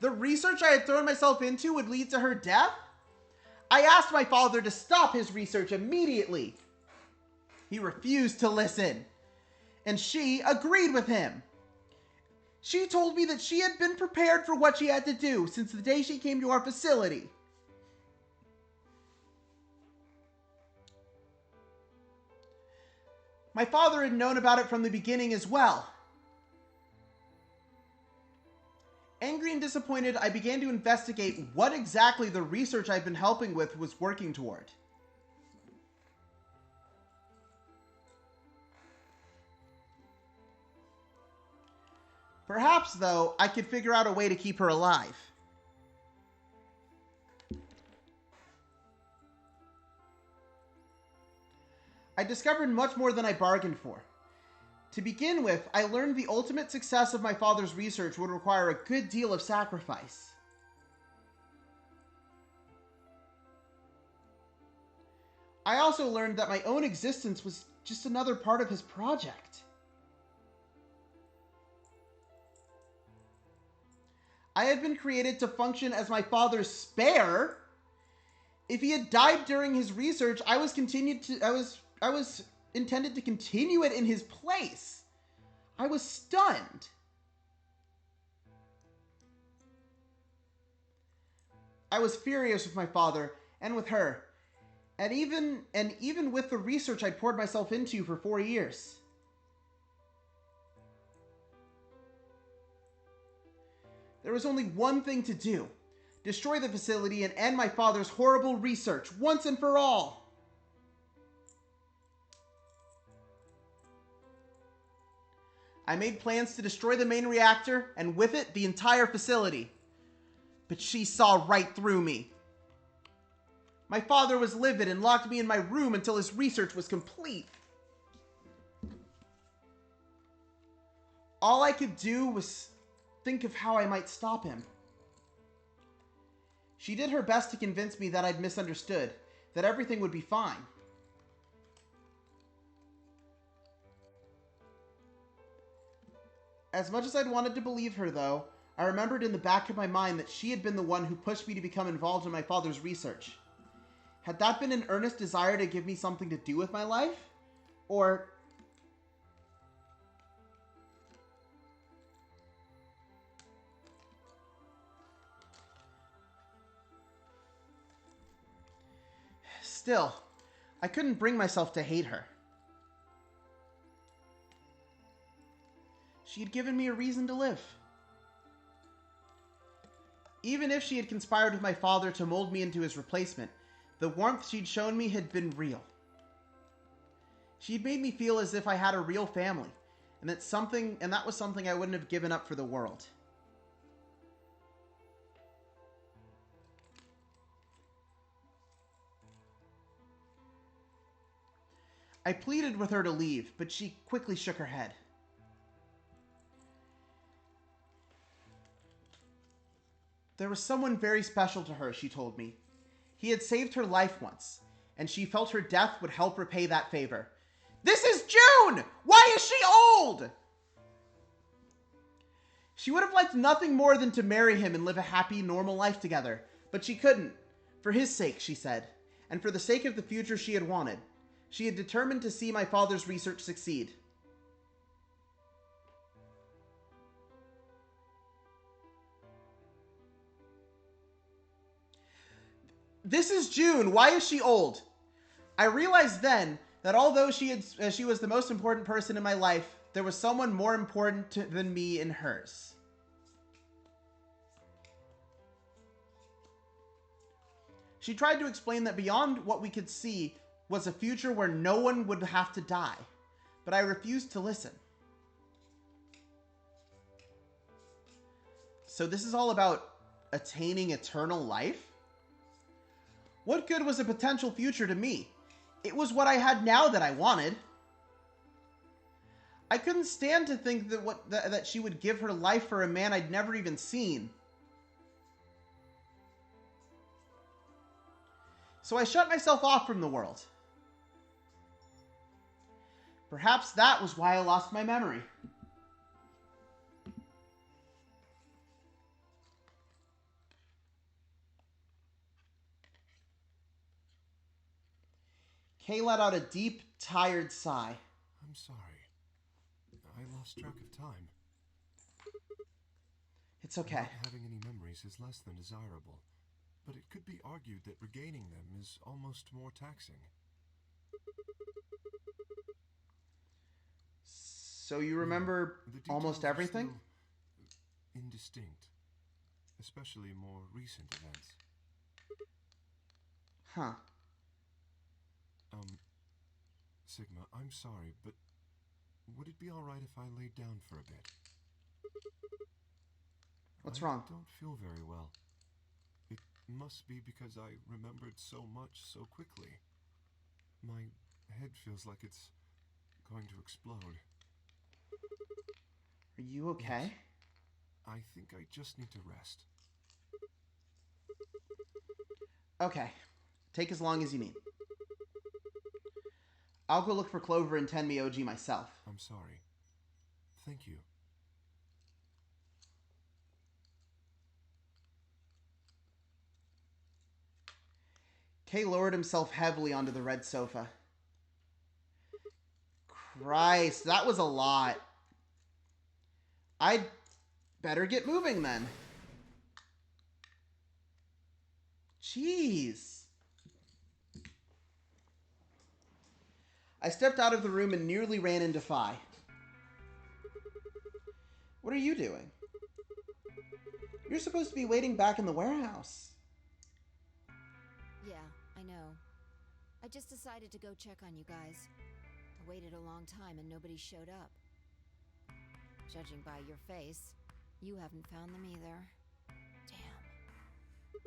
The research I had thrown myself into would lead to her death? I asked my father to stop his research immediately. He refused to listen, and she agreed with him. She told me that she had been prepared for what she had to do since the day she came to our facility. My father had known about it from the beginning as well. Angry and disappointed, I began to investigate what exactly the research I'd been helping with was working toward. Perhaps, though, I could figure out a way to keep her alive. I discovered much more than I bargained for. To begin with, I learned the ultimate success of my father's research would require a good deal of sacrifice. I also learned that my own existence was just another part of his project. I had been created to function as my father's spare. If he had died during his research, I was intended to continue it in his place. I was stunned. I was furious with my father and with her. And even with the research I'd poured myself into for 4 years. There was only one thing to do. Destroy the facility and end my father's horrible research once and for all. I made plans to destroy the main reactor, and with it, the entire facility. But she saw right through me. My father was livid and locked me in my room until his research was complete. All I could do was think of how I might stop him. She did her best to convince me that I'd misunderstood, that everything would be fine. As much as I'd wanted to believe her, though, I remembered in the back of my mind that she had been the one who pushed me to become involved in my father's research. Had that been an earnest desire to give me something to do with my life? Or... Still, I couldn't bring myself to hate her. She had given me a reason to live. Even if she had conspired with my father to mold me into his replacement, the warmth she'd shown me had been real. She'd made me feel as if I had a real family, and that was something I wouldn't have given up for the world. I pleaded with her to leave, but she quickly shook her head. There was someone very special to her, she told me. He had saved her life once, and she felt her death would help repay that favor. This is June! Why is she old? She would have liked nothing more than to marry him and live a happy, normal life together, but she couldn't. For his sake, she said, and for the sake of the future she had wanted. She had determined to see my father's research succeed. This is June. Why is she old? I realized then that although she was the most important person in my life, there was someone more important than me in hers. She tried to explain that beyond what we could see was a future where no one would have to die, but I refused to listen. So this is all about attaining eternal life? What good was a potential future to me? It was what I had now that I wanted. I couldn't stand to think that she would give her life for a man I'd never even seen. So I shut myself off from the world. Perhaps that was why I lost my memory. Kay let out a deep, tired sigh. I'm sorry. I lost track of time. It's okay. Not having any memories is less than desirable, but it could be argued that regaining them is almost more taxing. So you remember almost everything? Indistinct, especially more recent events. Huh. Sigma, I'm sorry, but would it be alright if I laid down for a bit? What's wrong? I don't feel very well. It must be because I remembered so much so quickly. My head feels like it's going to explode. Are you okay? I think I just need to rest. Okay. Take as long as you need. I'll go look for Clover and Tenmyoji myself. I'm sorry. Thank you. Kay lowered himself heavily onto the red sofa. Christ, that was a lot. I'd better get moving then. Jeez. I stepped out of the room and nearly ran into Phi. What are you doing? You're supposed to be waiting back in the warehouse. Yeah, I know. I just decided to go check on you guys. I waited a long time and nobody showed up. Judging by your face, you haven't found them either. Damn.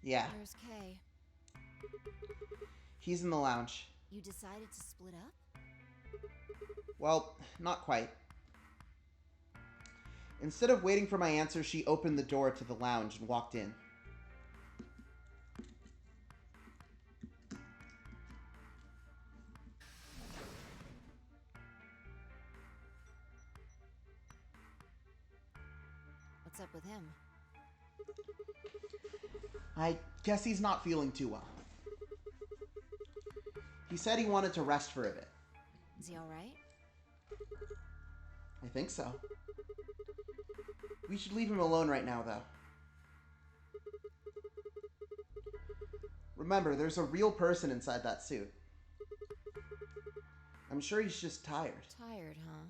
Yeah. Where's Kay? He's in the lounge. You decided to split up? Well, not quite. Instead of waiting for my answer, she opened the door to the lounge and walked in. What's up with him? I guess he's not feeling too well. He said he wanted to rest for a bit. Is he alright? I think so. We should leave him alone right now, though. Remember, there's a real person inside that suit. I'm sure he's just tired. Tired, huh?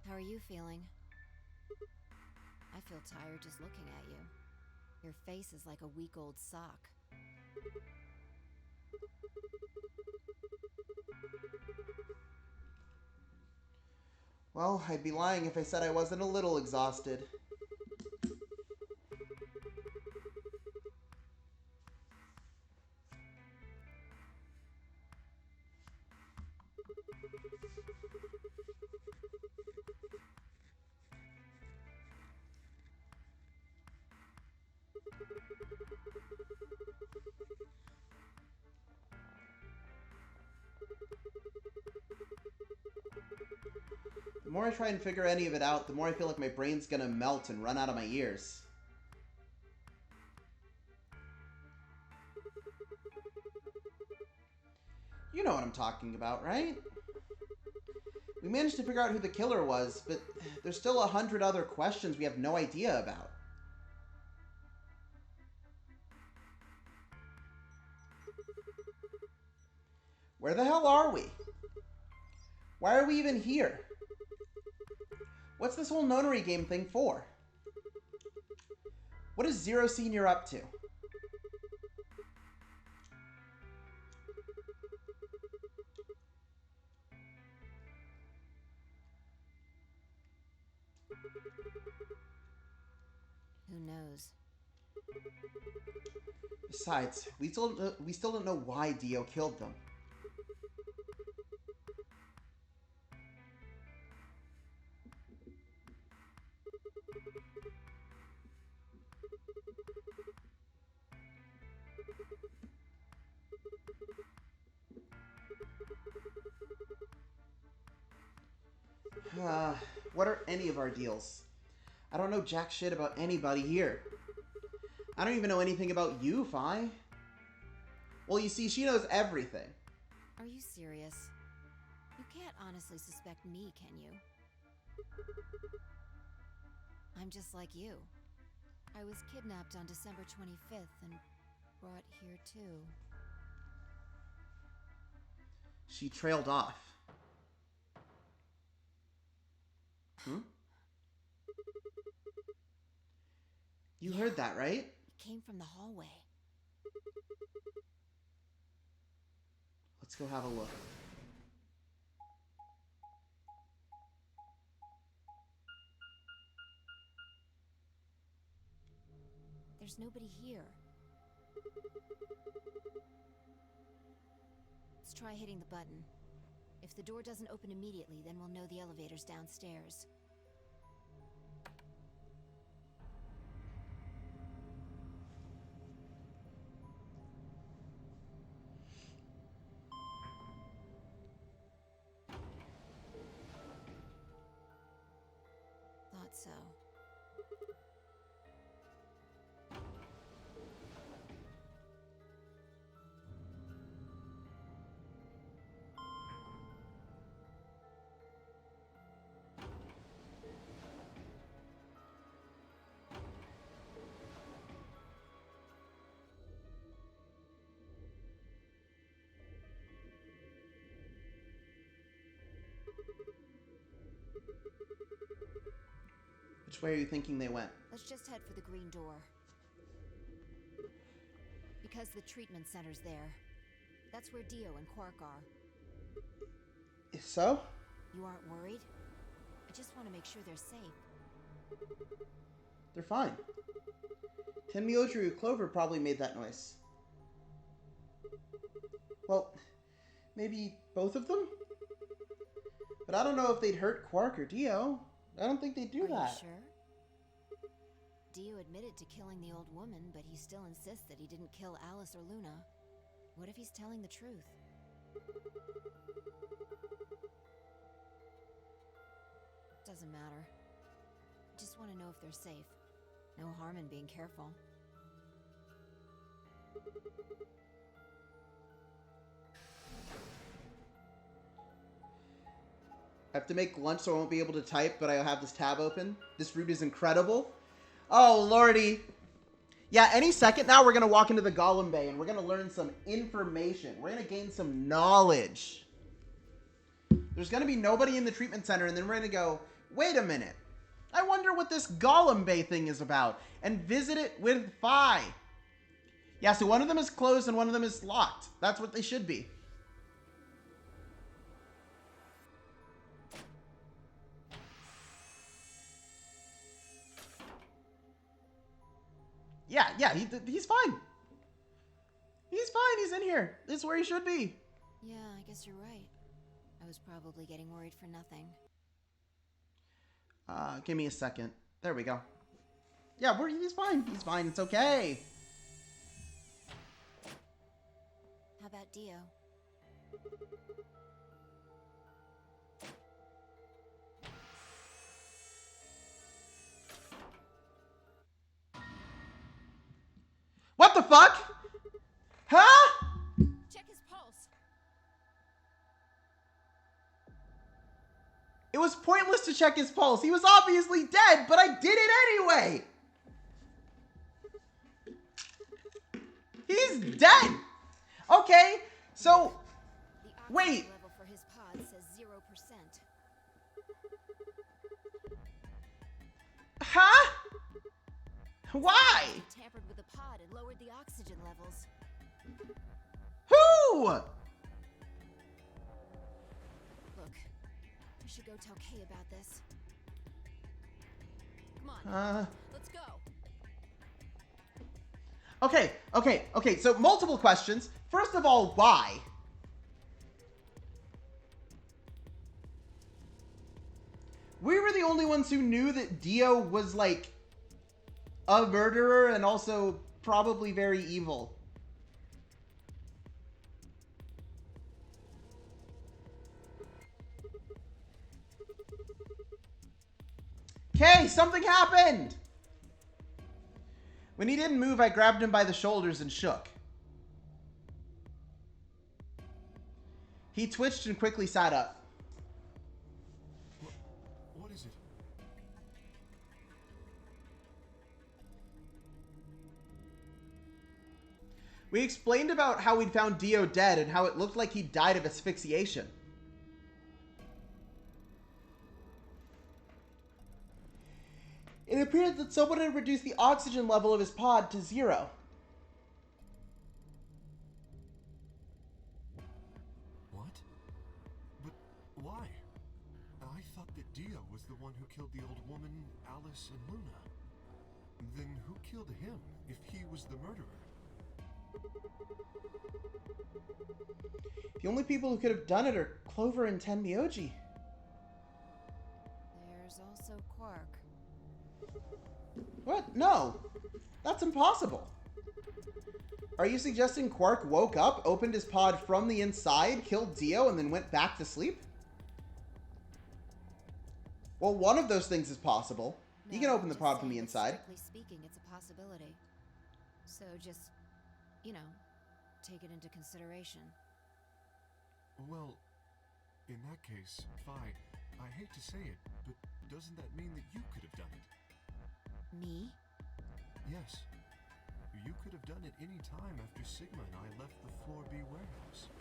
How are you feeling? I feel tired just looking at you. Your face is like a week-old sock. Well, I'd be lying if I said I wasn't a little exhausted. The more I try and figure any of it out, the more I feel like my brain's gonna melt and run out of my ears. You know what I'm talking about, right? We managed to figure out who the killer was, but there's still 100 other questions we have no idea about. Where the hell are we? Why are we even here? What's this whole nonary game thing for? What is Zero Senior up to? Who knows? Besides, we still don't know why Dio killed them. What are any of our deals? I don't know jack shit about anybody here. I don't even know anything about you, Phi. Well, you see, she knows everything. Are you serious? You can't honestly suspect me, can you? I'm just like you. I was kidnapped on December 25th and brought here too. She trailed off. You heard that, right? It came from the hallway. Let's go have a look. There's nobody here. Let's try hitting the button. If the door doesn't open immediately, then we'll know the elevator's downstairs. Thought so. Which way are you thinking they went? Let's just head for the green door. Because the treatment center's there. That's where Dio and Quark are. So? You aren't worried? I just want to make sure they're safe. They're fine. Tenmyojuru Clover probably made that noise. Well, maybe both of them? But I don't know if they'd hurt Quark or Dio. I don't think they'd do that. Are you sure? Dio admitted to killing the old woman, but he still insists that he didn't kill Alice or Luna. What if he's telling the truth? Doesn't matter. Just want to know if they're safe. No harm in being careful. I have to make lunch so I won't be able to type, but I'll have this tab open. This route is incredible. Oh, lordy. Yeah, any second now we're going to walk into the Golem Bay and we're going to learn some information. We're going to gain some knowledge. There's going to be nobody in the treatment center, and then we're going to go, wait a minute. I wonder what this Golem Bay thing is about, and visit it with Phi. Yeah, so one of them is closed and one of them is locked. That's what they should be. Yeah, he's fine. He's fine, he's in here. This is where he should be. Yeah, I guess you're right. I was probably getting worried for nothing. Give me a second. There we go. Yeah, he's fine. He's fine. It's okay. How about Dio? What the fuck? Huh? Check his pulse. It was pointless to check his pulse. He was obviously dead, but I did it anyway. He's dead. Okay, so The wait. oxygen level for his pod says 0%. Huh? Why? He tampered with the pod and lowered the oxygen levels. Who? Look, we should go tell Kay about this. Come on, let's go. Okay. So multiple questions. First of all, why? We were the only ones who knew that Dio was like a murderer and also probably very evil. Okay, something happened! When he didn't move, I grabbed him by the shoulders and shook. He twitched and quickly sat up. What is it? We explained about how we'd found Dio dead and how it looked like he died of asphyxiation. It appeared that someone had reduced the oxygen level of his pod to 0. What? But why? I thought that Dio was the one who killed the old woman, Alice, and Luna. Then who killed him if he was the murderer? The only people who could have done it are Clover and Tenmyoji. There's also Quark. What? No. That's impossible. Are you suggesting Quark woke up, opened his pod from the inside, killed Dio, and then went back to sleep? Well, one of those things is possible. You can No, open the just pod from the saying that inside. Strictly speaking, it's a possibility. So just, you know, take it into consideration. Well, in that case, Phi, I hate to say it, but doesn't that mean that you could have done it? Me? Yes. You could have done it any time after Sigma and I left the Floor B warehouse.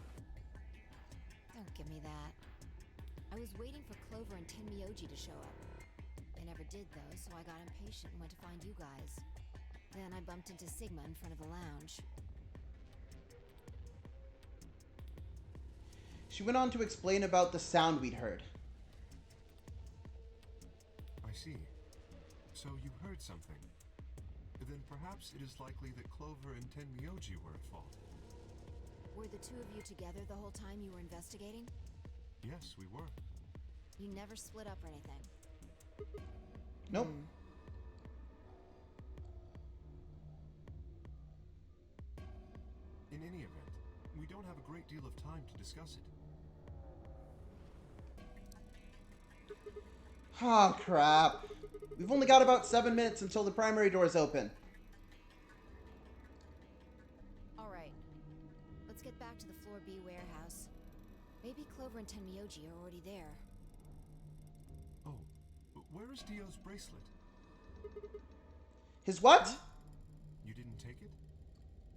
Don't give me that. I was waiting for Clover and Tenmyoji to show up. They never did, though, so I got impatient and went to find you guys. Then I bumped into Sigma in front of the lounge. She went on to explain about the sound we'd heard. I see. So you heard something. Then perhaps it is likely that Clover and Tenmyoji were at fault. Were the two of you together the whole time you were investigating? Yes, we were. You never split up or anything? Nope. In any event, we don't have a great deal of time to discuss it. Oh, crap. We've only got about 7 minutes until the primary doors open. Alright. Let's get back to the Floor B warehouse. Maybe Clover and Tenmyoji are already there. Oh, where is Dio's bracelet? His what? You didn't take it?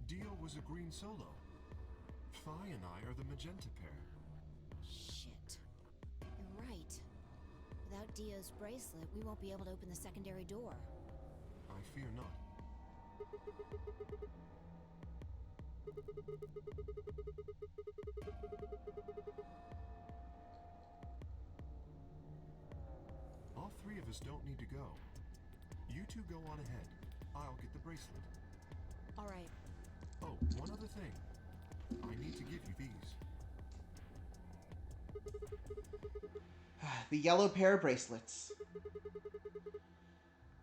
Dio was a green solo. Phi and I are the magenta pair. Shit. You're right. Without Dio's bracelet, we won't be able to open the secondary door. I fear not. All three of us don't need to go. You two go on ahead. I'll get the bracelet. Alright. Oh, one other thing. I need to give you these. The yellow pair of bracelets.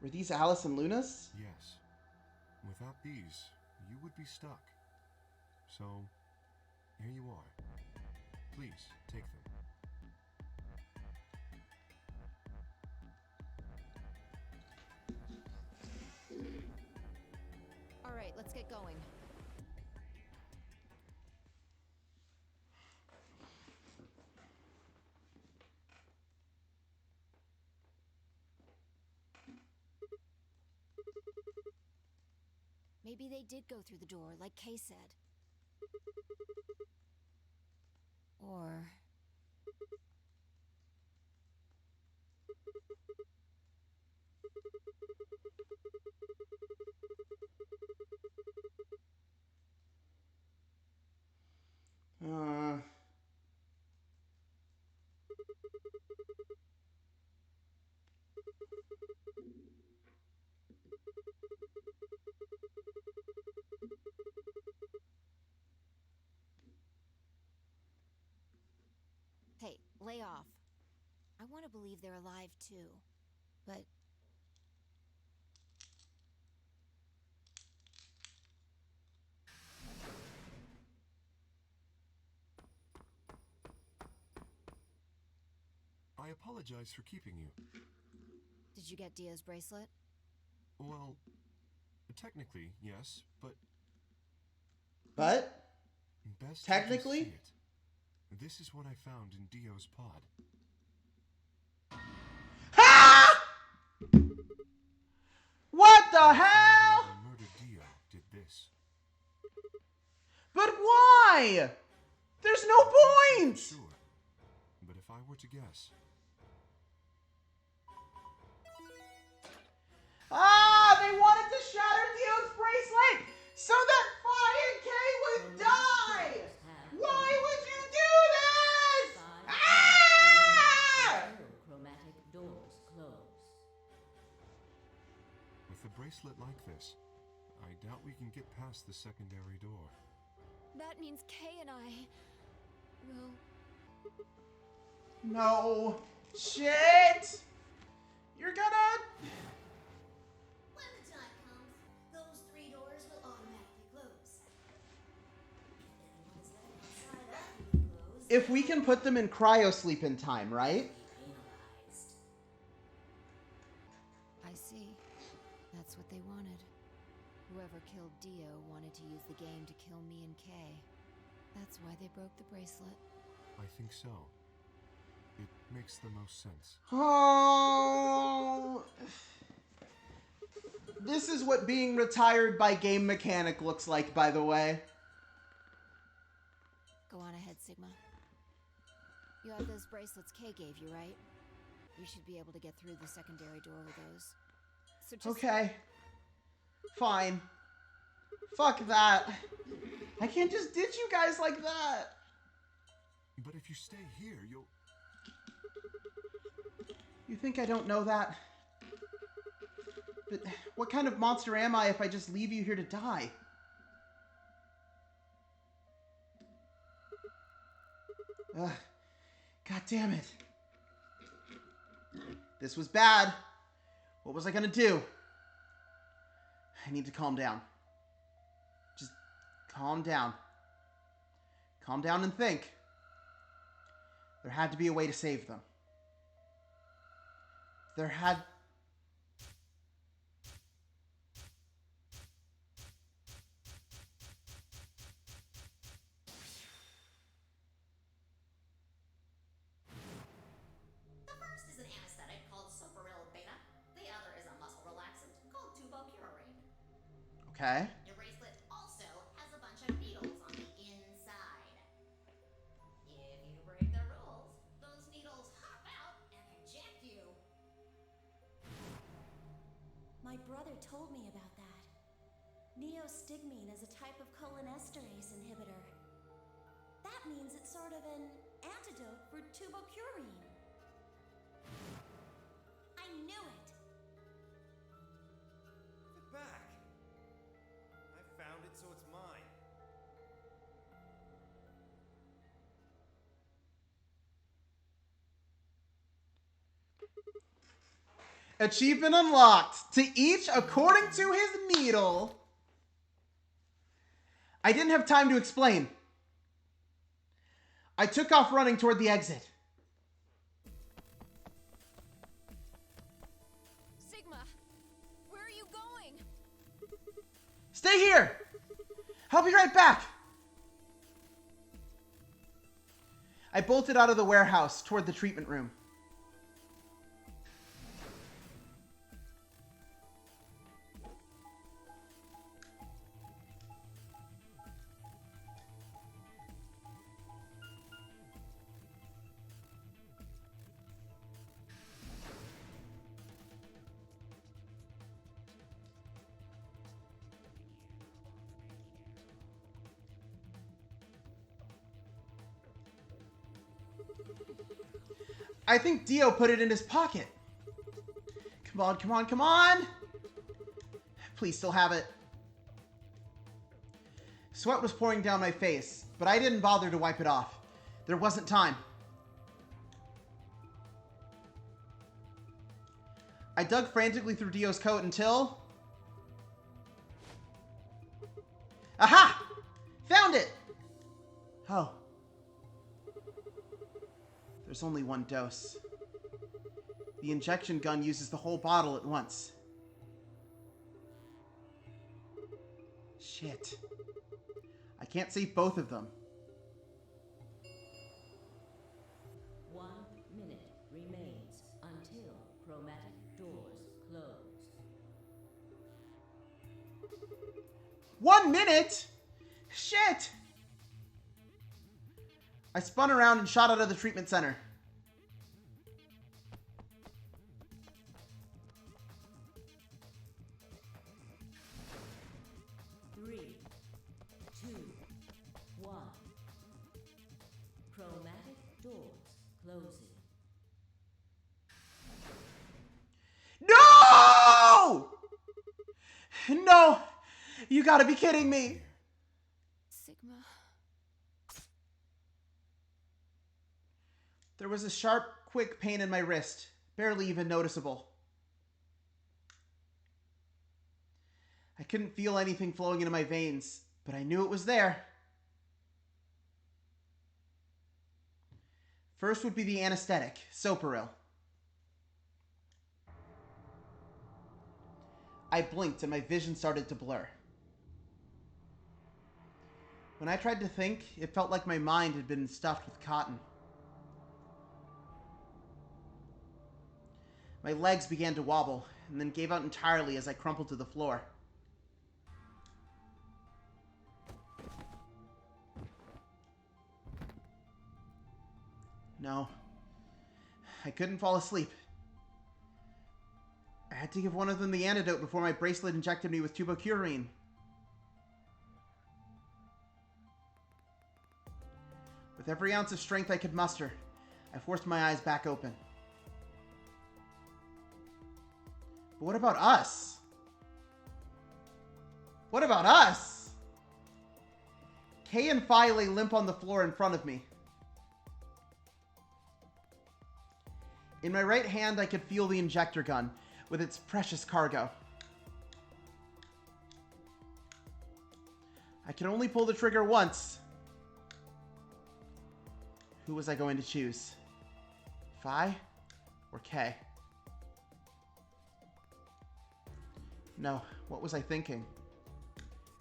Were these Alice and Luna's? Yes. Without these, you would be stuck. So, here you are. Please, take them. Alright, let's get going. Maybe they did go through the door, like Kay said. Or... Hey, lay off. I want to believe they're alive too, but... I apologize for keeping you. Did you get Dio's bracelet? Well, technically, yes, but... But? Best Technically? you can see it. This is what I found in Dio's pod. Ha! What the hell? Whoever murdered Dio did this. But why? There's no point! Sure, but if I were to guess... Ah, they wanted to shatter Dio's bracelet so that Phi and Kay would die! Why would you do this? Ah! Chromatic doors close. With a bracelet like this, I doubt we can get past the secondary door. That means Kay and I will No. Shit! You're gonna... When the time comes, those 3 doors will automatically close. If anyone is left outside after they close, If we can put them in cryo sleep in time, right? penalized. I see. That's what they wanted. Whoever killed Dio wanted to use the game to kill me and Kay. That's why they broke the bracelet. I think so. It makes the most sense. Oh... This is what being retired by game mechanic looks like, by the way. Go on ahead, Sigma. You have those bracelets Kay gave you, right? You should be able to get through the secondary door with those. So just... Okay. Fine. Fuck that. I can't just ditch you guys like that. But if you stay here, you'll... You think I don't know that? But what kind of monster am I if I just leave you here to die? Ugh. God damn it. This was bad. What was I gonna do? I need to calm down. Just calm down. Calm down and think. There had to be a way to save them. There had... The first is an anesthetic called Soparil Beta. The other is a muscle relaxant called tubocurarine. Okay. Your bracelet also has a bunch of needles on the inside. If you break the rules, those needles hop out and inject you. My brother told me about that. Neostigmine is a type of cholinesterase inhibitor. That means it's sort of an antidote for tubocurine. I knew it! Give it back. I found it, so it's mine. Achievement unlocked. To each according to his needle. I didn't have time to explain. I took off running toward the exit. Sigma! Where are you going? Stay here! I'll be right back! I bolted out of the warehouse toward the treatment room. I think Dio put it in his pocket. Come on, come on, come on! Please still have it. Sweat was pouring down my face, but I didn't bother to wipe it off. There wasn't time. I dug frantically through Dio's coat until... Aha! Found it! Oh. There's only one dose. The injection gun uses the whole bottle at once. Shit. I can't save both of them. 1 minute remains until chromatic doors close. 1 minute? Shit! I spun around and shot out of the treatment center. Three, two, one. Chromatic doors closing. No! No! You gotta be kidding me! Sigma. There was a sharp, quick pain in my wrist, barely even noticeable. I couldn't feel anything flowing into my veins, but I knew it was there. First would be the anesthetic, Soparil. I blinked and my vision started to blur. When I tried to think, it felt like my mind had been stuffed with cotton. My legs began to wobble, and then gave out entirely as I crumpled to the floor. No. I couldn't fall asleep. I had to give one of them the antidote before my bracelet injected me with tubocurine. With every ounce of strength I could muster, I forced my eyes back open. But what about us? What about us? Kay and Phi lay limp on the floor in front of me. In my right hand, I could feel the injector gun with its precious cargo. I could only pull the trigger once. Who was I going to choose? Phi or Kay? No, what was I thinking?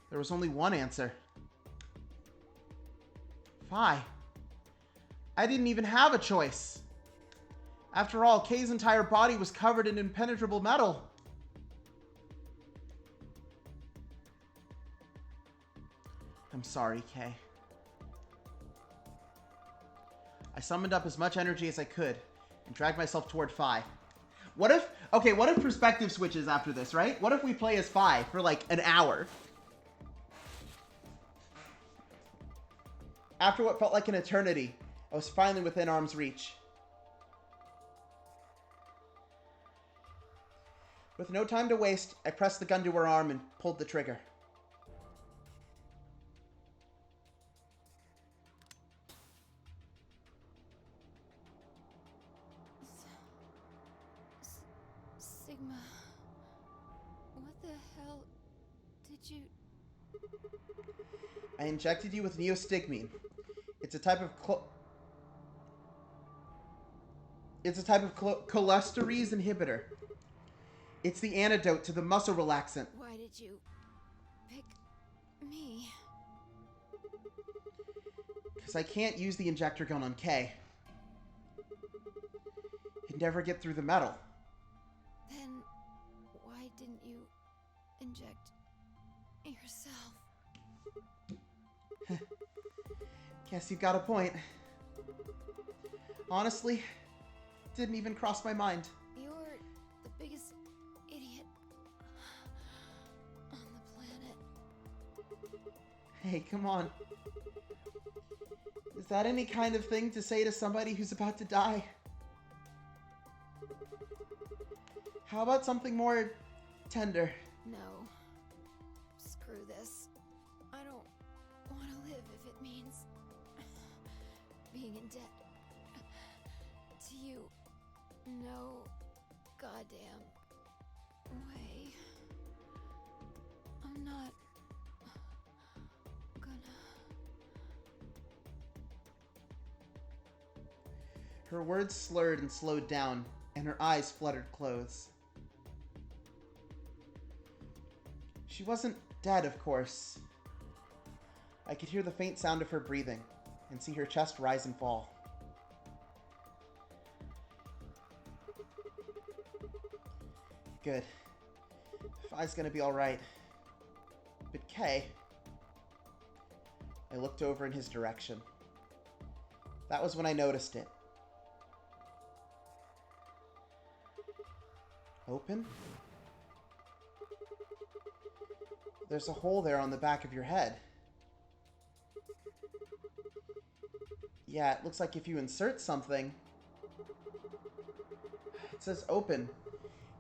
There was only one answer. Phi. I didn't even have a choice. After all, Kay's entire body was covered in impenetrable metal. I'm sorry, Kay. I summoned up as much energy as I could and dragged myself toward Phi. What if perspective switches after this, right? What if we play as Phi for like an hour? After what felt like an eternity, I was finally within arm's reach. With no time to waste, I pressed the gun to her arm and pulled the trigger. Sigma, what the hell did you... I injected you with neostigmine. It's a type of cholesterase inhibitor. It's the antidote to the muscle relaxant. Why did you pick me? Because I can't use the injector gun on Kay. It'd never get through the metal. Then why didn't you inject yourself? Guess you've got a point. Honestly, didn't even cross my mind. You're the biggest idiot on the planet. Hey, come on. Is that any kind of thing to say to somebody who's about to die? How about something more tender? No. Screw this. I don't want to live if it means being in debt to you. No goddamn way. I'm not gonna... Her words slurred and slowed down, and her eyes fluttered close. She wasn't dead, of course. I could hear the faint sound of her breathing, and see her chest rise and fall. Good. Phi's gonna be alright. But Kay... I looked over in his direction. That was when I noticed it. Open? There's a hole there on the back of your head. Yeah, it looks like if you insert something... It says open.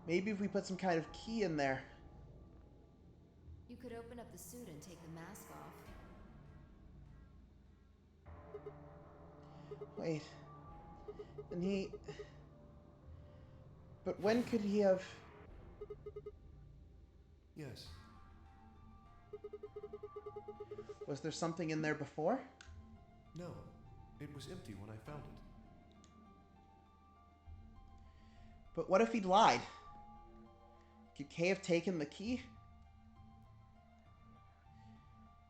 Maybe if we put some kind of key in there. You could open up the suit and take the mask off. Wait. And he... But when could he have... Yes. Was there something in there before? No. It was empty when I found it. But what if he'd lied? Could Kay have taken the key?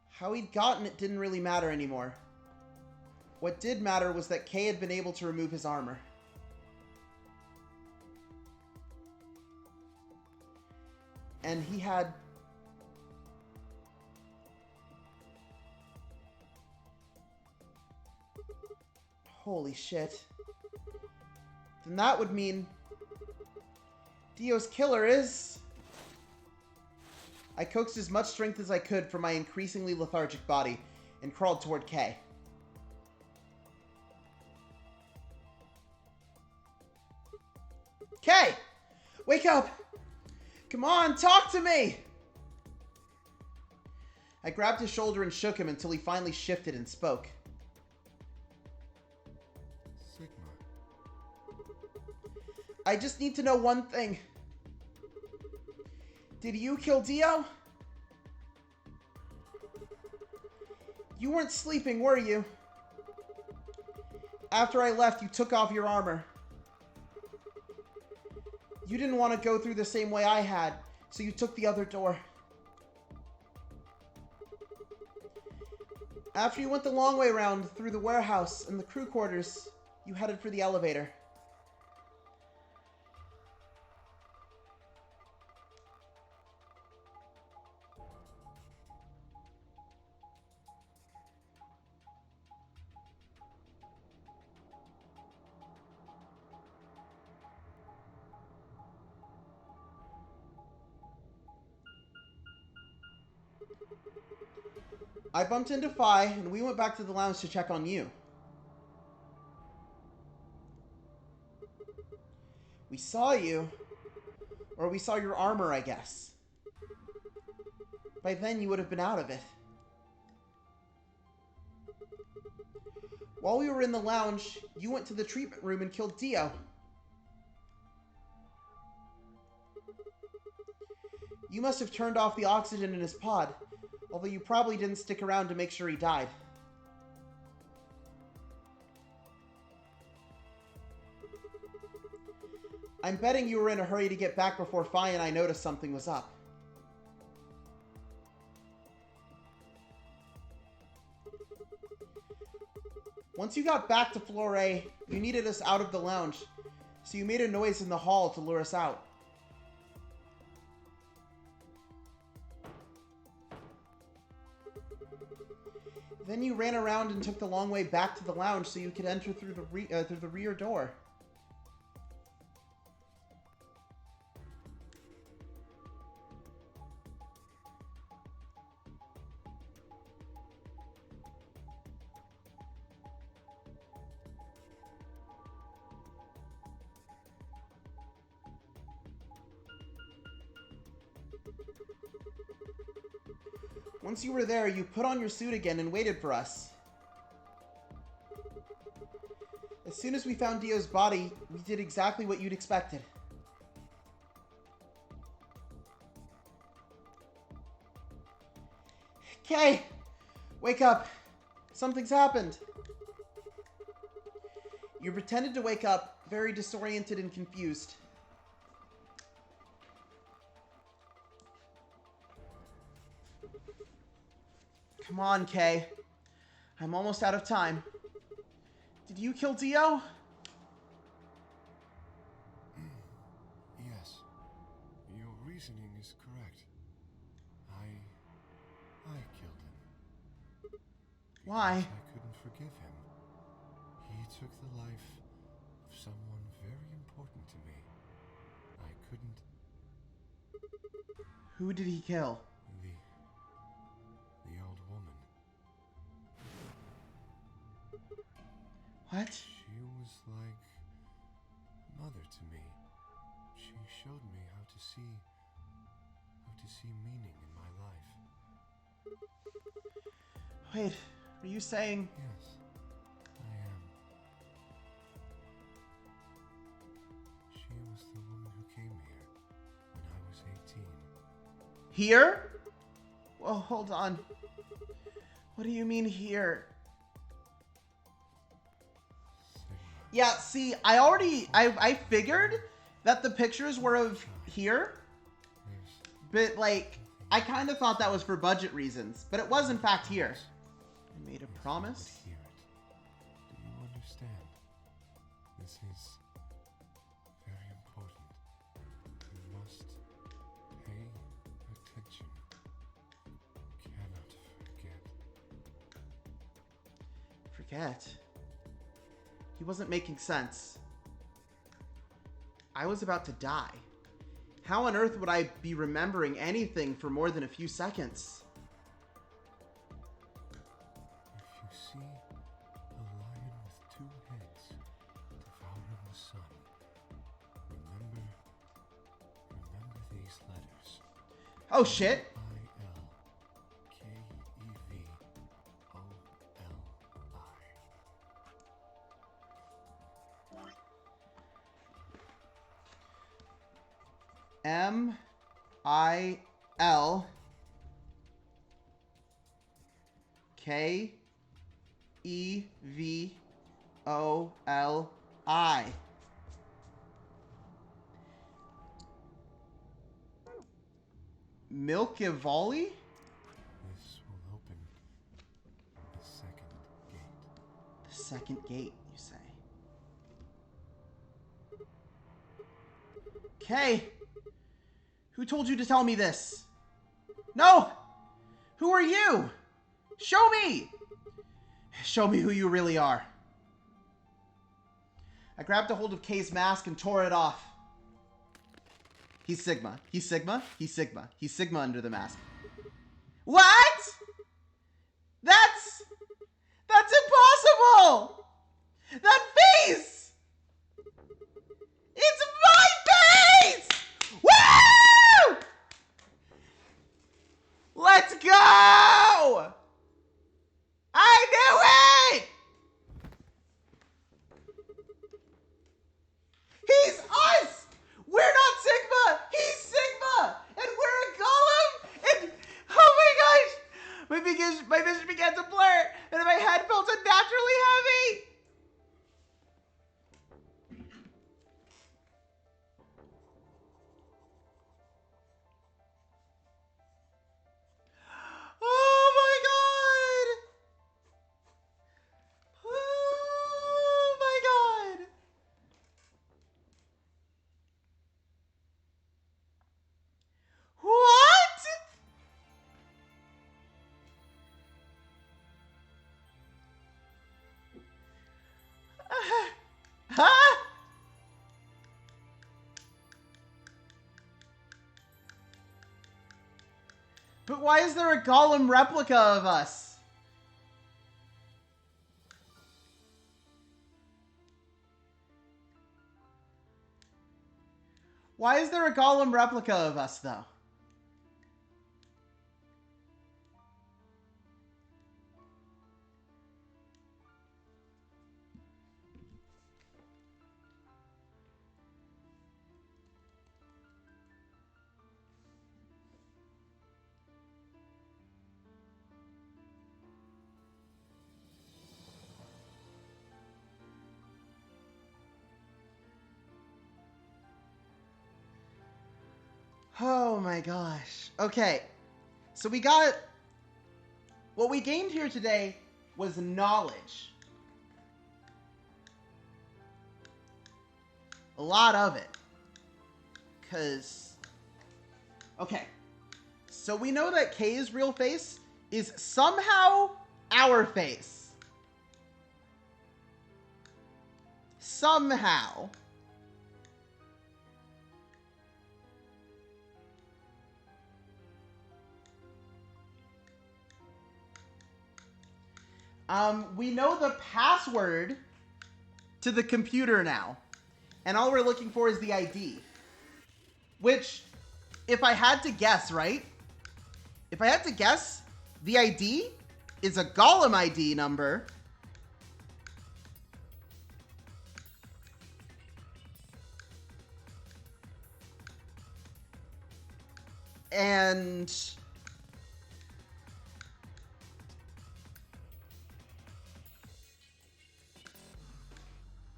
How he'd gotten it didn't really matter anymore. What did matter was that Kay had been able to remove his armor. And he had... Holy shit. Then that would mean... Dio's killer is... I coaxed as much strength as I could from my increasingly lethargic body and crawled toward Kay. Kay! Wake up! Come on, talk to me! I grabbed his shoulder and shook him until he finally shifted and spoke. Sigma. I just need to know one thing. Did you kill Dio? You weren't sleeping, were you? After I left, you took off your armor. You didn't want to go through the same way I had, so you took the other door. After you went the long way around through the warehouse and the crew quarters, you headed for the elevator. I bumped into Phi, and we went back to the lounge to check on you. We saw you. Or we saw your armor, I guess. By then, you would have been out of it. While we were in the lounge, you went to the treatment room and killed Dio. You must have turned off the oxygen in his pod, although you probably didn't stick around to make sure he died. I'm betting you were in a hurry to get back before Phi and I noticed something was up. Once you got back to Floor A, you needed us out of the lounge, so you made a noise in the hall to lure us out. Then you ran around and took the long way back to the lounge so you could enter through the rear door. Once you were there, you put on your suit again and waited for us. As soon as we found Dio's body, we did exactly what you'd expected. Kay! Wake up! Something's happened! You pretended to wake up, very disoriented and confused. Come on, Kay. I'm almost out of time. Did you kill Dio? Yes. Your reasoning is correct. I killed him. Why? Because I couldn't forgive him. He took the life of someone very important to me. I couldn't... Who did he kill? The old woman. What? She was like mother to me. She showed me how to see meaning in my life. Wait, are you saying... Yes, I am. Here? Well, hold on. What do you mean here? Yeah, see, I figured that the pictures were of here, but like, I kind of thought that was for budget reasons, but it was in fact here. I made a promise. Hear it. Do you understand? This is very important. You must pay attention. Cannot forget. Forget? He wasn't making sense. I was about to die. How on earth would I be remembering anything for more than a few seconds? If you see a lion with two heads devouring the sun, remember these letters. Oh shit! M-I-L K-E-V-O-L-I. Milkivali? This will open the second gate. The second gate, you say? Okay. Who told you to tell me this? No! Who are you? Show me! Show me who you really are. I grabbed a hold of Kay's mask and tore it off. He's Sigma. He's Sigma. He's Sigma. He's Sigma under the mask. What? That's impossible! That face! It's my face! Woo! Let's go! I knew it! He's us! We're not Sigma! He's Sigma! And we're a golem! And oh my gosh! My vision began to blur, and my head felt unnaturally heavy! Oh my god! Oh my god! What? Huh? But why is there a golem replica of us? Why is there a golem replica of us, though? Oh my gosh. Okay. So we got... What we gained here today was knowledge. A lot of it. Because... Okay. So we know that Kay's real face is somehow our face. Somehow. We know the password to the computer now. And all we're looking for is the ID. Which, if I had to guess, right? If I had to guess, the ID is a Golem ID number. And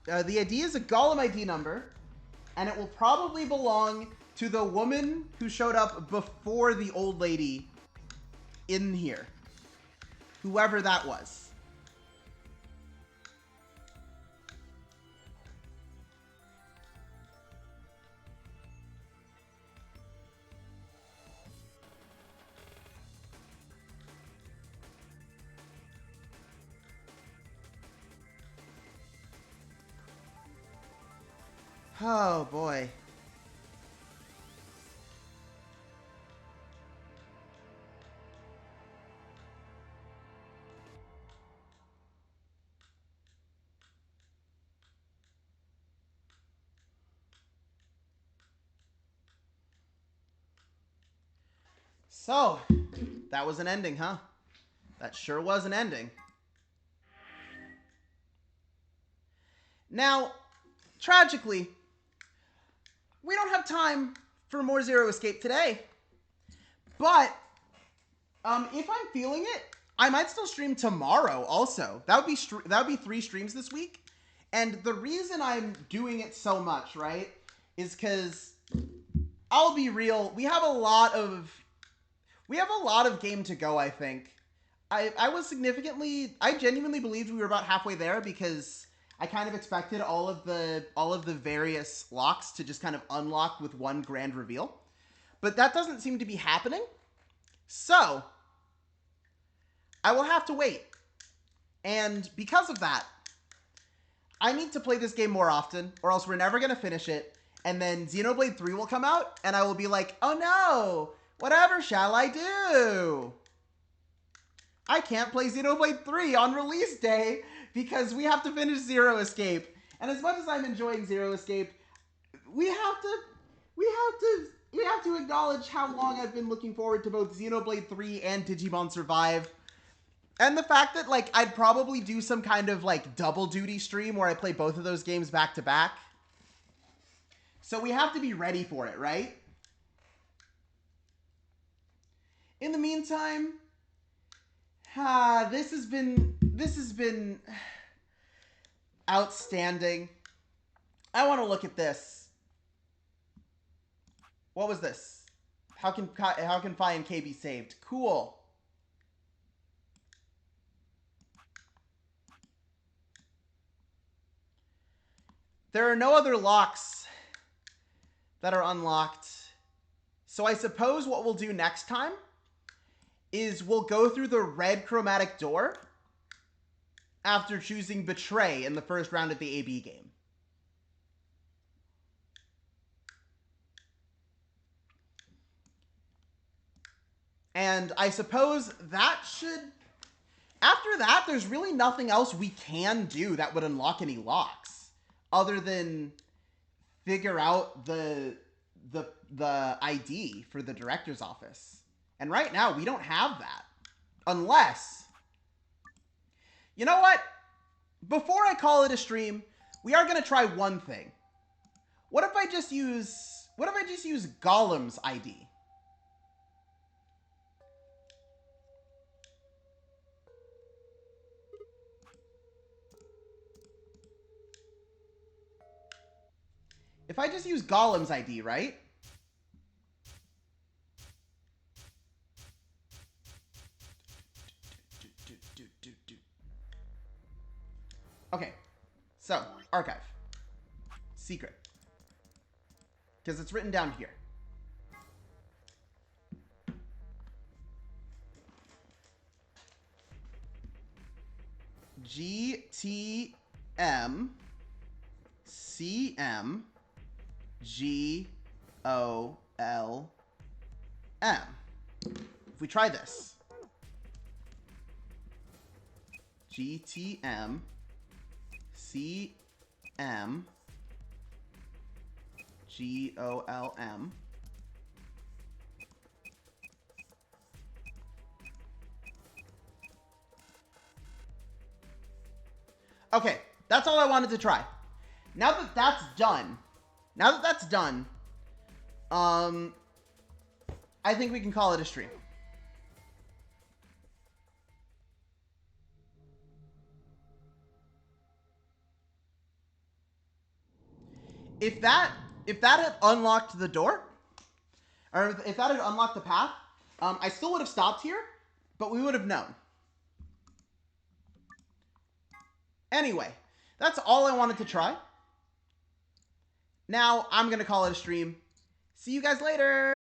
the ID is a Golem ID number, and it will probably belong to the woman who showed up before the old lady in here. Whoever that was. Oh boy. So, that was an ending, huh? That sure was an ending. Now, tragically, we don't have time for more Zero Escape today. But, if I'm feeling it, I might still stream tomorrow also. That would be 3 streams this week. And the reason I'm doing it so much, right, is because I'll be real, we have a lot of game to go, I think. I genuinely believed we were about halfway there because I kind of expected all of the various locks to just kind of unlock with one grand reveal. But that doesn't seem to be happening. So, I will have to wait. And because of that, I need to play this game more often, or else we're never going to finish it. And then Xenoblade 3 will come out, and I will be like, oh no, whatever shall I do? I can't play Xenoblade 3 on release day because we have to finish Zero Escape. And as much as I'm enjoying Zero Escape, we have to acknowledge how long I've been looking forward to both Xenoblade 3 and Digimon Survive. And the fact that, like, I'd probably do some kind of, like, double duty stream where I play both of those games back to back. So we have to be ready for it, right? In the meantime, this has been outstanding. I want to look at this. What was this? How can Fi and K be saved? Cool. There are no other locks that are unlocked. So I suppose what we'll do next time is we'll go through the red chromatic door after choosing Betray in the first round of the AB game. And I suppose that should... After that, there's really nothing else we can do that would unlock any locks. Other than figure out the ID for the director's office. And right now, we don't have that. Unless... You know what? Before I call it a stream, we are going to try one thing. What if I just use Golem's ID? If I just use Golem's ID, right? Okay, so, archive. Secret. Because it's written down here. GTM CM GOLM. If we try this. GTM CM GOLM. Okay, that's all I wanted to try. Now that that's done, I think we can call it a stream. If that had unlocked the door, or if that had unlocked the path, I still would have stopped here, but we would have known. Anyway, that's all I wanted to try. Now I'm going to call it a stream. See you guys later.